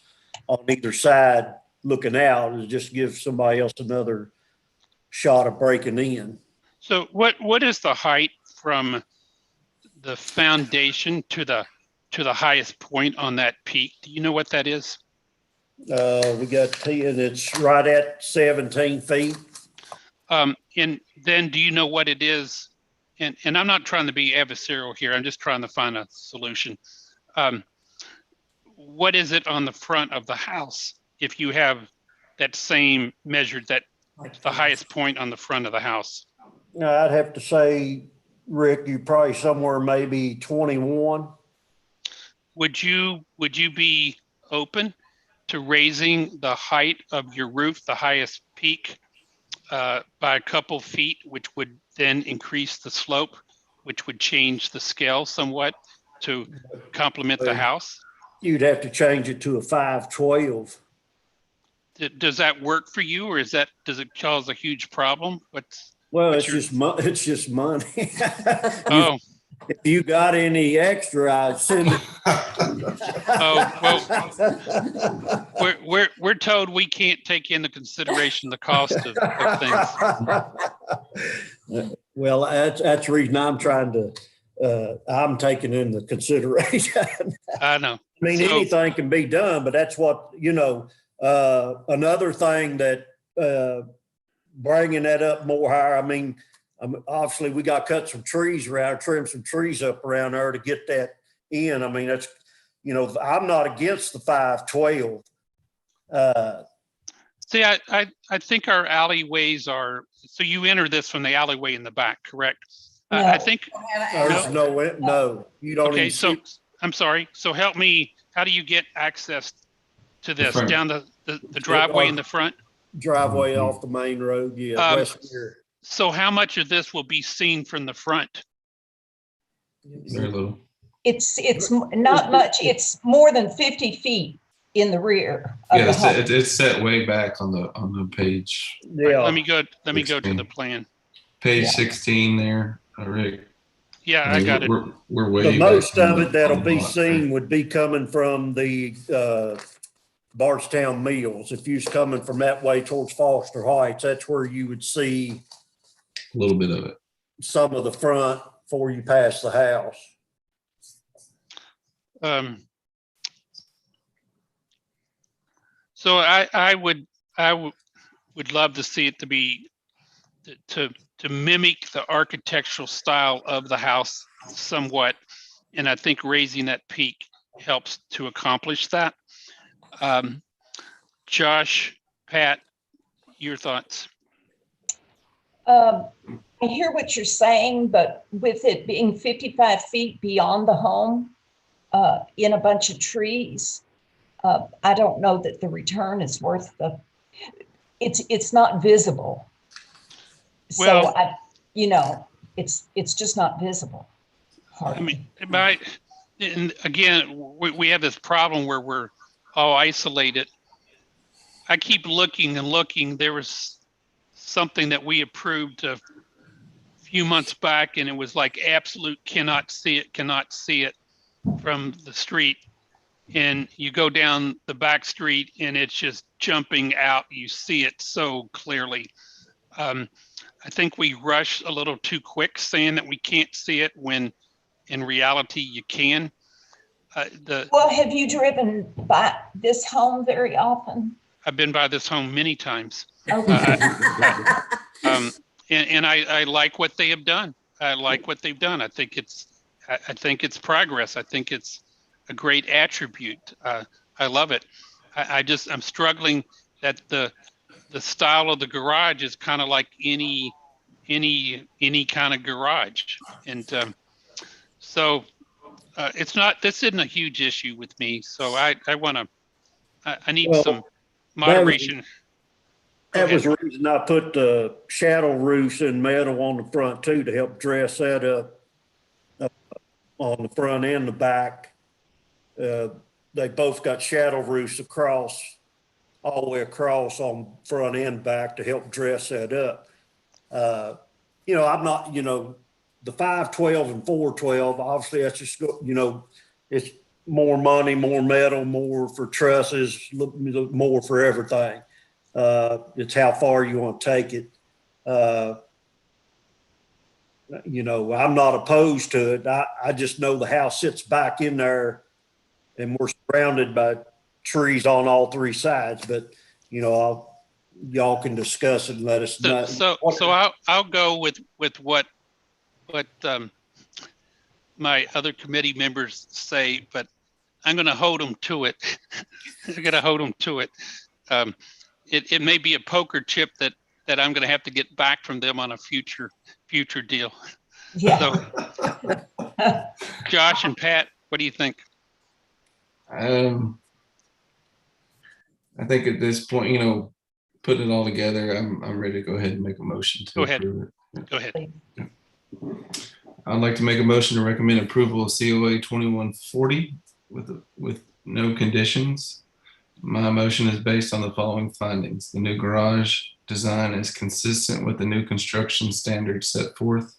on either side looking out, is just give somebody else another shot of breaking in. So what is the height from the foundation to the highest point on that peak? Do you know what that is? We got 10, it's right at 17 feet. And then do you know what it is? And I'm not trying to be adversarial here. I'm just trying to find a solution. What is it on the front of the house if you have that same measured, that the highest point on the front of the house? I'd have to say, Rick, you probably somewhere maybe 21. Would you be open to raising the height of your roof, the highest peak, by a couple feet, which would then increase the slope, which would change the scale somewhat to complement the house? You'd have to change it to a 512. Does that work for you, or does it cause a huge problem? It's just money. Oh. If you got any extra, I'd send it. Oh, well, we're told we can't take into consideration the cost of things. Well, that's the reason I'm trying to, I'm taking into consideration. I know. I mean, anything can be done, but that's what, you know, another thing that, bringing that up more higher, I mean, obviously we got to cut some trees around, trim some trees up around there to get that in. I mean, that's, you know, I'm not against the 512. See, I think our alleyways are, so you enter this from the alleyway in the back, correct? No. I think. There's no, you don't. Okay, so I'm sorry. So help me, how do you get access to this? Down the driveway in the front? Driveway off the main road, yeah. West here. So how much of this will be seen from the front? Very little. It's not much. It's more than 50 feet in the rear. Yeah, it's set way back on the page. Yeah. Right, let me go to the plan. Page 16 there, Rick. Yeah, I got it. We're way. Most of it that'll be seen would be coming from the Bardstown Mills. If you're coming from that way towards Foster Heights, that's where you would see a little bit of it. Some of the front before you pass the house. So I would love to see it to be to mimic the architectural style of the house somewhat, and I think raising that peak helps to accomplish that. Josh, Pat, your thoughts? I hear what you're saying, but with it being 55 feet beyond the home, in a bunch of trees, I don't know that the return is worth it's not visible. Well, so it's just not visible. Hardly. I mean, and again, we have this problem where we're all isolated. I keep looking and looking. There was something that we approved a few months back, and it was like absolute cannot see it from the street. And you go down the back street and it's just jumping out. You see it so clearly. I think we rush a little too quick saying that we can't see it when in reality you can. Well, have you driven by this home very often? I've been by this home many times. Okay. And I like what they have done. I like what they've done. I think it's progress. I think it's a great attribute. I love it. I'm struggling that the the style of the garage is kind of like any kind of garage. And so this isn't a huge issue with me. So I need some moderation. That was the reason I put the shadow roofs in metal on the front too, to help dress that up on the front and the back. They both got shadow roofs across, all the way across on front and back to help dress that up. I'm not, the 512 and 412, obviously that's just, it's more money, more metal, more for trusses, more for everything. It's how far you want to take it. I'm not opposed to it. I just know the house sits back in there and we're surrounded by trees on all three sides, but y'all can discuss it and let us know. So I'll go with what my other committee members say, but I'm going to hold them to it. I'm going to hold them to it. It may be a poker chip that I'm going to have to get back from them on a future deal. Yeah. So, Josh and Pat, what do you think? I think at this point, putting it all together, I'm ready to go ahead and make a motion to approve it. Go ahead. I'd like to make a motion to recommend approval of COA 2140 with no conditions. My motion is based on the following findings. The new garage design is consistent with the new construction standards set forth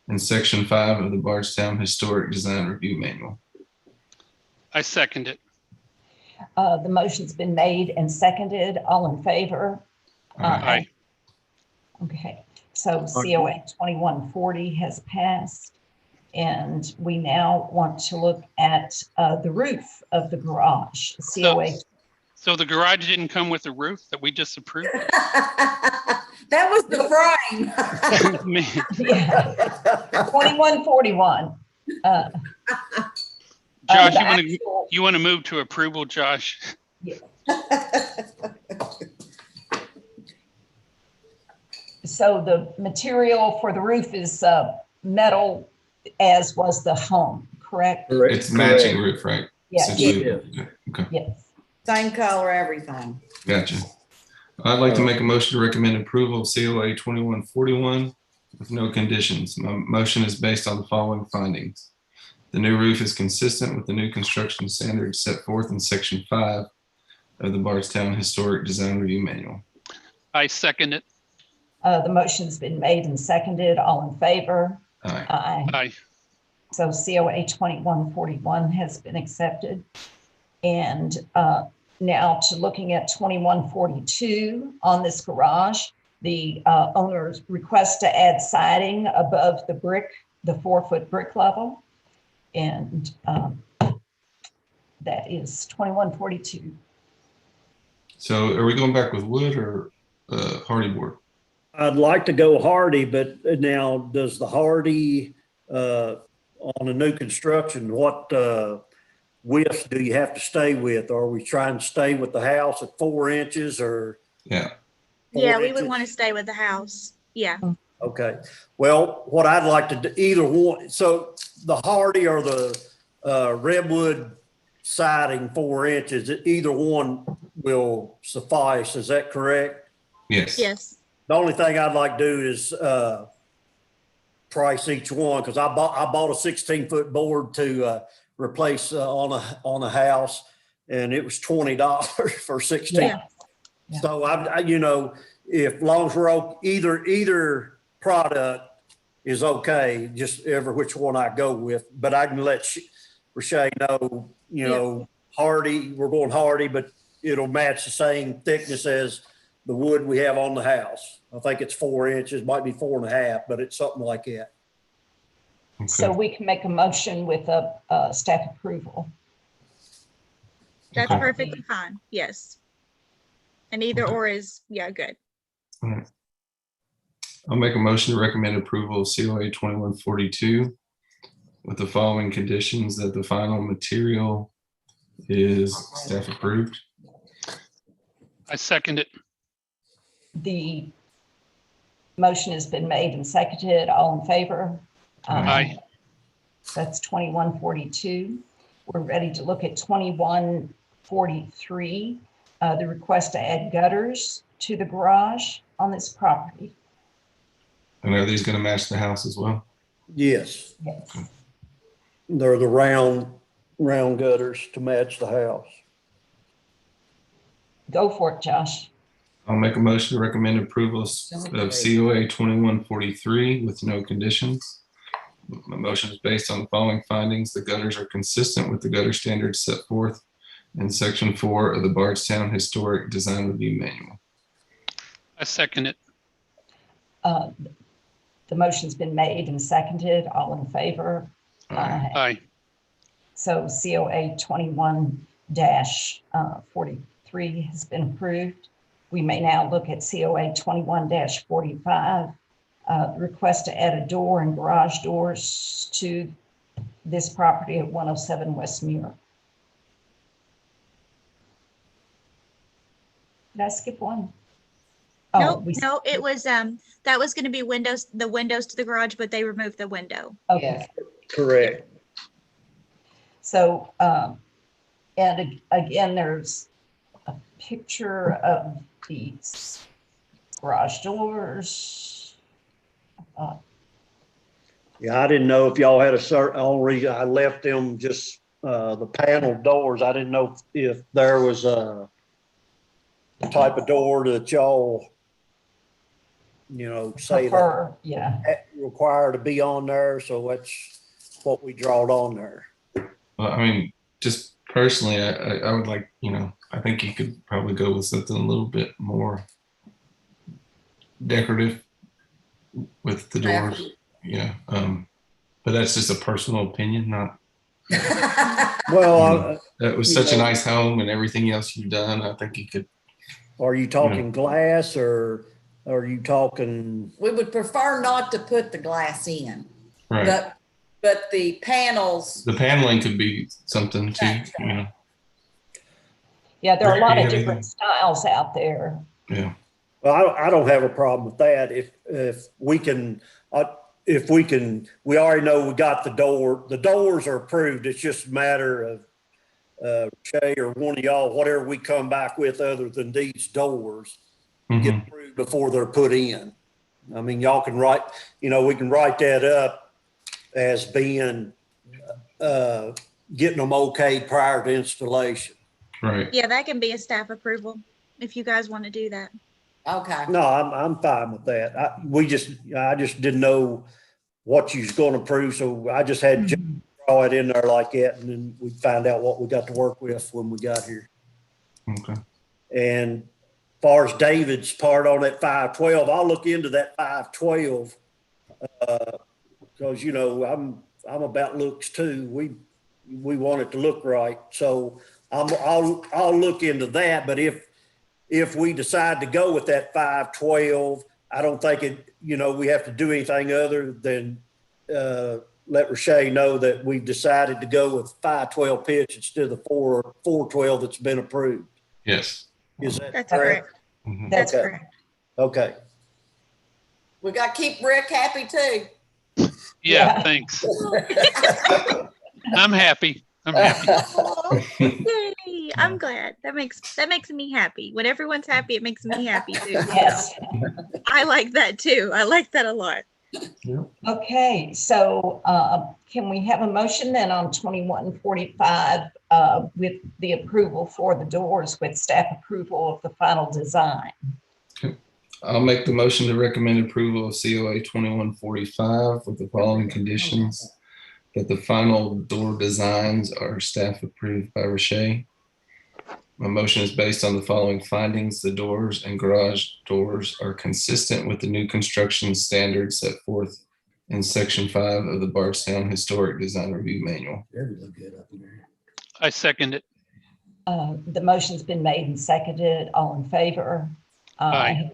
in Section 5 of the Bardstown Historic Design Review Manual. I second it. The motion's been made and seconded. All in favor? Aye. Okay, so COA 2140 has passed. And we now want to look at the roof of the garage. COA. So the garage didn't come with a roof that we just approved? That was the frame. Yeah. 2141. Josh, you want to move to approval, Josh? Yeah. So the material for the roof is metal, as was the home, correct? It's matching roof, right? Yes. Yeah. Okay. Yes. Same color, everything. Gotcha. I'd like to make a motion to recommend approval of COA 2141 with no conditions. My motion is based on the following findings. The new roof is consistent with the new construction standards set forth in Section 5 of the Bardstown Historic Design Review Manual. I second it. The motion's been made and seconded. All in favor? Aye. Aye. Aye. So COA 2141 has been accepted. And now to looking at 2142 on this garage, the owner's request to add siding above the 4-foot brick level. And that is 2142. So are we going back with wood or hardy board? I'd like to go hardy, but now does the hardy on a new construction, what width do you have to stay with? Are we trying to stay with the house at 4 inches or? Yeah. Yeah, we would want to stay with the house. Yeah. Okay. Well, what I'd like to do, either one, so the hardy or the redwood siding 4 inches, either one will suffice. Is that correct? Yes. Yes. The only thing I'd like to do is price each one, because I bought a 16-foot board to replace on a house, and it was $20 for 16. Yeah. Yeah. So if long as we're either product is okay, just ever which one I go with. But I can let Rashay know, hardy, we're going hardy, but it'll match the same thickness as the wood we have on the house. I think it's 4 inches, might be 4.5, but it's something like that. Okay. So we can make a motion with a staff approval. That's Okay. perfectly fine. Yes. And either or is, good. All right. I'll make a motion to recommend approval of COA 2142 with the following conditions: that the final material is staff approved. I second it. The motion has been made and seconded. All in favor? Aye. That's 2142. We're ready to look at 2143, the request to add gutters to the garage on this property. And are these going to match the house as well? Yes, Yes. they're the round gutters to match the house. Go for it, Josh. I'll make a motion to recommend approval of COA 2143 with no conditions. My motion is based on the following findings. The gutters are consistent with the gutter standards set forth in section 4 of the Bardstown Historic Design Review Manual. I second it. The motion's been made and seconded. All in favor? Aye. So COA 21-43 has been approved. We may now look at COA 21-45, the request to add a door and garage doors to this property at 107 West Muir. Did I skip one? No, no, it was, that was going to be windows, the windows to the garage, but they removed the window. Okay. Correct. So, and again, there's a picture of these garage doors. Yeah, I didn't know if y'all had a certain, only reason I left them just the panel doors. I didn't know if there was a type of door that y'all, say Prefer, yeah. that require to be on there. So that's what we drawed on there. Well, I mean, just personally, I would like, I think you could probably go with something a little bit more decorative with the doors. Yeah. But that's just a personal opinion, not. Well, that was such a nice home and everything else you've done. I think you could. Are you talking glass or are you talking? We would prefer not to put the glass in. Right. But the panels. The paneling could be something too, Yeah, there are a lot of different styles out there. Yeah. Well, I don't have a problem with that. If we can, we already know we got the door. The doors are approved. It's just a matter of Shay or one of y'all, whatever we come back with other than these doors, get approved before they're put in. I mean, y'all can write, we can write that up as being getting them okayed prior to installation. Right. Yeah, that can be a staff approval if you guys want to do that. Okay. No, I'm fine with that. I just didn't know what you was going to approve, so I just had to draw it in there like that, and then we'd find out what we got to work with when we got here. Okay. And as far as David's part on that 512, I'll look into that 512 because I'm about looks too. We want it to look right, so I'll look into that. But if we decide to go with that 512, I don't think we have to do anything other than let Rashay know that we've decided to go with 512 pitch instead of the 412 that's been approved. Yes. Is that That's correct? correct. That's correct. Okay. We got to keep Rick happy too. Yeah. Thanks. I'm happy. Oh, yay. I'm glad. That makes me happy. When everyone's happy, it makes me happy too. Yes. I like that too. I like that a lot. Okay, so can we have a motion then on 2145 with the approval for the doors with staff approval of the final design? Okay. I'll make the motion to recommend approval of COA 2145 with the following conditions: that the final door designs are staff approved by Rashay. My motion is based on the following findings. The doors and garage doors are consistent with the new construction standards set forth in section 5 of the Bardstown Historic Design Review Manual. I second it. The motion's been made and seconded. All in favor? Aye.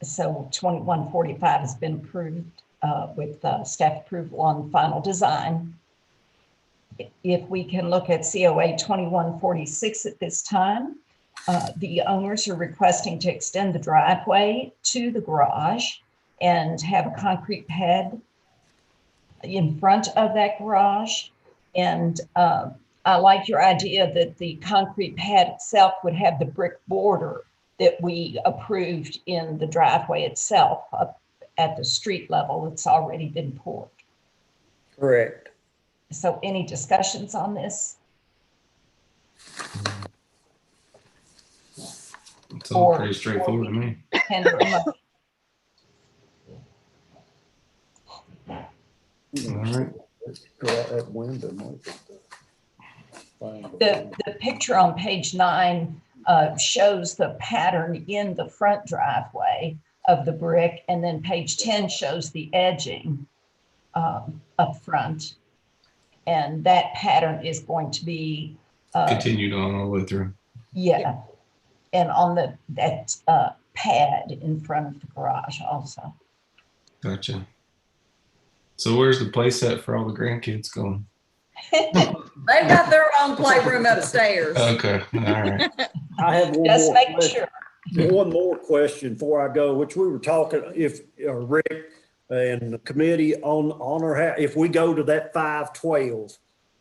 So 2145 has been approved with staff approval on final design. If we can look at COA 2146 at this time, the owners are requesting to extend the driveway to the garage and have a concrete pad in front of that garage. And I like your idea that the concrete pad itself would have the brick border that we approved in the driveway itself up at the street level. It's already been poured. Correct. So any discussions on this? It's all pretty straightforward to me. All right. The picture on page 9 shows the pattern in the front driveway of the brick, and then page 10 shows the edging up front. And that pattern is going to be continued on all the way through. Yeah, and on that pad in front of the garage also. Gotcha. So where's the play set for all the grandkids going? They've got their own playroom upstairs. Okay, all right. I have one Just more making question. sure. One more question before I go, which we were talking, if Rick and the committee on our house, if we go to that 512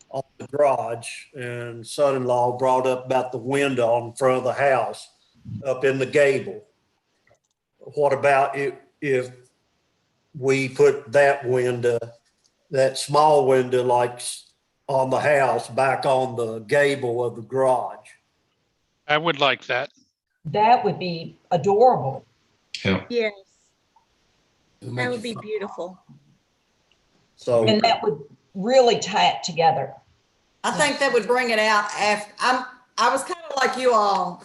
on the garage, and son-in-law brought up about the window in front of the house up in the gable. What about if we put that window, that small window like on the house back on the gable of the garage? I would like that. That would be adorable. Yeah. Yes. That would be beautiful. So, and that would really tie it together. I think that would bring it out after. I was kind of like you all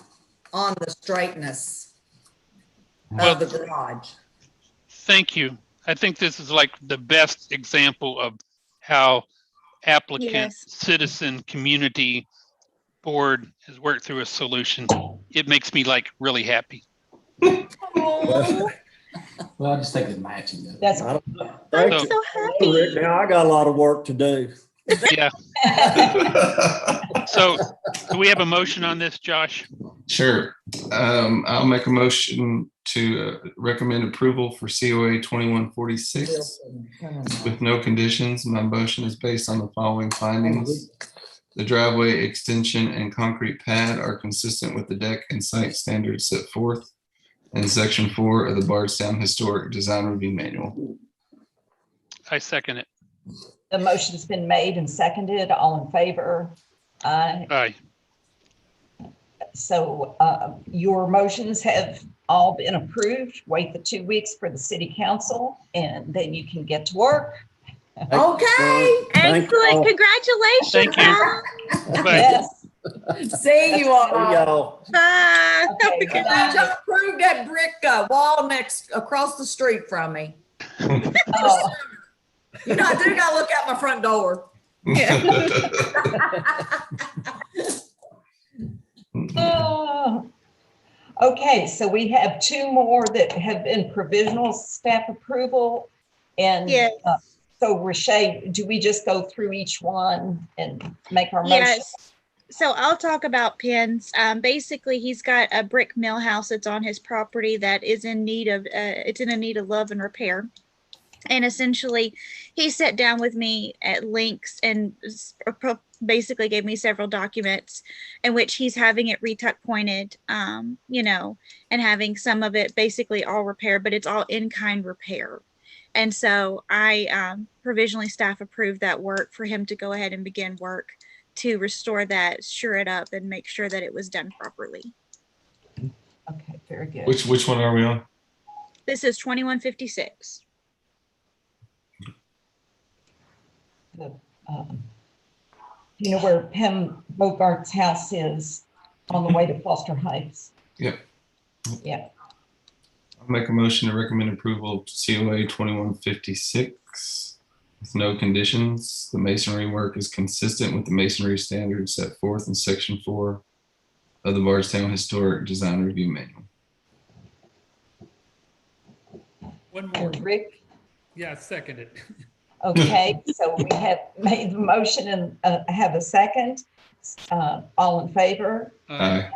on the straightness of the garage. Thank you. I think this is like the best example of how applicant, citizen, community board has worked through a solution. It makes me like really happy. Well, I just think it's matching. That's I'm so happy. Rick, now I got a lot of work to do. Yeah. So do we have a motion on this, Josh? Sure. I'll make a motion to recommend approval for COA 2146 with no conditions. My motion is based on the following findings. The driveway extension and concrete pad are consistent with the deck and site standards set forth in section 4 of the Bardstown Historic Design Review Manual. I second it. The motion's been made and seconded. All in favor? Aye. Aye. So your motions have all been approved. Wait the 2 weeks for the city council, and then you can get to work. Okay. Excellent. Congratulations. Thank you. Yes. See you all. Bye. Okay, Could y'all approve that brick wall across the street from me? Oh. You know, I do gotta look out my front door. Okay, so we have 2 more that have been provisional staff approval. And so Rashay, do we just go through each one and make our motion? Yes. So I'll talk about pins. Basically, he's got a brick mill house that's on his property that is in need of, it's in a need of love and repair. And essentially, he sat down with me at links and basically gave me several documents in which he's having it retuck pointed, you know, and having some of it basically all repaired, but it's all in-kind repair. And so I provisionally staff approved that work for him to go ahead and begin work to restore that, sure it up, and make sure that it was done properly. Okay, very good. Which one are we on? This is 2156. You know where Pim Bogart's house is on the way to Foster Heights? Yep. Yeah. I'll make a motion to recommend approval of COA 2156 with no conditions. The masonry work is consistent with the masonry standards set forth in section 4 of the Bardstown Historic Design Review Manual. One more. Rick? Yeah, second it. Okay, so we have made the motion and have a second. All in favor? Aye.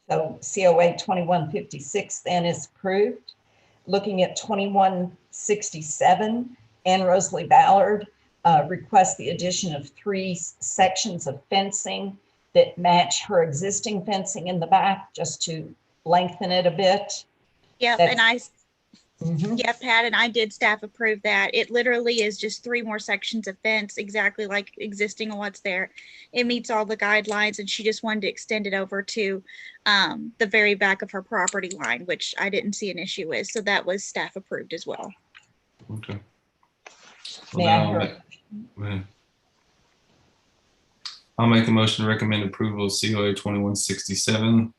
So COA 2156 then is approved. Looking at 2167, Ann Rosalie Ballard requests the addition of 3 sections of fencing that match her existing fencing in the back, just to lengthen it a bit. Yep, That's- and I, Mhm. yep, Pat, and I did staff approve that. It literally is just 3 more sections of fence, exactly like existing and what's there. It meets all the guidelines, and she just wanted to extend it over to the very back of her property line, which I didn't see an issue with. So that was staff approved as well. Okay. May I hear? Go ahead. I'll make a motion to recommend approval of COA 2167.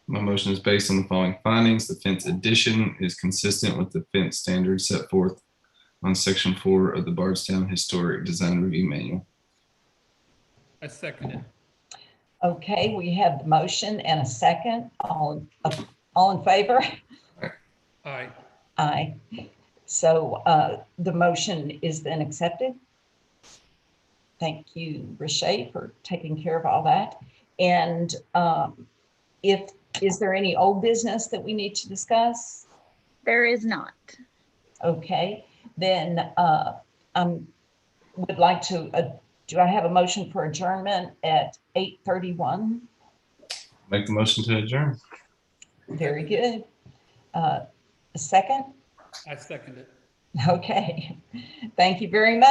My motion is based on the following findings. The fence addition is consistent with the fence standards set forth on section 4 of the Bardstown Historic Design Review Manual. I second it. Okay, we have the motion and a second. All in favor? Aye. Aye. So the motion is then accepted. Thank you, Riche, for taking care of all that. And is there any old business that we need to discuss? There is not. Okay, then would like to, do I have a motion for adjournment at 8:31? Make the motion to adjourn. Very good. A second? I second it. Okay. Thank you very much.